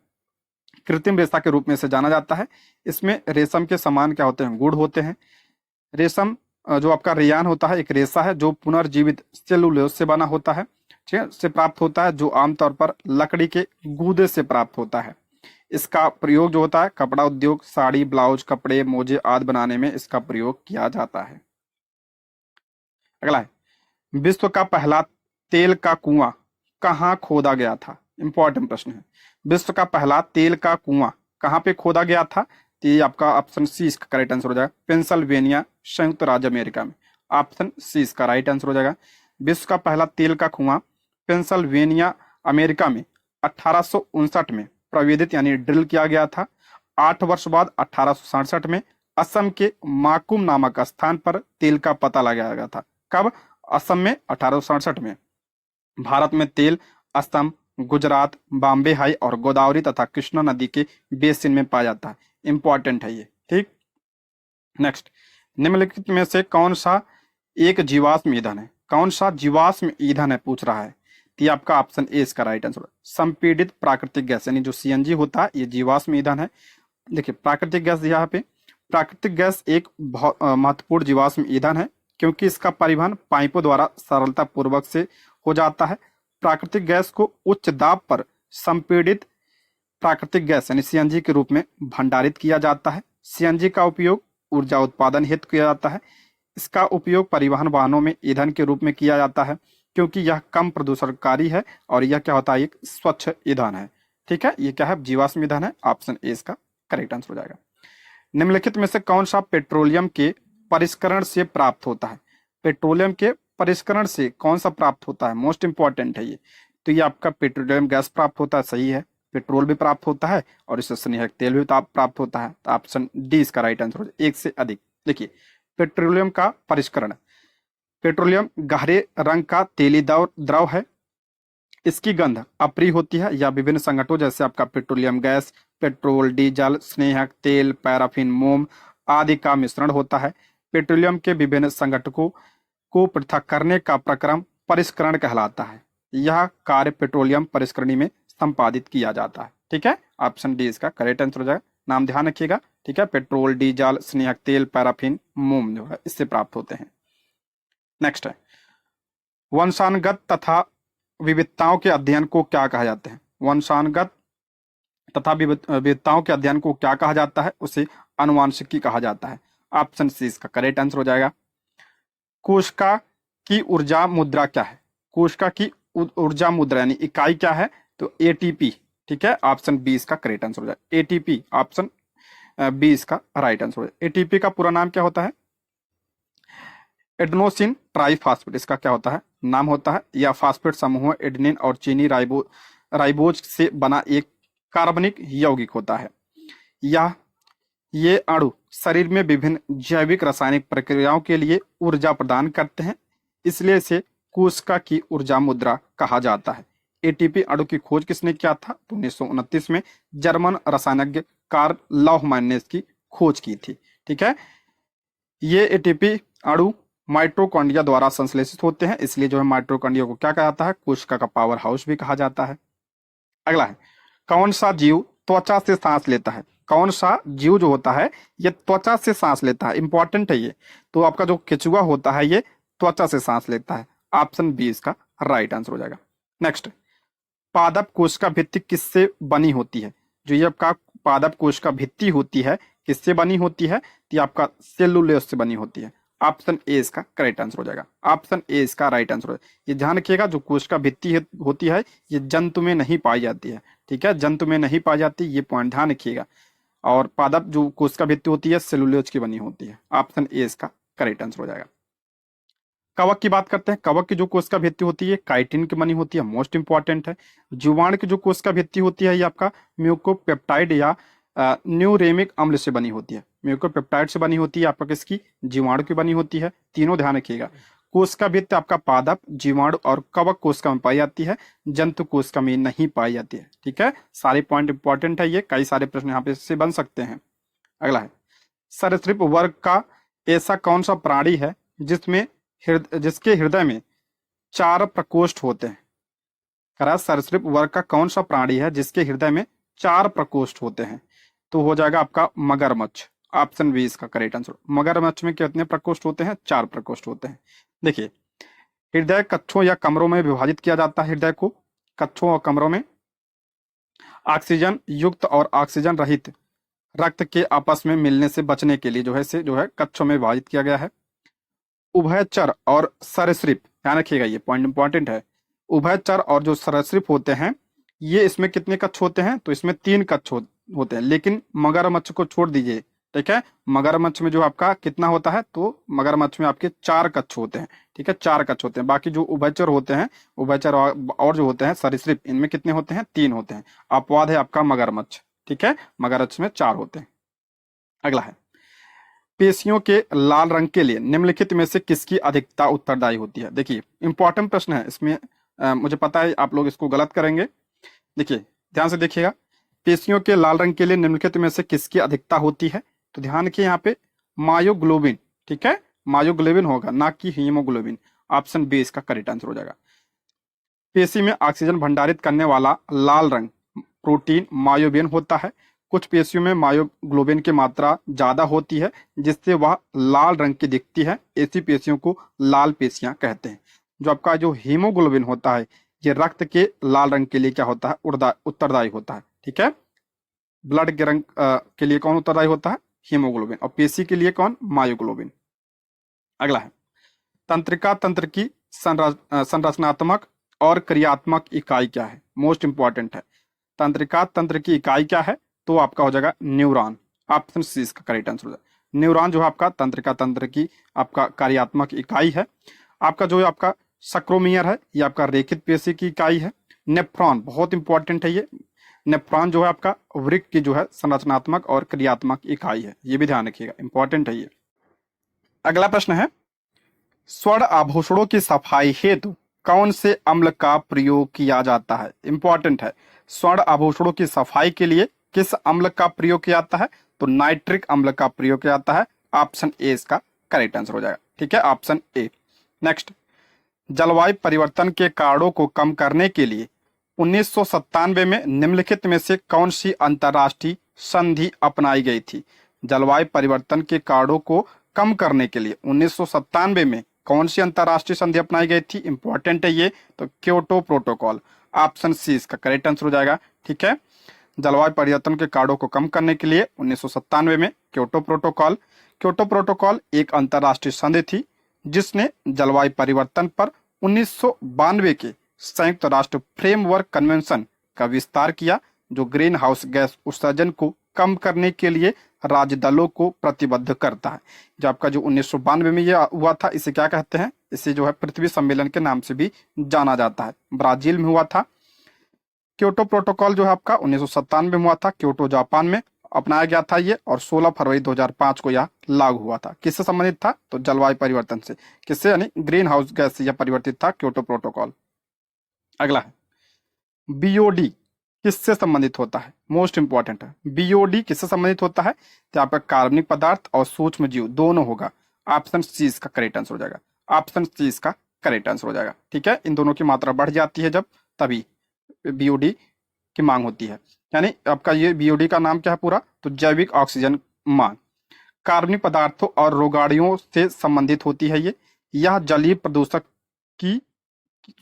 कृत्रिम रेशा के रूप में इसे जाना जाता है। इसमें रेशम के समान क्या होते हैं? गुण होते हैं। रेशम जो आपका रेयान होता है एक रेशा है जो पुनर्जीवित सेलुलोज से बना होता है। ठीक है, से प्राप्त होता है, जो आमतौर पर लकड़ी के गूदे से प्राप्त होता है। इसका प्रयोग जो होता है कपड़ा उद्योग, साड़ी, ब्लाउज, कपड़े, मोजे आदि बनाने में इसका प्रयोग किया जाता है। अगला है, विश्व का पहला तेल का कुआं कहाँ खोदा गया था? इंपॉर्टेंट प्रश्न है। विश्व का पहला तेल का कुआं कहाँ पे खोदा गया था? तो ये आपका ऑप्शन सी इसका करेक्ट आंसर हो जाएगा। पेंसिल्वेनिया, संयुक्त राज्य अमेरिका में। ऑप्शन सी इसका राइट आंसर हो जाएगा। विश्व का पहला तेल का कुआं पेंसिल्वेनिया अमेरिका में 1859 में प्रवेदित यानी ड्रिल किया गया था। 8 वर्ष बाद 1867 में असम के माकुम नामक स्थान पर तेल का पता लगाया गया था। कब? असम में 1867 में। भारत में तेल असम, गुजरात, बॉम्बे हाई और गोदावरी तथा कृष्णा नदी के बेसिन में पाया जाता है। इंपॉर्टेंट है ये, ठीक। नेक्स्ट, निम्नलिखित में से कौन सा एक जीवाश्म ईंधन है? कौन सा जीवाश्म ईंधन है पूछ रहा है, तो ये आपका ऑप्शन ए इसका राइट आंसर है। संपीड़ित प्राकृतिक गैस यानी जो सीएनजी होता है, ये जीवाश्म ईंधन है। देखिए प्राकृतिक गैस यहाँ पे, प्राकृतिक गैस एक बहुत महत्वपूर्ण जीवाश्म ईंधन है, क्योंकि इसका परिवहन पाइपों द्वारा सरलता पूर्वक से हो जाता है। प्राकृतिक गैस को उच्च दाब पर संपीड़ित प्राकृतिक गैस यानी सीएनजी के रूप में भंडारित किया जाता है। सीएनजी का उपयोग ऊर्जा उत्पादन हेतु किया जाता है। इसका उपयोग परिवहन वाहनों में ईंधन के रूप में किया जाता है, क्योंकि यह कम प्रदूषणकारी है और यह क्या होता है, एक स्वच्छ ईंधन है। ठीक है, ये क्या है, जीवाश्म ईंधन है। ऑप्शन ए इसका करेक्ट आंसर हो जाएगा। निम्नलिखित में से कौन सा पेट्रोलियम के परिष्करण से प्राप्त होता है? पेट्रोलियम के परिष्करण से कौन सा प्राप्त होता है? मोस्ट इंपॉर्टेंट है ये। तो ये आपका पेट्रोलियम गैस प्राप्त होता है, सही है। पेट्रोल भी प्राप्त होता है और इससे स्नेहक तेल भी प्राप्त होता है। तो ऑप्शन डी इसका राइट आंसर हो जाएगा, एक से अधिक। देखिए पेट्रोलियम का परिष्करण, पेट्रोलियम गहरे रंग का तेली द्रव है। इसकी गंध अप्रिय होती है। या विभिन्न संगठनों जैसे आपका पेट्रोलियम गैस, पेट्रोल, डीजल, स्नेहक तेल, पैराफिन, मोम आदि का मिश्रण होता है। पेट्रोलियम के विभिन्न संगठनों को पृथक करने का प्रक्रम परिष्करण कहलाता है। यह कार्य पेट्रोलियम परिष्करणी में संपादित किया जाता है। ठीक है, ऑप्शन डी इसका करेक्ट आंसर हो जाएगा। नाम ध्यान रखिएगा। ठीक है, पेट्रोल, डीजल, स्नेहक तेल, पैराफिन, मोम जो है इससे प्राप्त होते हैं। नेक्स्ट है, वंशानुगत तथा विविधताओं के अध्ययन को क्या कहा जाता है? वंशानुगत तथा विविधताओं के अध्ययन को क्या कहा जाता है? उसे आनुवंशिकी कहा जाता है। ऑप्शन सी इसका करेक्ट आंसर हो जाएगा। कोशिका की ऊर्जा मुद्रा क्या है? कोशिका की ऊर्जा मुद्रा यानी इकाई क्या है? तो एटीपी। ठीक है, ऑप्शन बी इसका करेक्ट आंसर हो जाएगा। एटीपी, ऑप्शन बी इसका राइट आंसर हो जाएगा। एटीपी का पूरा नाम क्या होता है? एडेनोसिन ट्राइफॉस्फेट इसका क्या होता है, नाम होता है। यह फास्फेट समूह एडेनिन और चीनी राइबोज से बना एक कार्बनिक यौगिक होता है। ये अणु शरीर में विभिन्न जैविक रासायनिक प्रक्रियाओं के लिए ऊर्जा प्रदान करते हैं, इसलिए इसे कोशिका की ऊर्जा मुद्रा कहा जाता है। एटीपी अणु की खोज किसने किया था? तो 1929 में जर्मन रसायनज्ञ कार्ल लौहमैन ने इसकी खोज की थी। ठीक है, ये एटीपी अणु माइटोकॉन्ड्रिया द्वारा संश्लेषित होते हैं, इसलिए जो है माइटोकॉन्ड्रिया को क्या कहा जाता है? कोशिका का पावर हाउस भी कहा जाता है। अगला है, कौन सा जीव त्वचा से सांस लेता है? कौन सा जीव जो होता है ये त्वचा से सांस लेता है? इंपॉर्टेंट है ये। तो आपका जो केचुआ होता है ये त्वचा से सांस लेता है। ऑप्शन बी इसका राइट आंसर हो जाएगा। नेक्स्ट, पादप कोशिका भित्ति किससे बनी होती है? जो ये आपका पादप कोशिका भित्ति होती है किससे बनी होती है? तो आपका सेलुलोज से बनी होती है। ऑप्शन ए इसका करेक्ट आंसर हो जाएगा। ऑप्शन ए इसका राइट आंसर हो। ये ध्यान रखिएगा, जो कोशिका भित्ति होती है ये जंतु में नहीं पाई जाती है। ठीक है, जंतु में नहीं पाई जाती, ये पॉइंट ध्यान रखिएगा। और पादप जो कोशिका भित्ति होती है सेलुलोज की बनी होती है। ऑप्शन ए इसका करेक्ट आंसर हो जाएगा। कवक की बात करते हैं। कवक की जो कोशिका भित्ति होती है काइटिन की बनी होती है, मोस्ट इंपॉर्टेंट है। जीवाणु की जो कोशिका भित्ति होती है ये आपका म्यूकोपेप्टाइड या न्यूरेमिक अम्ल से बनी होती है। म्यूकोपेप्टाइड से बनी होती है, आपका किसकी? जीवाणु की बनी होती है। तीनों ध्यान रखिएगा। कोशिका भित्ति आपका पादप, जीवाणु और कवक कोशिका में पाई जाती है, जंतु कोशिका में नहीं पाई जाती है। ठीक है, सारे पॉइंट इंपॉर्टेंट है ये, कई सारे प्रश्न यहाँ पे से बन सकते हैं। अगला है, सरीसृप वर्ग का ऐसा कौन सा प्राणी है जिसके हृदय में 4 प्रकोष्ठ होते हैं? करा सरीसृप वर्ग का कौन सा प्राणी है जिसके हृदय में 4 प्रकोष्ठ होते हैं? तो हो जाएगा आपका मगरमच्छ। ऑप्शन बी इसका करेक्ट आंसर। मगरमच्छ में कितने प्रकोष्ठ होते हैं? 4 प्रकोष्ठ होते हैं। देखिए, हृदय कक्षों या कमरों में विभाजित किया जाता है। हृदय को कक्षों और कमरों में ऑक्सीजन युक्त और ऑक्सीजन रहित रक्त के आपस में मिलने से बचने के लिए जो है कक्षों में विभाजित किया गया है। उभयचर और सरीसृप, ध्यान रखिएगा ये पॉइंट इंपॉर्टेंट है। उभयचर और जो सरीसृप होते हैं ये इसमें कितने कक्ष होते हैं? तो इसमें 3 कक्ष होते हैं, लेकिन मगरमच्छ को छोड़ दीजिए। ठीक है, मगरमच्छ में जो आपका कितना होता है? तो मगरमच्छ में आपके 4 कक्ष होते हैं। ठीक है, 4 कक्ष होते हैं। बाकी जो उभयचर होते हैं, उभयचर और जो होते हैं सरीसृप, इनमें कितने होते हैं? 3 होते हैं। अपवाद है आपका मगरमच्छ। ठीक है, मगरमच्छ में 4 होते हैं। अगला है, पेशियों के लाल रंग के लिए निम्नलिखित में से किसकी अधिकता उत्तरदायी होती है? देखिए इंपॉर्टेंट प्रश्न है इसमें। मुझे पता है आप लोग इसको गलत करेंगे, देखिए ध्यान से देखिएगा, पेशियों के लाल रंग के लिए निम्नलिखित में से किसकी अधिकता होती है? तो ध्यान रखिए यहाँ पे मायोग्लोबिन, ठीक है, मायोग्लोबिन होगा ना कि हीमोग्लोबिन। ऑप्शन बी इसका करेक्ट आंसर हो जाएगा। पेशी में ऑक्सीजन भंडारित करने वाला लाल रंग प्रोटीन मायोबिन होता है। कुछ पेशियों में मायोग्लोबिन की मात्रा ज्यादा होती है जिससे वह लाल रंग की दिखती है, ऐसी पेशियों को लाल पेशियां कहते हैं। जो आपका जो हीमोग्लोबिन होता है ये रक्त के लाल रंग के लिए क्या होता है? उत्तरदायी होता है, ठीक है। ब्लड के रंग के लिए कौन उत्तरदायी होता है? हीमोग्लोबिन। और पेशी के लिए कौन? मायोग्लोबिन। अगला है, तंत्रिका तंत्र की संरचनात्मक और क्रियात्मक इकाई क्या है? मोस्ट इंपॉर्टेंट है। तंत्रिका तंत्र की इकाई क्या है? तो आपका हो जाएगा न्यूरॉन। ऑप्शन सी इसका करेक्ट आंसर हो जाएगा। न्यूरॉन जो है आपका तंत्रिका तंत्र की आपका कार्यात्मक इकाई है। आपका जो है आपका सक्रोमियर है, ये आपका रेखित पेशी की इकाई है। नेफ्रॉन बहुत इंपॉर्टेंट है ये। नेफ्रॉन जो है आपका वृक्क की जो है संरचनात्मक और क्रियात्मक इकाई है, ये भी ध्यान रखिएगा, इंपॉर्टेंट है ये। अगला प्रश्न है, स्वर्ण आभूषणों की सफाई हेतु कौन से अम्ल का प्रयोग किया जाता है? इंपॉर्टेंट है। स्वर्ण आभूषणों की सफाई के लिए किस अम्ल का प्रयोग किया जाता है? तो नाइट्रिक अम्ल का प्रयोग किया जाता है। ऑप्शन ए इसका करेक्ट आंसर हो जाएगा, ठीक है, ऑप्शन ए। नेक्स्ट, जलवायु परिवर्तन के कारणों को कम करने के लिए 1997 में निम्नलिखित में से कौन सी अंतर्राष्ट्रीय संधि अपनाई गई थी? जलवायु परिवर्तन के कारणों को कम करने के लिए 1997 में कौन सी अंतर्राष्ट्रीय संधि अपनाई गई थी? इंपॉर्टेंट है ये, तो क्योटो प्रोटोकॉल। ऑप्शन सी इसका करेक्ट आंसर हो जाएगा, ठीक है। जलवायु परिवर्तन के कारणों को कम करने के लिए 1997 में क्योटो प्रोटोकॉल। क्योटो प्रोटोकॉल एक अंतर्राष्ट्रीय संधि थी जिसने जलवायु परिवर्तन पर 1992 के संयुक्त राष्ट्र फ्रेमवर्क कन्वेंशन का विस्तार किया, जो ग्रीन हाउस गैस उत्सर्जन को कम करने के लिए राज्य दलों को प्रतिबद्ध करता है। जो आपका जो 1992 में यह हुआ था, इसे क्या कहते हैं? इसे जो है पृथ्वी सम्मेलन के नाम से भी जाना जाता है। ब्राजील में हुआ था। क्योटो प्रोटोकॉल जो है आपका 1997 में हुआ था, क्योटो जापान में अपनाया गया था ये, और 16 फरवरी 2005 को यह लागू हुआ था। किससे संबंधित था? तो जलवायु परिवर्तन से। किससे? यानी ग्रीन हाउस गैस से यह परिवर्तित था, क्योटो प्रोटोकॉल। अगला है, बीओडी किससे संबंधित होता है? मोस्ट इंपॉर्टेंट है। बीओडी किससे संबंधित होता है? तो आपका कार्बनिक पदार्थ और सूक्ष्म जीव दोनों होगा। ऑप्शन सी इसका करेक्ट आंसर हो जाएगा। ऑप्शन सी इसका करेक्ट आंसर हो जाएगा, ठीक है। इन दोनों की मात्रा बढ़ जाती है जब, तभी बीओडी की मांग होती है। यानी आपका ये बीओडी का नाम क्या है पूरा? तो जैविक ऑक्सीजन मांग। कार्बनिक पदार्थों और रोगाणुओं से संबंधित होती है ये। यह जलीय प्रदूषक की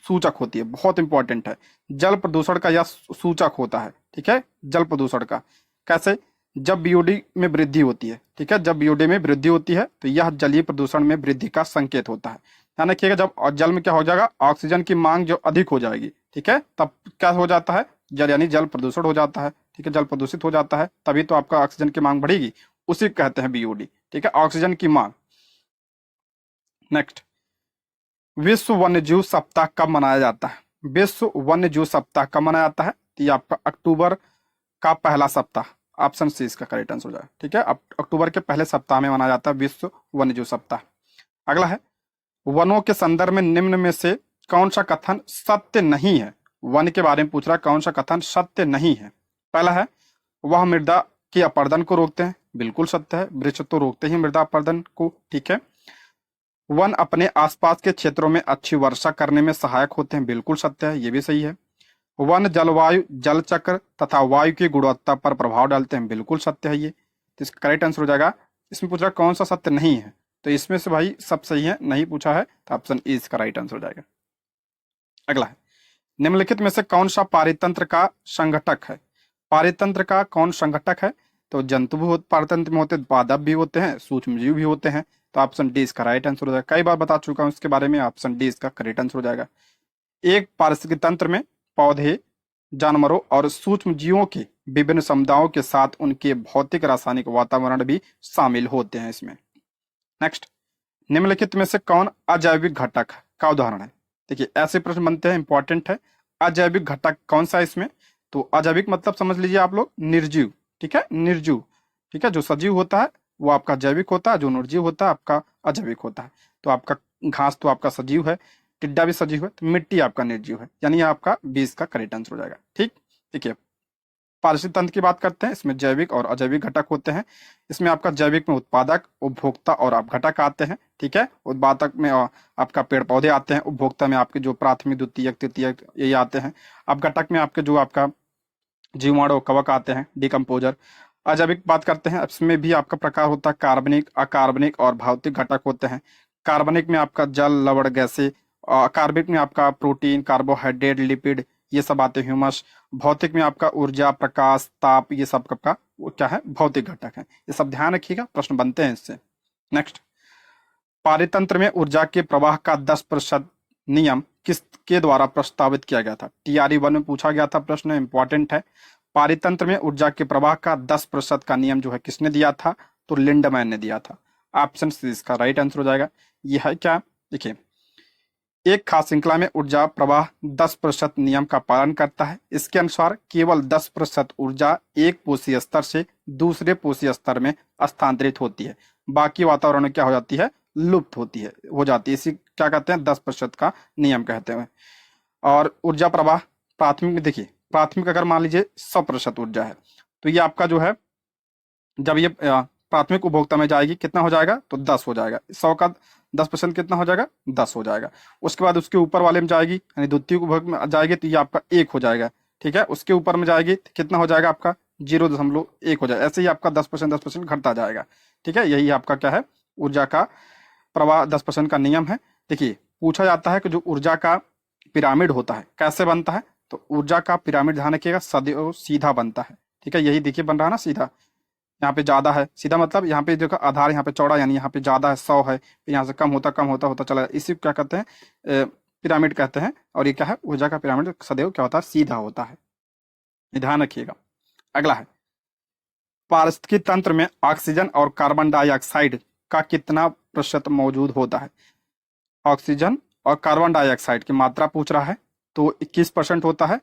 सूचक होती है, बहुत इंपॉर्टेंट है। जल प्रदूषण का यह सूचक होता है, ठीक है, जल प्रदूषण का। कैसे? जब बीओडी में वृद्धि होती है, ठीक है, जब बीओडी में वृद्धि होती है तो यह जलीय प्रदूषण में वृद्धि का संकेत होता है। ध्यान रखिएगा, जब जल में क्या हो जाएगा? ऑक्सीजन की मांग जो अधिक हो जाएगी, ठीक है, तब क्या हो जाता है? जल यानी जल प्रदूषण हो जाता है, ठीक है, जल प्रदूषित हो जाता है, तभी तो आपका ऑक्सीजन की मांग बढ़ेगी, उसी को कहते हैं बीओडी, ठीक है, ऑक्सीजन की मांग। नेक्स्ट, विश्व वन्यजीव सप्ताह कब मनाया जाता है? विश्व वन्यजीव सप्ताह कब मनाया जाता है? तो ये आपका अक्टूबर का पहला सप्ताह। ऑप्शन सी इसका करेक्ट आंसर हो जाएगा, ठीक है, अक्टूबर के पहले सप्ताह में मनाया जाता है विश्व वन्यजीव सप्ताह। अगला है, वनों के संदर्भ में निम्न में से कौन सा कथन सत्य नहीं है? वन के बारे में पूछ रहा है, कौन सा कथन सत्य नहीं है? पहला है, वह मृदा की अपरदन को रोकते हैं। बिल्कुल सत्य है, वृक्ष तो रोकते ही मृदा अपरदन को, ठीक है। वन अपने आसपास के क्षेत्रों में अच्छी वर्षा करने में सहायक होते हैं। बिल्कुल सत्य है, ये भी सही है। वन जलवायु जल चक्र तथा वायु की गुणवत्ता पर प्रभाव डालते हैं। बिल्कुल सत्य है ये, तो इसका करेक्ट आंसर हो जाएगा। इसमें पूछ रहा कौन सा सत्य नहीं है, तो इसमें से भाई सब सही है, नहीं पूछा है, तो ऑप्शन ए इसका राइट आंसर हो जाएगा। अगला है, निम्नलिखित में से कौन सा पारितंत्र का संघटक है? पारितंत्र का कौन संघटक है? तो जंतु भी पारितंत्र में होते हैं, पादप भी होते हैं, सूक्ष्म जीव भी होते हैं, तो ऑप्शन डी इसका राइट आंसर हो जाएगा। कई बार बता चुका हूं इसके बारे में, ऑप्शन डी इसका करेक्ट आंसर हो जाएगा। एक पारिस्थितिक तंत्र में पौधे, जानवरों और सूक्ष्म जीवों के विभिन्न समुदायों के साथ उनके भौतिक रासायनिक वातावरण भी शामिल होते हैं इसमें। नेक्स्ट, निम्नलिखित में से कौन अजैविक घटक का उदाहरण है? देखिए ऐसे प्रश्न बनते हैं, इंपॉर्टेंट है। अजैविक घटक कौन सा है इसमें? तो अजैविक मतलब समझ लीजिए आप लोग निर्जीव, ठीक है, निर्जीव, ठीक है। जो सजीव होता है वो आपका जैविक होता है, जो निर्जीव होता है आपका अजैविक होता है। तो आपका घास तो आपका सजीव है, टिड्डा भी सजीव है, तो मिट्टी आपका निर्जीव है, यानी आपका 20 का करेक्ट आंसर हो जाएगा, ठीक। देखिए, पारिस्थितिक तंत्र की बात करते हैं, इसमें जैविक और अजैविक घटक होते हैं। इसमें आपका जैविक में उत्पादक, उपभोक्ता और आप घटक आते हैं। ठीक है, उत्पादक में आपका पेड़ पौधे आते हैं, उपभोक्ता में आपके जो प्राथमिक द्वितीयक तृतीयक ये आते हैं। अब घटक में आपके जो आपका जीवाणु कवक आते हैं, डिकम्पोजर। अजैविक बात करते हैं, इसमें भी आपका प्रकार होता है कार्बनिक, अकार्बनिक और भौतिक घटक होते हैं। कार्बनिक में आपका जल, लवण, गैसें। अकार्बनिक में आपका प्रोटीन, कार्बोहाइड्रेट, लिपिड ये सब आते हैं, ह्यूमस। भौतिक में आपका ऊर्जा, प्रकाश, ताप, ये सब का वो क्या है, भौतिक घटक है। ये सब ध्यान रखिएगा, प्रश्न बनते हैं इससे। नेक्स्ट, पारितंत्र में ऊर्जा के प्रवाह का 10% नियम किसके द्वारा प्रस्तावित किया गया था? TRE 1 में पूछा गया था प्रश्न, इंपॉर्टेंट है। पारितंत्र में ऊर्जा के प्रवाह का 10% का नियम जो है किसने दिया था? तो लिंडमैन ने दिया था। ऑप्शन सी इसका राइट आंसर हो जाएगा। यह है क्या, देखिए, एक खास श्रृंखला में ऊर्जा प्रवाह 10% नियम का पालन करता है। इसके अनुसार केवल 10% ऊर्जा एक पोषी स्तर से दूसरे पोषी स्तर में स्थानांतरित होती है, बाकी वातावरण में क्या हो जाती है, लुप्त होती है, हो जाती है। इसी क्या कहते हैं, 10% का नियम कहते हैं। और ऊर्जा प्रवाह प्राथमिक में, देखिए प्राथमिक अगर मान लीजिए 100% ऊर्जा है, तो ये आपका जो है जब ये प्राथमिक उपभोक्ता में जाएगी कितना हो जाएगा, तो 10 हो जाएगा। 100 का 10% कितना हो जाएगा, 10 हो जाएगा। उसके बाद उसके ऊपर वाले में जाएगी, यानी द्वितीय उपभोग में जाएगी, तो ये आपका 1 हो जाएगा। ठीक है, उसके ऊपर में जाएगी तो कितना हो जाएगा आपका, 0.1 हो जाएगा। ऐसे ही आपका 10% घटता जाएगा। ठीक है, यही आपका क्या है, ऊर्जा का प्रवाह 10% का नियम है। देखिए, पूछा जाता है कि जो ऊर्जा का पिरामिड होता है कैसे बनता है, तो ऊर्जा का पिरामिड ध्यान रखिएगा सदैव सीधा बनता है। ठीक है, यही देखिए बन रहा है ना सीधा, यहाँ पे ज्यादा है, सीधा मतलब यहाँ पे देखो आधार यहाँ पे चौड़ा, यानी यहाँ पे ज्यादा है 100 है, फिर यहाँ से कम होता होता चला, इसी को क्या कहते हैं, पिरामिड कहते हैं। और ये क्या है, ऊर्जा का पिरामिड सदैव क्या होता है, सीधा होता है, ये ध्यान रखिएगा। अगला है, पारिस्थितिकी तंत्र में ऑक्सीजन और कार्बन डाइऑक्साइड का कितना प्रतिशत मौजूद होता है? ऑक्सीजन और कार्बन डाइऑक्साइड की मात्रा पूछ रहा है, तो 21% होता है,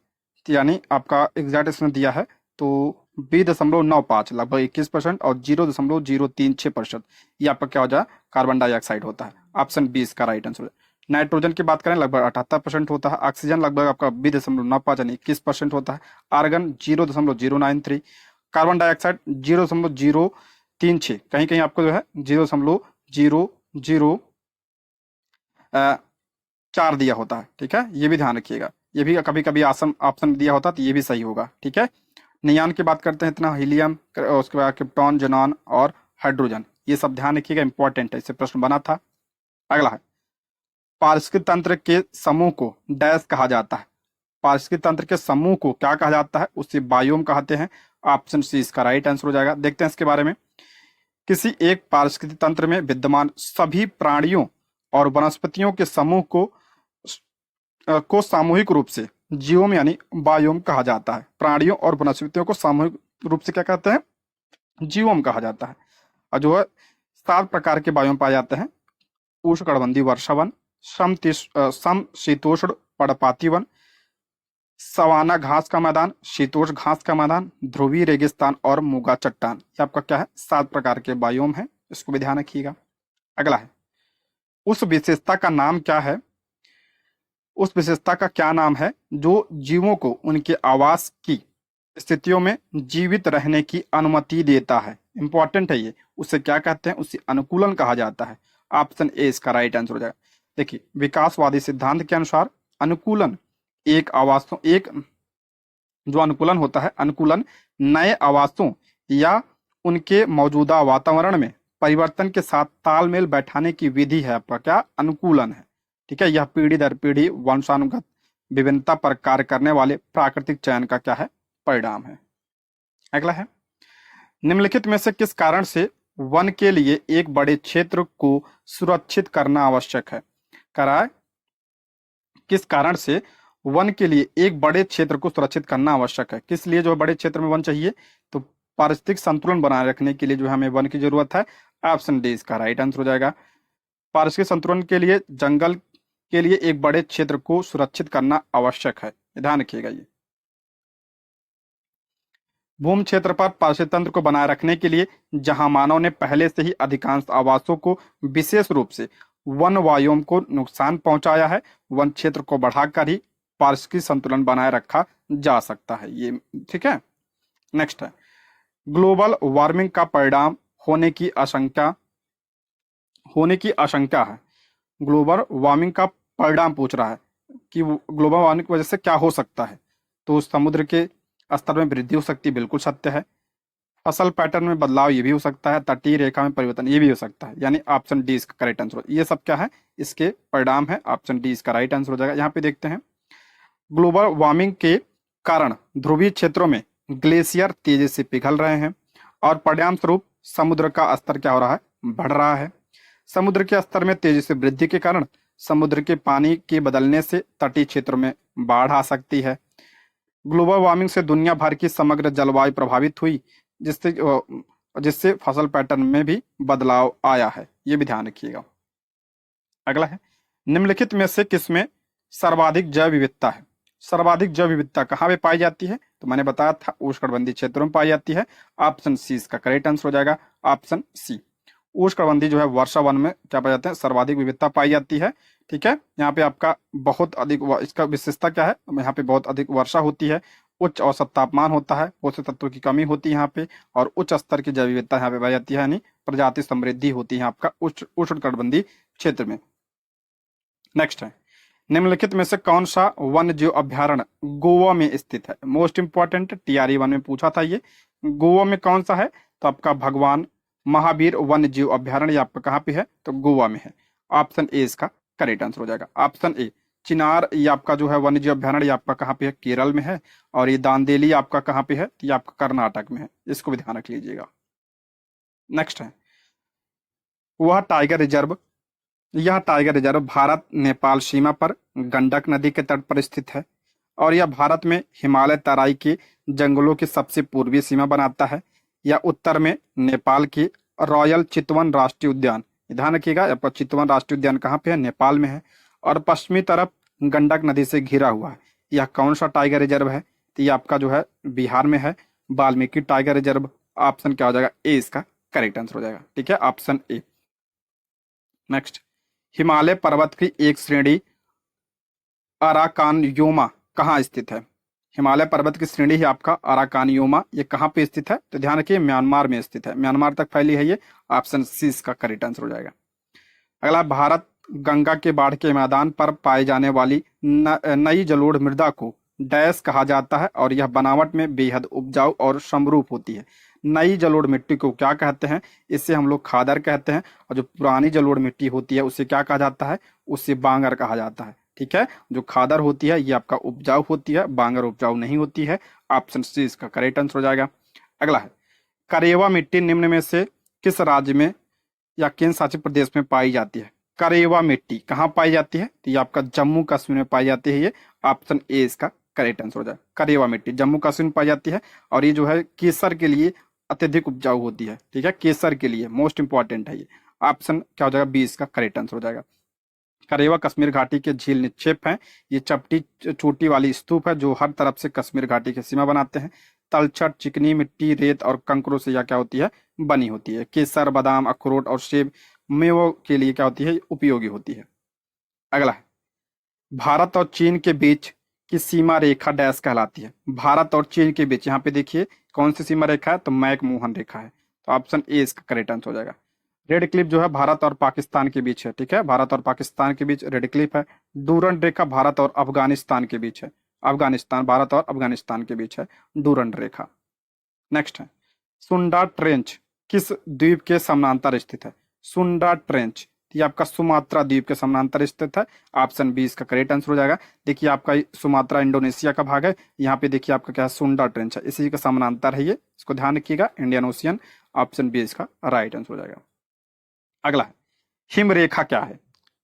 यानी आपका एग्जैक्ट इसमें दिया है तो 20.95 लगभग 21% और 0.036%, ये आपका क्या हो जाए, कार्बन डाइऑक्साइड होता है। ऑप्शन 20 का राइट आंसर। नाइट्रोजन की बात करें लगभग 78% होता है। ऑक्सीजन लगभग आपका 20.95 यानी 21% होता है। आर्गन 0.093, कार्बन डाइऑक्साइड 0.036, कहीं कहीं आपको जो है 0.004 दिया होता है। ठीक है, ये भी ध्यान रखिएगा, ये भी कभी कभी ऑप्शन ऑप्शन दिया होता तो ये भी सही होगा। ठीक है, नियान की बात करते हैं इतना, हीलियम, उसके बाद क्रिप्टॉन, जेनॉन और हाइड्रोजन, ये सब ध्यान रखिएगा, इंपॉर्टेंट है, इससे प्रश्न बना था। अगला है, पारिस्थितिक तंत्र के समूह को डैश कहा जाता है? पारिस्थितिक तंत्र के समूह को क्या कहा जाता है? उसे बायोम कहते हैं। ऑप्शन सी इसका राइट आंसर हो जाएगा। देखते हैं इसके बारे में। किसी एक पारिस्थितिक तंत्र में विद्यमान सभी प्राणियों और वनस्पतियों के समूह को सामूहिक रूप से जीवोम यानी बायोम कहा जाता है। प्राणियों और वनस्पतियों को सामूहिक रूप से क्या कहते हैं, जीवोम कहा जाता है। और जो है 7 प्रकार के बायोम पाए जाते हैं: उष्णकटिबंधीय वर्षावन, समशीतोष्ण पर्णपाती वन, सवाना घास का मैदान, शीतोष्ण घास का मैदान, ध्रुवीय रेगिस्तान और मूंगा चट्टान। ये आपका क्या है, 7 प्रकार के बायोम है, इसको भी ध्यान रखिएगा। अगला है, उस विशेषता का नाम क्या है, उस विशेषता का क्या नाम है जो जीवों को उनके आवास की स्थितियों में जीवित रहने की अनुमति देता है? इंपॉर्टेंट है ये, उसे क्या कहते हैं, उसे अनुकूलन कहा जाता है। ऑप्शन ए इसका राइट आंसर हो जाएगा। देखिए, विकासवादी सिद्धांत के अनुसार अनुकूलन एक जो अनुकूलन होता है, अनुकूलन नए आवासों या उनके मौजूदा वातावरण में परिवर्तन के साथ तालमेल बैठाने की विधि है, आपका क्या, अनुकूलन है। ठीक है, यह पीढ़ी दर पीढ़ी वंशानुगत विभिन्नता पर कार्य करने वाले प्राकृतिक चयन का क्या है, परिणाम है। अगला है, निम्नलिखित में से किस कारण से वन के लिए एक बड़े क्षेत्र को सुरक्षित करना आवश्यक है? कराए, किस कारण से वन के लिए एक बड़े क्षेत्र को सुरक्षित करना आवश्यक है? किस लिए जो बड़े क्षेत्र में वन चाहिए, तो पारिस्थितिक संतुलन बनाए रखने के लिए जो हमें वन की जरूरत है। ऑप्शन डी इसका राइट आंसर हो जाएगा। पारिस्थितिक संतुलन के लिए जंगल के लिए एक बड़े क्षेत्र को सुरक्षित करना आवश्यक है, ध्यान रखिएगा। ये भूमि क्षेत्र पर पारिस्थितिक तंत्र को बनाए रखने के लिए जहां मानव ने पहले से ही अधिकांश आवासों को विशेष रूप से वन वायोम को नुकसान पहुंचाया है, वन क्षेत्र को बढ़ाकर ही पारिस्थितिकी संतुलन बनाए रखा जा सकता है ये, ठीक है। नेक्स्ट है, ग्लोबल वार्मिंग का परिणाम होने की आशंका है। ग्लोबल वार्मिंग का परिणाम पूछ रहा है कि ग्लोबल वार्मिंग की वजह से क्या हो सकता है। तो समुद्र के स्तर में वृद्धि हो सकती है, बिल्कुल सत्य है। फसल पैटर्न में बदलाव, ये भी हो सकता है। तटीय रेखा में परिवर्तन, ये भी हो सकता है। यानी ऑप्शन डी इसका करेक्ट आंसर। ये सब क्या है, इसके परिणाम है। ऑप्शन डी इसका राइट आंसर हो जाएगा। यहाँ पे देखते हैं, ग्लोबल वार्मिंग के कारण ध्रुवीय क्षेत्रों में ग्लेशियर तेजी से पिघल रहे हैं और परिणाम स्वरूप समुद्र का स्तर क्या हो रहा है, बढ़ रहा है। समुद्र के स्तर में तेजी से वृद्धि के कारण समुद्र के पानी के बदलने से तटीय क्षेत्रों में बाढ़ आ सकती है। ग्लोबल वार्मिंग से दुनिया भर की समग्र जलवायु प्रभावित हुई, जिससे जिससे फसल पैटर्न में भी बदलाव आया है। ये भी ध्यान रखिएगा। अगला है, निम्नलिखित में से किसमें सर्वाधिक जैव विविधता है। सर्वाधिक जैव विविधता कहाँ पे पाई जाती है, तो मैंने बताया था उष्णकटिबंधीय क्षेत्रों में पाई जाती है। ऑप्शन सी इसका करेक्ट आंसर हो जाएगा। ऑप्शन सी, उष्णकटिबंधीय जो है वर्षा वन में क्या पाई जाते हैं, सर्वाधिक विविधता पाई जाती है। ठीक है, यहाँ पे आपका बहुत अधिक, इसका विशेषता क्या है, यहाँ पे बहुत अधिक वर्षा होती है, उच्च औसत तापमान होता है, पोषक तत्वों की कमी होती है यहाँ पे, और उच्च स्तर की जैव विविधता यहाँ पे पाई जाती है, यानी प्रजाति समृद्धि होती है आपका उष्णकटिबंधीय क्षेत्र में। नेक्स्ट है, निम्नलिखित में से कौन सा वन्य जीव अभ्यारण्य गोवा में स्थित है। मोस्ट इंपॉर्टेंट, टीआरई 1 में पूछा था ये, गोवा में कौन सा है, तो आपका भगवान महावीर वन्य जीव अभ्यारण्य आपका कहाँ पे है, तो गोवा में है। ऑप्शन ए इसका करेक्ट आंसर हो जाएगा। ऑप्शन ए, चिनार ये आपका जो है वन्य जीव अभ्यारण्य आपका कहाँ पे है, केरल में है। और ये दांदेली आपका कहाँ पे है, तो ये आपका कर्नाटक में है। इसको भी ध्यान रख लीजिएगा। नेक्स्ट है, वह टाइगर रिजर्व, यह टाइगर रिजर्व भारत नेपाल सीमा पर गंडक नदी के तट पर स्थित है और यह भारत में हिमालय तराई के जंगलों की सबसे पूर्वी सीमा बनाता है। यह उत्तर में नेपाल की रॉयल चितवन राष्ट्रीय उद्यान, ध्यान रखिएगा आपका चितवन राष्ट्रीय उद्यान कहाँ पे है, नेपाल में है, और पश्चिमी तरफ गंडक नदी से घिरा हुआ है। यह कौन सा टाइगर रिजर्व है, तो ये आपका जो है बिहार में है, वाल्मीकि टाइगर रिजर्व। ऑप्शन क्या हो जाएगा, ए इसका करेक्ट आंसर हो जाएगा। ठीक है, ऑप्शन ए। नेक्स्ट, हिमालय पर्वत की एक श्रेणी अराकानयोमा कहाँ स्थित है। हिमालय पर्वत की श्रेणी है आपका अराकानयोमा, ये कहाँ पे स्थित है, तो ध्यान रखिए म्यांमार में स्थित है, म्यांमार तक फैली है ये। ऑप्शन सी इसका करेक्ट आंसर हो जाएगा। अगला, भारत गंगा के बाढ़ के मैदान पर पाए जाने वाली नई जलोढ़ मृदा को डैश कहा जाता है और यह बनावट में बेहद उपजाऊ और समरूप होती है। नई जलोढ़ मिट्टी को क्या कहते हैं, इससे हम लोग खादर कहते हैं, और जो पुरानी जलोढ़ मिट्टी होती है उसे क्या कहा जाता है, उसे बांगर कहा जाता है। ठीक है, जो खादर होती है ये आपका उपजाऊ होती है, बांगर उपजाऊ नहीं होती है। ऑप्शन सी इसका करेक्ट आंसर हो जाएगा। अगला है, करेवा मिट्टी निम्न में से किस राज्य में या केंद्र शासित प्रदेश में पाई जाती है। करेवा मिट्टी कहाँ पाई जाती है, तो ये आपका जम्मू कश्मीर में पाई जाती है ये। ऑप्शन ए इसका करेक्ट आंसर हो जाए। करेवा मिट्टी जम्मू कश्मीर में पाई जाती है और ये जो है केसर के लिए अत्यधिक उपजाऊ होती है। ठीक है, केसर के लिए मोस्ट इंपॉर्टेंट है ये। ऑप्शन क्या हो जाएगा, बी इसका करेक्ट आंसर हो जाएगा। करेवा कश्मीर घाटी के झील निक्षेप हैं, ये चपटी चोटी वाली स्तूप है जो हर तरफ से कश्मीर घाटी की सीमा बनाते हैं। तलछट, चिकनी मिट्टी, रेत और कंकरों से यह क्या होती है, बनी होती है। केसर, बादाम, अखरोट और सेब मेवों के लिए क्या होती है, उपयोगी होती है। अगला है, भारत और चीन के बीच की सीमा रेखा डैश कहलाती है। भारत और चीन के बीच यहाँ पे देखिए कौन सी सीमा रेखा है, तो मैक-मोहन रेखा है। तो ऑप्शन ए इसका करेक्ट आंसर हो जाएगा। रेड क्लिफ जो है भारत और पाकिस्तान के बीच है। ठीक है, भारत और पाकिस्तान के बीच रेड क्लिफ है। डूरंड रेखा भारत और अफगानिस्तान के बीच है। अफगानिस्तान, भारत और अफगानिस्तान के बीच है डूरंड रेखा। नेक्स्ट है, सुंडा ट्रेंच किस द्वीप के समानांतर स्थित है। सुंडा ट्रेंच ये आपका सुमात्रा द्वीप के समानांतर स्थित है। ऑप्शन बी इसका करेक्ट आंसर हो जाएगा। देखिए आपका सुमात्रा इंडोनेशिया का भाग है, यहाँ पे देखिए आपका क्या है, सुंडा ट्रेंच है, इसी का समानांतर है ये, इसको ध्यान रखिएगा, इंडियन ओशियन। ऑप्शन बी इसका राइट आंसर हो जाएगा। अगला है, हिमरेखा क्या है।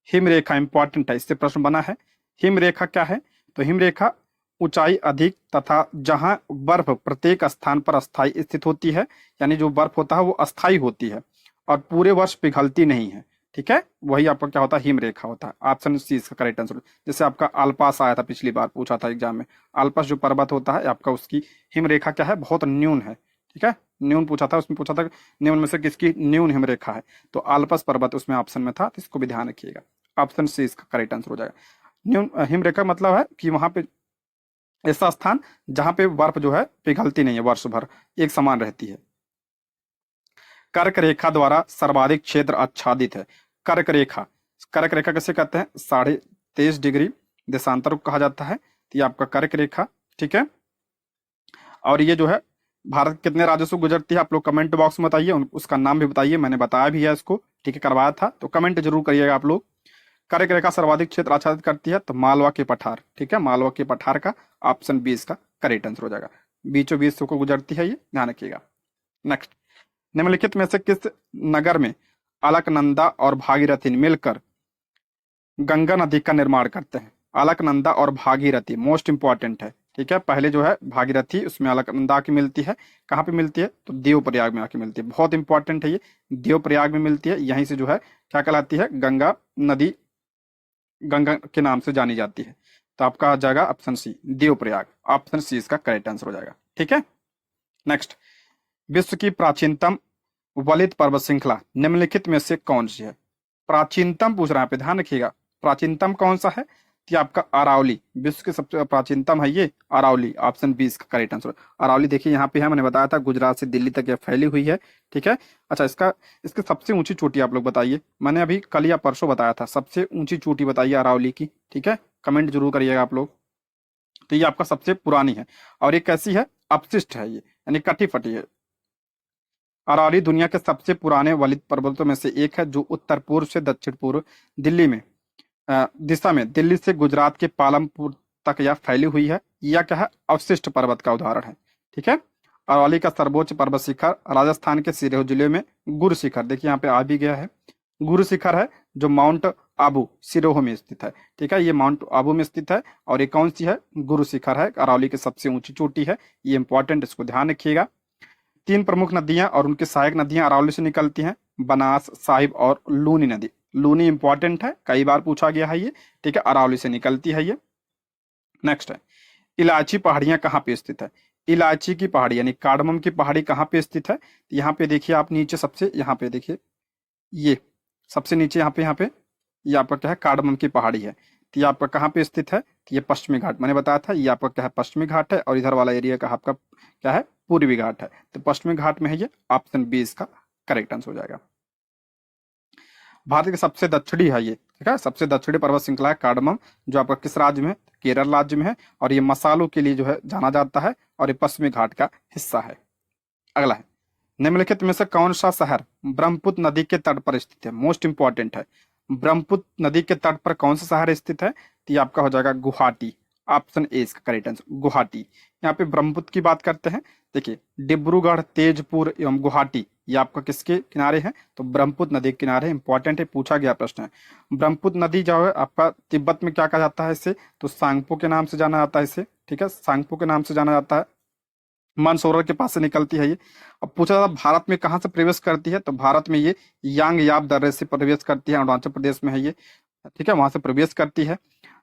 हिमरेखा इंपॉर्टेंट है, इससे प्रश्न बना है। हिमरेखा क्या है, तो हिमरेखा ऊंचाई अधिक तथा जहां बर्फ प्रत्येक स्थान पर अस्थायी स्थित होती है, यानी जो बर्फ होता है वो अस्थायी होती है और पूरे वर्ष पिघलती नहीं है। ठीक है, वही आपका क्या होता है, हिमरेखा होता है। ऑप्शन सी इसका करेक्ट आंसर। जैसे आपका आल्पास आया था पिछली बार, पूछा था एग्जाम में, आल्पास जो पर्वत होता है आपका, उसकी हिमरेखा क्या है, बहुत न्यून है। ठीक है, न्यून पूछा था, उसमें पूछा था न्यून में से किसकी न्यून हिमरेखा है, तो आल्पस पर्वत उसमें ऑप्शन में था, तो इसको भी ध्यान रखिएगा। ऑप्शन सी इसका करेक्ट आंसर हो जाएगा। न्यून हिम रेखा मतलब है कि वहां पे ऐसा स्थान जहां पे बर्फ जो है पिघलती नहीं है, वर्ष भर एक समान रहती है। कर्क रेखा द्वारा सर्वाधिक क्षेत्र आच्छादित है। कर्क रेखा, कर्क रेखा कैसे कहते हैं, 23.5 डिग्री देशांतर को कहा जाता है। तो ये आपका कर्क रेखा, ठीक है। और ये जो है भारत के कितने राज्यों से गुजरती है, आप लोग कमेंट बॉक्स में बताइए, उसका नाम भी बताइए, मैंने बताया भी है इसको, ठीक है, करवाया था, तो कमेंट जरूर करिएगा आप लोग। कर्क रेखा सर्वाधिक क्षेत्र आच्छादित करती है, तो मालवा के पठार, ठीक है, मालवा के पठार का ऑप्शन 20 का करेक्ट आंसर हो जाएगा। बीचों बीच को गुजरती है, ये ध्यान रखिएगा। नेक्स्ट, निम्नलिखित में से किस नगर में अलकनंदा और भागीरथी मिलकर गंगा नदी का निर्माण करते हैं। अलकनंदा और भागीरथी मोस्ट इंपॉर्टेंट है, ठीक है। पहले जो है भागीरथी, उसमें अलकनंदा आके मिलती है, कहाँ पे मिलती है, तो देवप्रयाग में आके मिलती है, बहुत इंपॉर्टेंट है ये, देवप्रयाग में मिलती है, यहीं से जो है क्या कहलाती है, गंगा नदी, गंगा के नाम से जानी जाती है। तो आपका आ जाएगा option C, Devprayag, option C इसका करेक्ट आंसर हो जाएगा, ठीक है। नेक्स्ट, विश्व की प्राचीनतम वलित पर्वत श्रृंखला निम्नलिखित में से कौन सी है। प्राचीनतम पूछ रहा है, पे ध्यान रखिएगा, प्राचीनतम कौन सा है, कि आपका अरावली, विश्व के सबसे प्राचीनतम है ये अरावली, ऑप्शन 20 का करेक्ट आंसर। अरावली देखिए यहाँ पे है, मैंने बताया था गुजरात से दिल्ली तक ये फैली हुई है, ठीक है। अच्छा, इसकी सबसे ऊंची चोटी आप लोग बताइए, मैंने अभी कल या परसों बताया था, सबसे ऊंची चोटी बताइए अरावली की, ठीक है, कमेंट जरूर करिएगा आप लोग। तो ये आपका सबसे पुरानी है, और ये कैसी है, अपशिष्ट है ये, यानी कटी फटी है। अरावली दुनिया के सबसे पुराने वलित पर्वतों में से एक है, जो उत्तर पूर्व से दक्षिण पूर्व दिल्ली में दिशा में दिल्ली से गुजरात के पालमपुर तक यह फैली हुई है। यह क्या है, अवशिष्ट पर्वत का उदाहरण है, ठीक है। अरावली का सर्वोच्च पर्वत शिखर राजस्थान के सिरोही जिले में गुरु शिखर, देखिए यहाँ पे आ भी गया है, गुरु शिखर है, जो माउंट आबू सिरोही में स्थित है, ठीक है, ये माउंट आबू में स्थित है, और ये कौन सी है, गुरु शिखर है, अरावली की सबसे ऊंची चोटी है, ये इंपॉर्टेंट, इसको ध्यान रखिएगा। 3 प्रमुख नदियां और उनकी सहायक नदियां अरावली से निकलती हैं, बनास, साहिब और लूनी नदी। लूनी इंपॉर्टेंट है, कई बार पूछा गया है ये, ठीक है, अरावली से निकलती है ये। नेक्स्ट है, इलायची पहाड़ियां कहाँ पे स्थित है। इलायची की पहाड़ी यानी कार्डमम की पहाड़ी कहाँ पे स्थित है, तो यहाँ पे देखिए आप नीचे सबसे, यहाँ पे देखिए, ये सबसे नीचे यहाँ पे ये आपका क्या है, कार्डमम की पहाड़ी है। तो ये आपका कहाँ पे स्थित है, तो ये पश्चिमी घाट, मैंने बताया था, ये आपका क्या है, पश्चिमी घाट है, और इधर वाला एरिया का आपका क्या है, पूर्वी घाट है, तो पश्चिमी घाट में है ये, ऑप्शन 20 का करेक्ट आंसर हो जाएगा। भारत के सबसे दक्षिणी है ये, ठीक है, सबसे दक्षिणी पर्वत श्रृंखला है कार्डमम, जो आपका किस राज्य में है, केरल राज्य में है, और ये मसालों के लिए जो है जाना जाता है, और ये पश्चिमी घाट का हिस्सा है। अगला है, निम्नलिखित में से कौन सा शहर ब्रह्मपुत्र नदी के तट पर स्थित है, मोस्ट इंपॉर्टेंट है, ब्रह्मपुत्र नदी के तट पर कौन सा शहर स्थित है, तो ये आपका हो जाएगा गुवाहाटी, ऑप्शन ए इसका करेक्ट आंसर, गुवाहाटी। यहाँ पे ब्रह्मपुत्र की बात करते हैं, देखिए डिब्रूगढ़, तेजपुर एवं गुवाहाटी, ये आपका किसके किनारे हैं, तो ब्रह्मपुत्र नदी के किनारे, इंपॉर्टेंट है, पूछा गया प्रश्न है। ब्रह्मपुत्र नदी जो है आपका तिब्बत में क्या कहा जाता है इसे, तो सांगपो के नाम से जाना जाता है इसे, ठीक है, सांगपो के नाम से जाना जाता है, मानसरोवर के पास से निकलती है ये। अब पूछा था भारत में कहाँ से प्रवेश करती है, तो भारत में ये यांग याप दर्रे से प्रवेश करती है, अरुणाचल प्रदेश में है ये, ठीक है, वहां से प्रवेश करती है।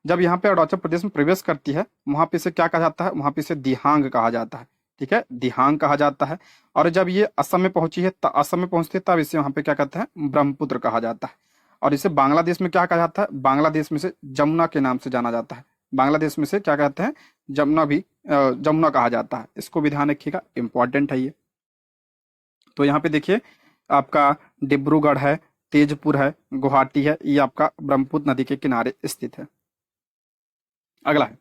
जब यहाँ पे अरुणाचल प्रदेश में प्रवेश करती है, वहां पे इसे क्या कहा जाता है, वहां पे इसे दिहांग कहा जाता है, ठीक है, दिहांग कहा जाता है। और जब ये असम में पहुंची है, असम में पहुंचती है, तब इसे वहां पे क्या कहते हैं, ब्रह्मपुत्र कहा जाता है। और इसे बांग्लादेश में क्या कहा जाता है, बांग्लादेश में से जमुना के नाम से जाना जाता है, बांग्लादेश में से क्या कहते हैं, जमुना भी जमुना कहा जाता है, इसको भी ध्यान रखिएगा, इंपॉर्टेंट है ये। तो यहाँ पे देखिए आपका डिब्रूगढ़ है, तेजपुर है, गुवाहाटी है, ये आपका ब्रह्मपुत्र नदी के किनारे स्थित है। अगला है,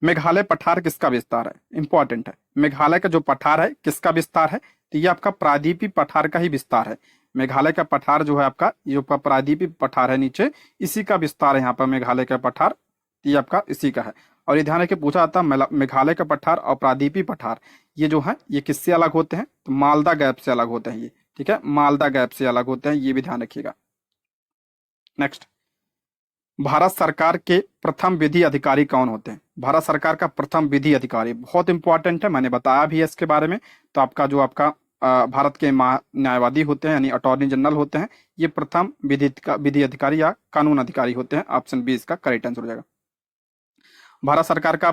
मेघालय पठार किसका विस्तार है, इंपॉर्टेंट है, मेघालय का जो पठार है किसका विस्तार है, तो ये आपका प्रायद्वीपीय पठार का ही विस्तार है। मेघालय का पठार जो है आपका, ये प्रायद्वीपीय पठार है नीचे, इसी का विस्तार है यहाँ पर मेघालय का पठार, ये आपका इसी का है। और ये ध्यान रखिए पूछा जाता है मेघालय का पठार और प्रायद्वीपीय पठार ये जो है ये किससे अलग होते हैं, तो मालदा गैप से अलग होते हैं ये, ठीक है, मालदा गैप से अलग होते हैं, ये भी ध्यान रखिएगा। नेक्स्ट, भारत सरकार के प्रथम विधि अधिकारी कौन होते हैं, भारत सरकार का प्रथम विधि अधिकारी बहुत इंपॉर्टेंट है, मैंने बताया भी है इसके बारे में। तो आपका जो आपका भारत के न्यायवादी होते हैं यानी अटॉर्नी जनरल होते हैं, ये प्रथम विधि अधिकारी या कानून अधिकारी होते हैं, ऑप्शन 20 का करेक्ट आंसर हो जाएगा। भारत सरकार का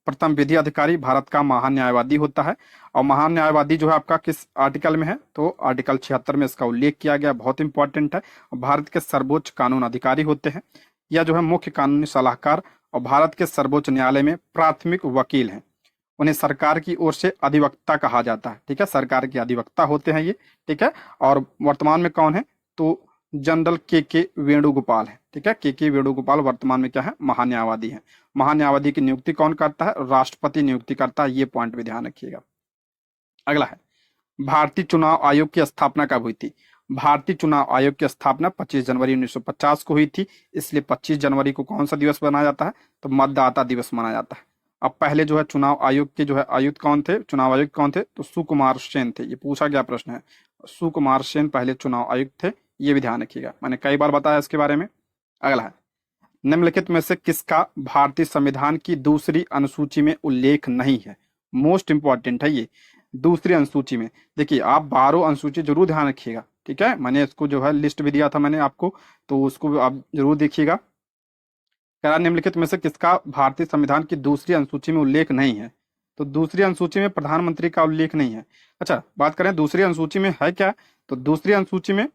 प्रथम विधि अधिकारी भारत का महान न्यायवादी होता है। और महान न्यायवादी जो है आपका किस आर्टिकल में है, तो आर्टिकल 76 में इसका उल्लेख किया गया, बहुत इंपॉर्टेंट है। भारत के सर्वोच्च कानून अधिकारी होते हैं। या जो है मुख्य कानूनी सलाहकार और भारत के सर्वोच्च न्यायालय में प्राथमिक वकील हैं। उन्हें सरकार की ओर से अधिवक्ता कहा जाता है। ठीक है, सरकार के अधिवक्ता होते हैं ये। ठीक है, और वर्तमान में कौन है, तो जनरल के वेणुगोपाल है। ठीक है, के वेणुगोपाल वर्तमान में क्या है, महान्यायवादी है। महान्यायवादी की नियुक्ति कौन करता है, राष्ट्रपति नियुक्ति करता है। ये पॉइंट भी ध्यान रखिएगा। अगला है, भारतीय चुनाव आयोग की स्थापना कब हुई थी। भारतीय चुनाव आयोग की स्थापना 25 जनवरी 1950 को हुई थी। इसलिए 25 जनवरी को कौन सा दिवस मनाया जाता है, तो मतदाता दिवस मनाया जाता है। अब पहले जो है चुनाव आयोग के जो है आयुक्त कौन थे, चुनाव आयुक्त कौन थे, तो सुकुमार सेन थे। ये पूछा गया प्रश्न है, सुकुमार सेन पहले चुनाव आयुक्त थे। ये भी ध्यान रखिएगा, मैंने कई बार बताया इसके बारे में। अगला है, निम्नलिखित में से किसका भारतीय संविधान की दूसरी अनुसूची में उल्लेख नहीं है। मोस्ट इंपॉर्टेंट है ये, दूसरी अनुसूची में। देखिए आप 12 अनुसूची जरूर ध्यान रखिएगा। ठीक है, मैंने इसको जो है लिस्ट भी दिया था मैंने आपको, तो उसको आप जरूर देखिएगा। कह रहा निम्नलिखित में से किसका भारतीय संविधान की दूसरी अनुसूची में उल्लेख नहीं है, तो दूसरी अनुसूची में प्रधानमंत्री का उल्लेख नहीं है। अच्छा, बात करें दूसरी अनुसूची में है क्या, तो दूसरी अनुसूची में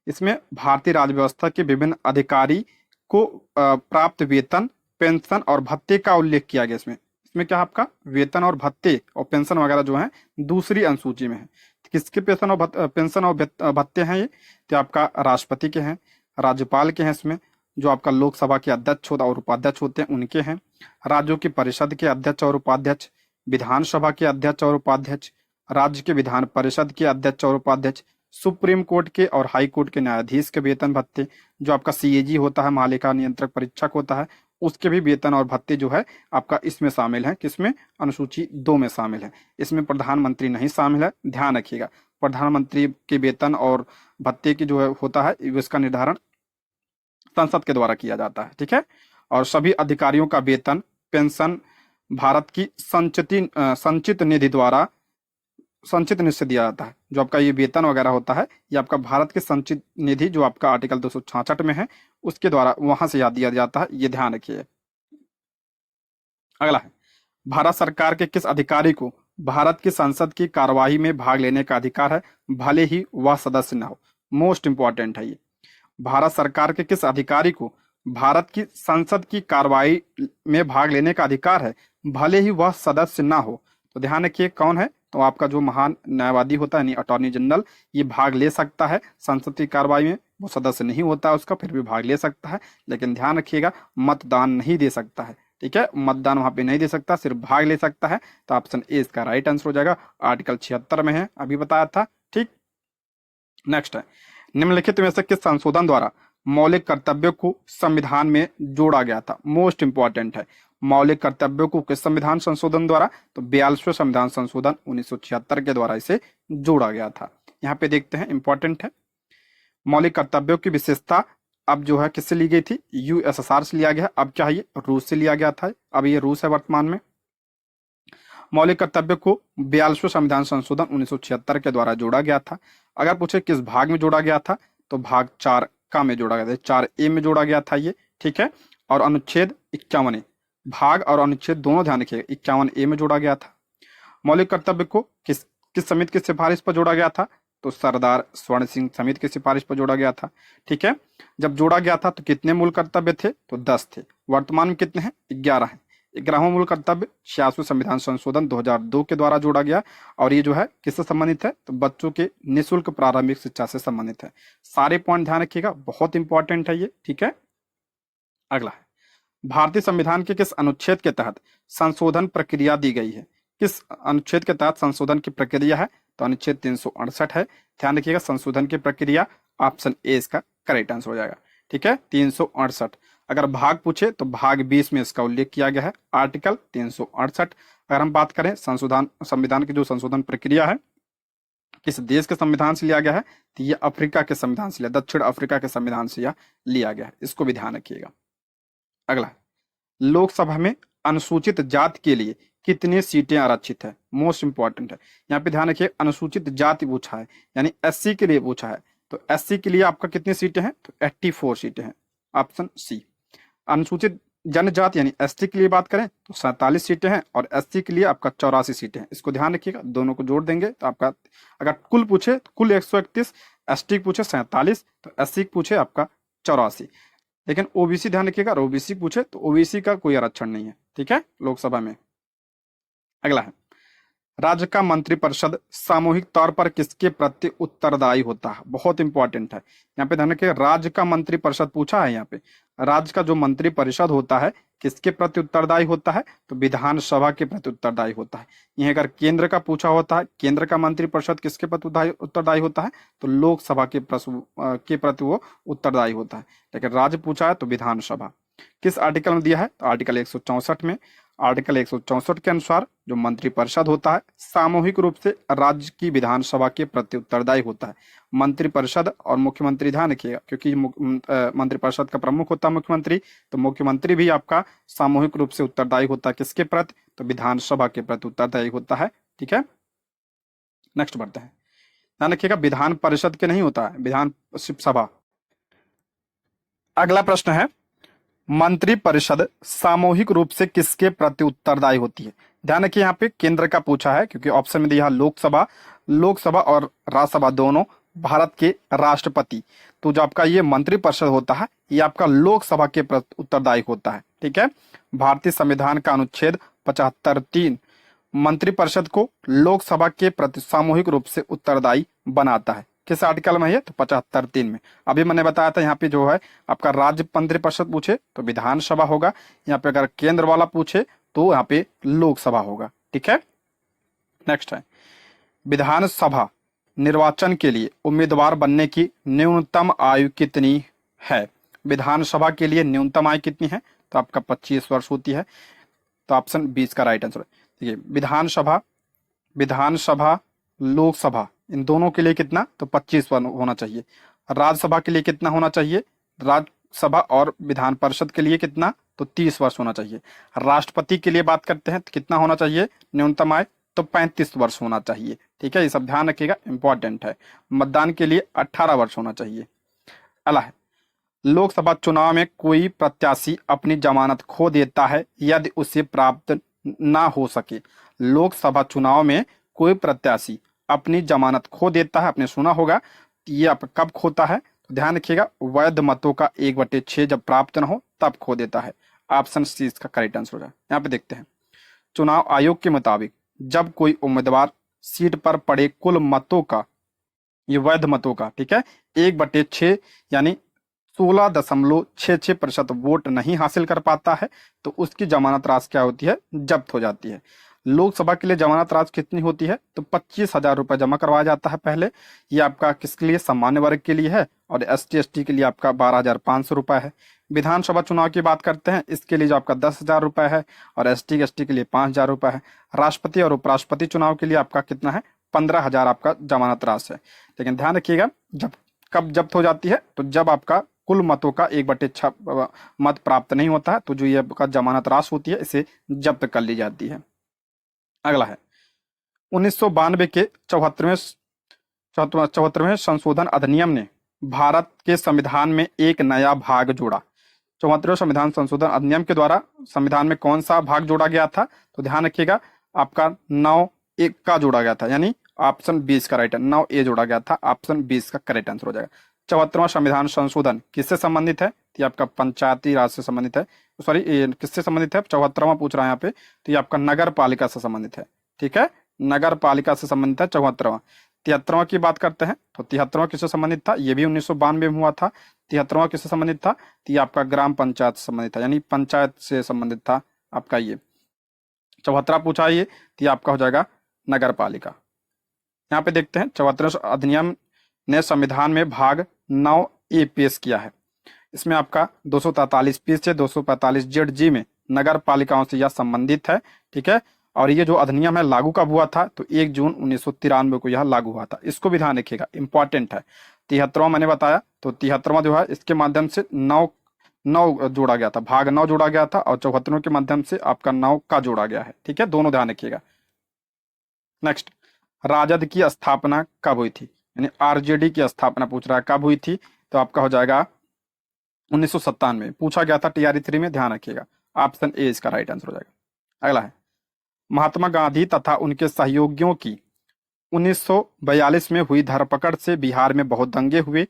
इसमें भारतीय राज्य व्यवस्था के विभिन्न अधिकारी को प्राप्त वेतन, पेंशन और भत्ते का उल्लेख किया गया। इसमें इसमें क्या है, आपका वेतन और भत्ते और पेंशन वगैरह जो है दूसरी अनुसूची में है। किसके पेंशन और पेंशन और भत्ते हैं ये, तो आपका राष्ट्रपति के हैं, राज्यपाल के हैं, इसमें जो आपका लोकसभा के अध्यक्ष होता और उपाध्यक्ष होते हैं उनके हैं, राज्यों की परिषद के अध्यक्ष और उपाध्यक्ष, विधानसभा के अध्यक्ष और उपाध्यक्ष, राज्य के विधान परिषद के अध्यक्ष और उपाध्यक्ष, सुप्रीम कोर्ट के और हाई कोर्ट के न्यायाधीश के वेतन भत्ते, जो आपका सीएजी होता है, महालेखा नियंत्रक परीक्षक होता है, उसके भी वेतन और भत्ते जो है आपका इसमें शामिल है। किसमें, अनुसूची 2 में शामिल है। इसमें प्रधानमंत्री नहीं शामिल है, ध्यान रखिएगा। प्रधानमंत्री के वेतन और भत्ते की जो है होता है इसका निर्धारण संसद के द्वारा किया जाता है। ठीक है, और सभी अधिकारियों का वेतन, पेंशन भारत की संचित निधि द्वारा संचित निधि से दिया जाता है। जो आपका ये वेतन वगैरह होता है ये आपका भारत के संचित निधि जो आपका आर्टिकल 266 में है उसके द्वारा वहां से याद दिया जाता है। ये ध्यान रखिए। अगला है, भारत सरकार के किस अधिकारी को भारत की संसद की कार्यवाही में भाग लेने का अधिकार है, भले ही वह सदस्य न हो। मोस्ट इंपॉर्टेंट है ये। भारत सरकार के किस अधिकारी को भारत की संसद की कार्यवाही में भाग लेने का अधिकार है, भले ही वह सदस्य ना हो। तो ध्यान रखिए कौन है, तो आपका जो महान न्यायवादी होता है यानी अटॉर्नी जनरल, ये भाग ले सकता है संसद की कार्रवाई में। वो सदस्य नहीं होता उसका, फिर भी भाग ले सकता है, लेकिन ध्यान रखिएगा मतदान नहीं दे सकता है। ठीक है, मतदान वहां पे नहीं दे सकता, सिर्फ भाग ले सकता है। तो ऑप्शन ए इसका राइट आंसर हो जाएगा, आर्टिकल 76 में है, अभी बताया था। ठीक, नेक्स्ट है, निम्नलिखित में से किस संशोधन द्वारा मौलिक कर्तव्यों को संविधान में जोड़ा गया था। मोस्ट इंपॉर्टेंट है, मौलिक कर्तव्यों को किस संविधान संशोधन द्वारा, तो 42वें संविधान संशोधन 1976 के द्वारा इसे जोड़ा गया था। यहाँ पे देखते हैं, इंपॉर्टेंट है। मौलिक कर्तव्यों की विशेषता अब जो है किससे ली गई थी, यूएसएसआर से लिया गया। अब क्या है, ये रूस से लिया गया था, अब ये रूस है वर्तमान में। मौलिक कर्तव्य को 42वें संविधान संशोधन 1976 के द्वारा जोड़ा गया था। अगर पूछे किस भाग में जोड़ा गया था, तो भाग 4 का में जोड़ा गया था, 4A में जोड़ा गया था ये। ठीक है, और अनुच्छेद 51 भाग और अनुच्छेद दोनों ध्यान रखिएगा, 51A में जोड़ा गया था। मौलिक कर्तव्य को किस किस समिति की सिफारिश पर जोड़ा गया था, तो सरदार स्वर्ण सिंह समिति की सिफारिश पर जोड़ा गया था। ठीक है, जब जोड़ा गया था तो कितने मूल कर्तव्य थे, तो 10 थे। वर्तमान में कितने हैं, 11 हैं। 11वां मूल कर्तव्य 86वें संविधान संशोधन 2002 के द्वारा जोड़ा गया, और ये जो है किससे संबंधित है, तो बच्चों के निःशुल्क प्रारंभिक शिक्षा से संबंधित है। सारे पॉइंट ध्यान रखिएगा, बहुत इंपॉर्टेंट है ये। ठीक है, अगला है, भारतीय संविधान के किस अनुच्छेद के तहत संशोधन प्रक्रिया दी गई है। किस अनुच्छेद के तहत संशोधन की प्रक्रिया है, तो अनुच्छेद 368 है। ध्यान रखिएगा, संशोधन की प्रक्रिया, ऑप्शन ए इसका करेक्ट आंसर हो जाएगा। ठीक है, 368। अगर भाग पूछे तो भाग 20 में इसका उल्लेख किया गया है, आर्टिकल 368। अगर हम बात करें संविधान की जो संशोधन प्रक्रिया है किस देश के संविधान से लिया गया है, तो ये अफ्रीका के संविधान से लिया, दक्षिण अफ्रीका के संविधान से यह लिया गया है, इसको भी ध्यान रखिएगा। अगला, लोकसभा में अनुसूचित जाति के लिए कितनी सीटें आरक्षित है। मोस्ट इंपॉर्टेंट है, यहाँ पे ध्यान रखिए, अनुसूचित जाति पूछा है यानी एससी के लिए पूछा है। तो एससी के लिए आपका कितनी सीटें हैं, तो 84 सीटें हैं, ऑप्शन सी। अनुसूचित जनजाति यानी एसटी के लिए बात करें तो 47 सीटें हैं, और एससी के लिए आपका 84 सीटें हैं। इसको ध्यान रखिएगा, दोनों को जोड़ देंगे तो आपका, अगर कुल पूछे तो कुल 131, एसटी पूछे 47, तो एससी पूछे आपका 84। लेकिन ओबीसी ध्यान रखिएगा, ओबीसी पूछे तो ओबीसी का कोई आरक्षण नहीं है, ठीक है, लोकसभा में। अगला है, राज्य का मंत्रिपरिषद सामूहिक तौर पर किसके प्रति उत्तरदायी होता है? बहुत इंपॉर्टेंट है यहाँ पे ध्यान रखिए, राज्य का मंत्रिपरिषद पूछा है यहाँ पे। राज्य का जो मंत्रिपरिषद होता है किसके प्रति उत्तरदायी होता है? तो विधानसभा के प्रति उत्तरदायी होता है। यह अगर केंद्र का पूछा होता है, केंद्र का मंत्रिपरिषद किसके प्रति उत्तरदायी होता है? तो लोकसभा के प्रति वो उत्तरदायी होता है। लेकिन राज्य पूछा है तो विधानसभा। किस आर्टिकल में दिया है? तो आर्टिकल 164 में। आर्टिकल 164 के अनुसार जो मंत्रिपरिषद होता है सामूहिक रूप से राज्य की विधानसभा के प्रति उत्तरदायी होता है। मंत्रिपरिषद और मुख्यमंत्री ध्यान रखिएगा, क्योंकि मंत्रिपरिषद का प्रमुख होता है मुख्यमंत्री, तो मुख्यमंत्री भी आपका सामूहिक रूप से उत्तरदायी होता है किसके प्रति? तो विधानसभा के प्रति उत्तरदायी होता है, ठीक है। नेक्स्ट बढ़ते हैं, ध्यान रखिएगा विधान परिषद के नहीं होता है, विधान सभा। अगला प्रश्न है, मंत्रिपरिषद सामूहिक रूप से किसके प्रति उत्तरदायी होती है? ध्यान रखिए यहाँ पे केंद्र का पूछा है, क्योंकि ऑप्शन में दिया लोकसभा, लोकसभा और राज्यसभा दोनों भारत के राष्ट्रपति। तो जो आपका ये मंत्रिपरिषद होता है ये आपका लोकसभा के प्रति उत्तरदायी होता है, ठीक है। भारतीय संविधान का अनुच्छेद 75(3) मंत्रिपरिषद को लोकसभा के प्रति सामूहिक रूप से उत्तरदायी बनाता है। किस आर्टिकल में है? तो 75(3) में। अभी मैंने बताया था यहाँ पे जो है आपका राज्य मंत्रिपरिषद पूछे तो विधानसभा होगा, यहाँ पे अगर केंद्र वाला पूछे तो यहाँ पे लोकसभा होगा, ठीक है। नेक्स्ट है, विधानसभा निर्वाचन के लिए उम्मीदवार बनने की न्यूनतम आयु कितनी है? विधानसभा के लिए न्यूनतम आयु कितनी है? तो आपका 25 वर्ष होती है। तो ऑप्शन 20 का राइट आंसर है। देखिए विधानसभा, विधानसभा, लोकसभा, इन दोनों के लिए कितना? तो 25 होना चाहिए। राज्यसभा के लिए कितना होना चाहिए? राज्यसभा और विधान परिषद के लिए कितना? तो 30 वर्ष होना चाहिए। राष्ट्रपति के लिए बात करते हैं तो कितना होना चाहिए न्यूनतम आयु? तो 35 वर्ष होना चाहिए, ठीक है। ये सब ध्यान रखिएगा, इंपॉर्टेंट है। मतदान के लिए 18 वर्ष होना चाहिए। अगला है, लोकसभा चुनाव में कोई प्रत्याशी अपनी जमानत खो देता है यदि उसे प्राप्त ना हो सके। लोकसभा चुनाव में कोई प्रत्याशी अपनी जमानत खो देता है, आपने सुना होगा। ये आप कब खोता है? तो ध्यान रखिएगा, वैध मतों का 1/6 जब प्राप्त न हो तब खो देता है। ऑप्शन सी इसका करेक्ट आंसर हो जाए। यहाँ पे देखते हैं, चुनाव आयोग के मुताबिक जब कोई उम्मीदवार सीट पर पड़े कुल मतों का, ये वैध मतों का, ठीक है, 1/6 यानी 16.66% वोट नहीं हासिल कर पाता है तो उसकी जमानत राशि क्या होती है? जब्त हो जाती है। लोकसभा के लिए जमानत राशि कितनी होती है? तो 25,000 रुपए जमा करवाया जाता है पहले। ये आपका किसके लिए? सामान्य वर्ग के लिए है। और ST ST के लिए आपका 12,500 रुपए है। विधानसभा चुनाव की बात करते हैं, इसके लिए जो आपका 10,000 रुपए है और ST ST के लिए 5,000 रुपए है। राष्ट्रपति और उपराष्ट्रपति चुनाव के लिए आपका कितना है? 15,000 आपका जमानत राशि है। लेकिन ध्यान रखिएगा, जब कब जब्त हो जाती है? तो जब आपका कुल मतों का 1/6 मत प्राप्त नहीं होता है तो जो ये आपका जमानत राशि होती है इसे जब्त कर ली जाती है। अगला है, 1992 के 74वें संशोधन अधिनियम ने भारत के संविधान में एक नया भाग जोड़ा। 74वें संविधान संशोधन अधिनियम के द्वारा संविधान में कौन सा भाग जोड़ा गया था? तो ध्यान रखिएगा, आपका 9(1) का जोड़ा गया था, यानी ऑप्शन 20 का राइट, 9(a) जोड़ा गया था। ऑप्शन 20 का करेक्ट आंसर हो जाएगा। 74वां संविधान संशोधन किससे संबंधित है? तो आपका पंचायती राज से संबंधित है। सॉरी, किससे संबंधित है? 74वां पूछ रहा है यहाँ पे, तो ये आपका नगर पालिका से संबंधित है, ठीक है। नगर पालिका से संबंधित है 74वां। 73वां की बात करते हैं तो 73वां किससे संबंधित था? ये भी 1992 में हुआ था। 73वां किससे संबंधित था? तो ये आपका ग्राम पंचायत से संबंधित था, यानी पंचायत से संबंधित था आपका ये। 74वां पूछा ये, तो ये आपका हो जाएगा नगर पालिका। यहाँ पे देखते हैं, 74वें अधिनियम ने संविधान में भाग 9(a) पेश किया है। इसमें आपका 243 से 245 में नगर पालिकाओं से यह संबंधित है, ठीक है। और ये जो अधिनियम है लागू कब हुआ था? तो 1 जून 1993 को यह लागू हुआ था। इसको भी ध्यान रखिएगा, इंपॉर्टेंट है। 73वां मैंने बताया, तो 73वां जो है इसके माध्यम से 9 जोड़ा गया था, भाग 9 जोड़ा गया था, और 74वें के माध्यम से आपका 9 का जोड़ा गया है, ठीक है। दोनों ध्यान रखिएगा। नेक्स्ट, राजद की स्थापना कब हुई थी? यानी RJD की स्थापना पूछ रहा है कब हुई थी? तो आपका हो जाएगा 1997 में पूछा गया था, TRE 3 में, ध्यान रखिएगा। ऑप्शन A इसका राइट आंसर हो जाएगा। अगला है, महात्मा गांधी तथा उनके सहयोगियों की 1942 में हुई धरपकड़ से बिहार में बहुत दंगे हुए।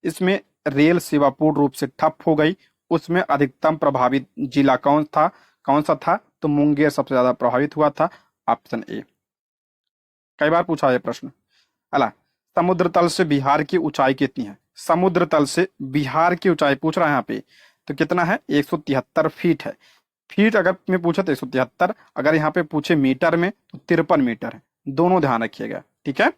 इसमें रेल सेवा पूर्ण रूप से ठप हो गई। उसमें अधिकतम प्रभावित जिला कौन सा था? तो मुंगेर सबसे ज्यादा प्रभावित हुआ था, ऑप्शन ए। कई बार पूछा है प्रश्न। अला, समुद्र तल से बिहार की ऊंचाई कितनी है? समुद्र तल से बिहार की ऊंचाई पूछ रहा है यहाँ पे, तो कितना है? 173 फीट है। फीट अगर में पूछे तो 173, अगर यहाँ पे पूछे मीटर में तो 53 मीटर है। दोनों ध्यान रखिएगा, ठीक है।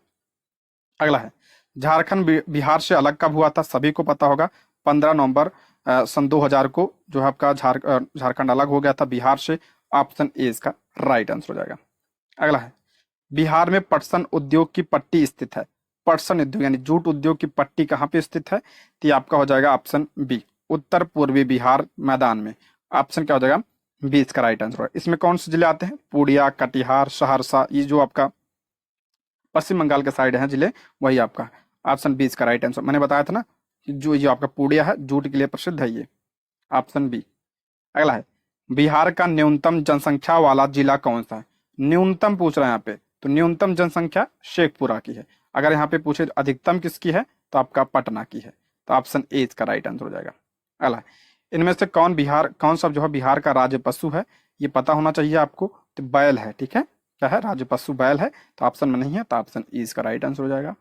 अगला है, झारखंड बिहार से अलग कब हुआ था? सभी को पता होगा, 15 नवंबर सन 2000 को जो है आपका झारखंड अलग हो गया था बिहार से। ऑप्शन ए इसका राइट आंसर हो जाएगा। अगला है, बिहार में पटसन उद्योग की पट्टी स्थित है। पटसन उद्योग यानी जूट उद्योग की पट्टी कहाँ पे स्थित है? तो ये आपका हो जाएगा ऑप्शन बी, उत्तर पूर्वी बिहार मैदान में। ऑप्शन क्या हो जाएगा? बी इसका राइट आंसर है। इसमें कौन से जिले आते हैं? पूर्णिया, कटिहार, सहरसा, ये जो आपका पश्चिम बंगाल के साइड है जिले, वही आपका ऑप्शन बी इसका राइट आंसर। मैंने बताया था ना, जो ये आपका पूर्णिया है जूट के लिए प्रसिद्ध है, ये ऑप्शन बी। अगला है, बिहार का न्यूनतम जनसंख्या वाला जिला कौन सा है? न्यूनतम पूछ रहा है यहाँ पे, तो न्यूनतम जनसंख्या शेखपुरा की है। अगर यहाँ पे पूछे अधिकतम किसकी है, तो आपका पटना की है। तो ऑप्शन ए इसका राइट आंसर हो जाएगा। अगला है, इनमें से कौन सा जो है बिहार का राज्य पशु है? ये पता होना चाहिए आपको, तो बैल है, ठीक है। क्या है? राज्य पशु बैल है, तो ऑप्शन में नहीं है, तो ऑप्शन ई इसका राइट आंसर हो जाएगा।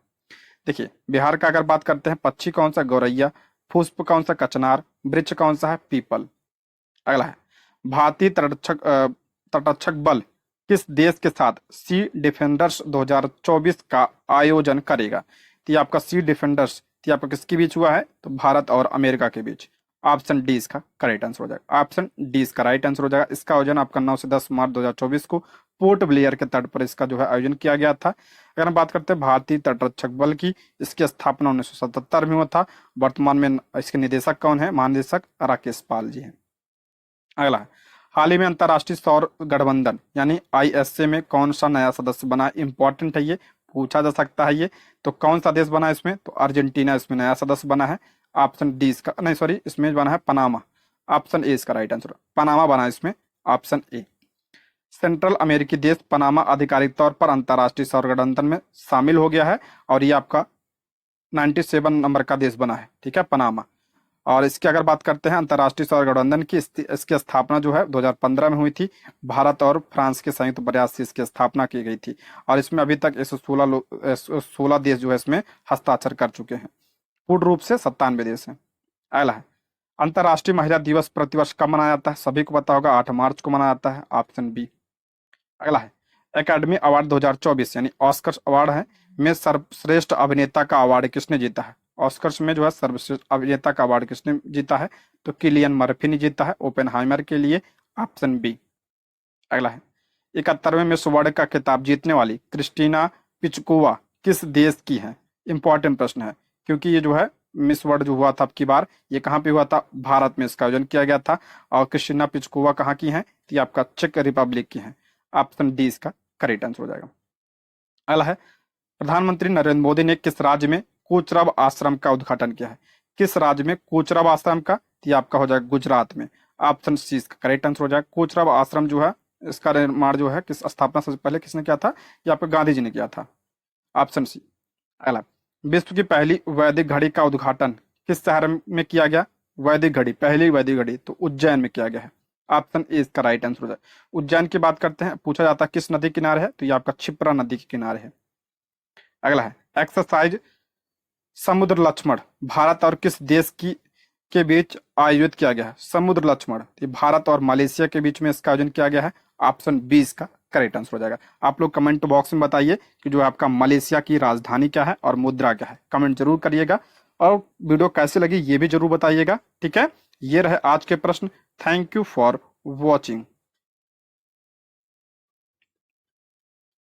देखिए, बिहार का अगर बात करते हैं, पक्षी कौन सा? गौरैया। पुष्प कौन सा? कचनार। वृक्ष कौन सा है? पीपल। अगला है, भारतीय तटरक्षक बल किस देश के साथ सी डिफेंडर्स 2024 का आयोजन करेगा? तो ये आपका सी डिफेंडर्स, ये आपका किसके बीच हुआ है? तो भारत और अमेरिका के बीच। ऑप्शन डी इसका करेक्ट आंसर हो जाएगा। ऑप्शन डी इसका राइट आंसर हो जाएगा। इसका आयोजन आपका 9 से 10 मार्च 2024 को पोर्ट ब्लेयर के तट पर इसका जो है आयोजन किया गया था। अगर हम बात करते हैं भारतीय तटरक्षक बल की, इसकी स्थापना 1977 में हुआ था। वर्तमान में इसके निदेशक कौन है? महानिदेशक राकेश पाल जी हैं। अगला है, हाल ही में अंतर्राष्ट्रीय सौर गठबंधन यानी आईएसए में कौन सा नया सदस्य बना? इंपॉर्टेंट है, ये पूछा जा सकता है ये। तो कौन सा देश बना है इसमें? तो अर्जेंटीना इसमें नया सदस्य बना है। ऑप्शन डी इसका, नहीं सॉरी, इसमें बना है पनामा। ऑप्शन ए इसका राइट आंसर, पनामा बना है इसमें, ऑप्शन ए। सेंट्रल अमेरिकी देश पनामा आधिकारिक तौर पर अंतर्राष्ट्रीय सौर गठबंधन में शामिल हो गया है, और ये आपका 97 नंबर का देश बना है, ठीक है, पनामा। और इसकी अगर बात करते हैं अंतर्राष्ट्रीय सौर गठबंधन की, इसकी स्थापना जो है 2015 में हुई थी। भारत और फ्रांस के संयुक्त प्रयास से इसकी स्थापना की गई थी, और इसमें अभी तक 116 देश जो है इसमें हस्ताक्षर कर चुके हैं। पूर्ण रूप से 97 देश हैं। अगला है, अंतर्राष्ट्रीय महिला दिवस प्रतिवर्ष कब मनाया जाता है? सभी को पता होगा, 8 मार्च को मनाया जाता है, ऑप्शन बी। अगला है, एकेडमी अवार्ड 2024 यानी ऑस्कर्स अवार्ड है में सर्वश्रेष्ठ अभिनेता का अवार्ड किसने जीता है? ऑस्कर्स में जो है सर्वश्रेष्ठ अभिनेता का अवार्ड किसने जीता है? तो किलियन मर्फी ने जीता है ओपेनहाइमर के लिए, ऑप्शन बी। अगला है, 71वें मिस वर्ल्ड का खिताब जीतने वाली क्रिस्टीना पिचकोवा किस देश की है? इंपॉर्टेंट प्रश्न है, क्योंकि ये जो है मिस वर्ल्ड जो हुआ था अब की बार, ये कहाँ पे हुआ था? भारत में इसका आयोजन किया गया था। और क्रिस्टीना पिचकोवा कहाँ की है? तो ये आपका चेक रिपब्लिक की है। ऑप्शन डी इसका करेक्ट आंसर हो जाएगा। अगला है, प्रधानमंत्री नरेंद्र मोदी ने किस राज्य में कोचरब आश्रम का उद्घाटन किया है? किस राज्य में कोचरब आश्रम का? ये आपका हो जाएगा गुजरात में। ऑप्शन सी इसका करेक्ट आंसर हो जाएगा। कोचरब आश्रम जो है, इसका निर्माण जो है, किस स्थापना सबसे पहले किसने किया था? ये आपका गांधी जी ने किया था, ऑप्शन सी। अगला, विश्व की पहली वैदिक घड़ी का उद्घाटन किस शहर में किया गया? वैदिक घड़ी, पहली वैदिक घड़ी तो उज्जैन में किया गया है। ऑप्शन ए इसका राइट आंसर हो जाए। उज्जैन की बात करते हैं, पूछा जाता है किस नदी किनारे है? तो ये आपका क्षिप्रा नदी के किनारे है। अगला है, एक्सरसाइज समुद्र लक्ष्मण भारत और किस देश के बीच आयोजित किया गया है? समुद्र लक्ष्मण ये भारत और मलेशिया के बीच में इसका आयोजन किया गया है। ऑप्शन बी इसका करेक्ट आंसर हो जाएगा। आप लोग कमेंट बॉक्स में बताइए कि जो आपका मलेशिया की राजधानी क्या है और मुद्रा क्या है, कमेंट जरूर करिएगा। और वीडियो कैसे लगी ये भी जरूर बताइएगा, ठीक है। ये रहे आज के प्रश्न। Thank you for watching.